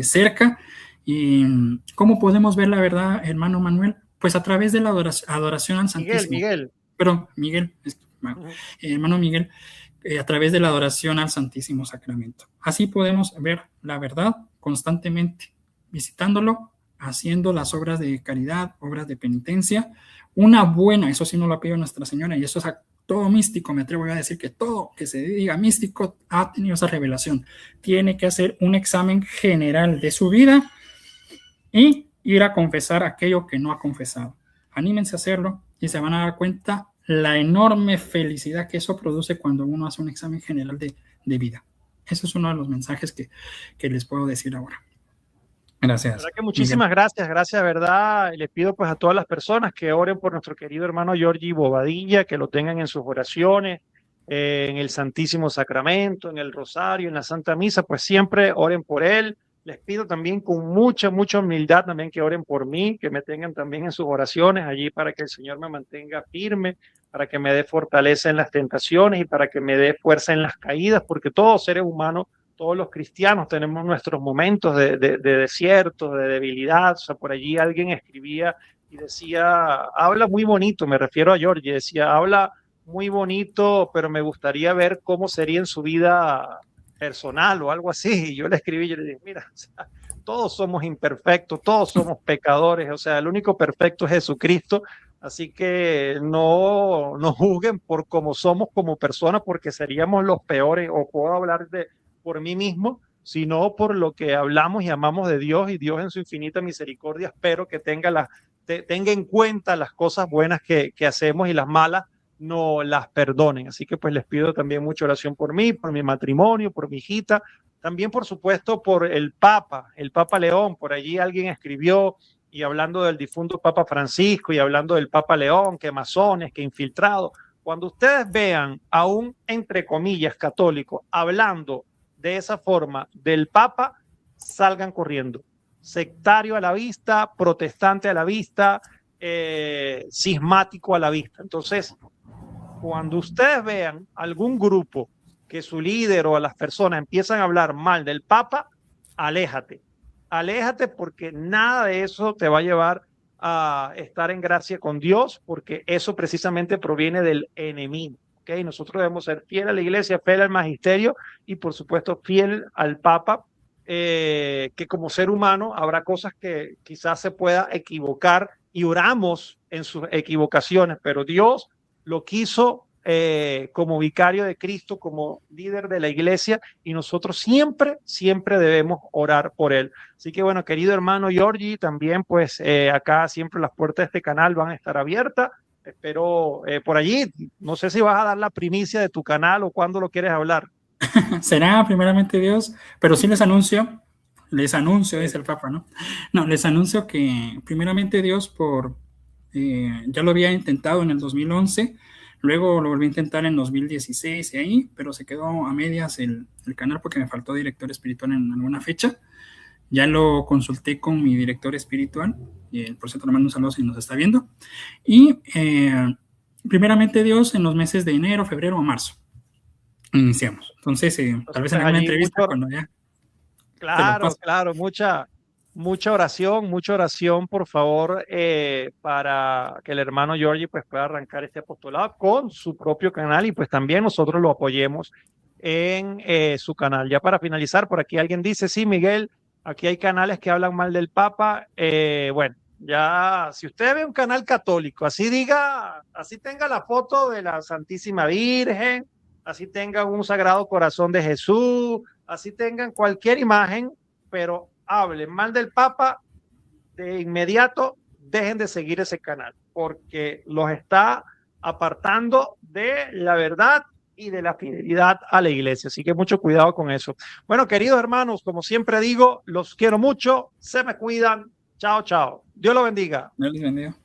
cerca. ¿Y cómo podemos ver la verdad, hermano Manuel? Pues a través de la adoración al Santísimo. Hermano Miguel, a través de la adoración al Santísimo Sacramento. Así podemos ver la verdad constantemente, visitándolo, haciendo las obras de caridad, obras de penitencia. Una buena, eso sí no lo pidió Nuestra Señora, y eso es a todo místico, me atrevo a decir que todo que se diga místico ha tenido esa revelación. Tiene que hacer un examen general de su vida y ir a confesar aquello que no ha confesado. Anímense a hacerlo y se van a dar cuenta la enorme felicidad que eso produce cuando uno hace un examen general de vida. Eso es uno de los mensajes que les puedo decir ahora. Gracias. ¿Verdad que muchísimas gracias, ¿verdad? Y les pido pues a todas las personas que oren por nuestro querido hermano Giorgi Bobadilla, que lo tengan en sus oraciones, en el Santísimo Sacramento, en el Rosario, en la Santa Misa, pues siempre oren por él. Les pido también con mucha humildad también que oren por mí, que me tengan también en sus oraciones allí para que el Señor me mantenga firme, para que me dé fortaleza en las tentaciones y para que me dé fuerza en las caídas, porque todos seres humanos, todos los cristianos tenemos nuestros momentos de desierto, de debilidad. O sea, por allí alguien escribía y decía, habla muy bonito, me refiero a Giorgi, decía, habla muy bonito, pero me gustaría ver cómo sería en su vida personal o algo así. Y yo le escribí, yo le dije, mira, o sea, todos somos imperfectos, todos somos pecadores, o sea, el único perfecto es Jesucristo, así que no juzguen por cómo somos como personas, porque seríamos los peores, o puedo hablar por mí mismo, sino por lo que hablamos y amamos de Dios, y Dios en su infinita misericordia espero que tenga en cuenta las cosas buenas que hacemos, y las malas no las perdonen. Así que pues les pido también mucha oración por mí, por mi matrimonio, por mi hijita, también por supuesto por el Papa León. Por allí alguien escribió, y hablando del difunto Papa Francisco y hablando del Papa León, que masones, que infiltrados. Cuando ustedes vean a un, entre comillas, católico hablando de esa forma del Papa, salgan corriendo. Sectario a la vista, protestante a la vista, cismático a la vista. Entonces, cuando ustedes vean algún grupo que su líder o a las personas empiezan a hablar mal del Papa, aléjate. Aléjate porque nada de eso te va a llevar a estar en gracia con Dios, porque eso precisamente proviene del enemigo. ¿Okay? Nosotros debemos ser fiel a la iglesia, fiel al magisterio y por supuesto fiel al Papa, que como ser humano habrá cosas que quizás se pueda equivocar y oramos en sus equivocaciones, pero Dios lo quiso como vicario de Cristo, como líder de la iglesia, y nosotros siempre, siempre debemos orar por él. Así que bueno, querido hermano Giorgi, también pues acá siempre las puertas de este canal van a estar abiertas. Espero por allí, no sé si vas a dar la primicia de tu canal o cuándo lo quieres hablar. Será primeramente Dios, pero sí les anuncio, dice el Papa, ¿no? No, les anuncio que primeramente Dios ya lo había intentado en el 2011, luego lo volví a intentar en 2016 y ahí, pero se quedó a medias el canal porque me faltó director espiritual en alguna fecha. Ya lo consulté con mi director espiritual, y por cierto le mando un saludo si nos está viendo. Y primeramente Dios en los meses de enero, febrero o marzo iniciamos. Entonces, tal vez en alguna entrevista cuando ya... Claro, mucha oración, por favor, para que el hermano Giorgi pues pueda arrancar este apostolado con su propio canal y pues también nosotros lo apoyemos en su canal. Ya para finalizar, por aquí alguien dice, sí, Miguel, aquí hay canales que hablan mal del Papa. Bueno, ya si usted ve un canal católico, así tenga la foto de la Santísima Virgen, así tenga un Sagrado Corazón de Jesús, así tengan cualquier imagen, pero hablen mal del Papa, de inmediato dejen de seguir ese canal, porque los está apartando de la verdad y de la fidelidad a la iglesia. Así que mucho cuidado con eso. Bueno, queridos hermanos, como siempre digo, los quiero mucho, se me cuidan. Chao, chao. Dios los bendiga. Dios les bendiga.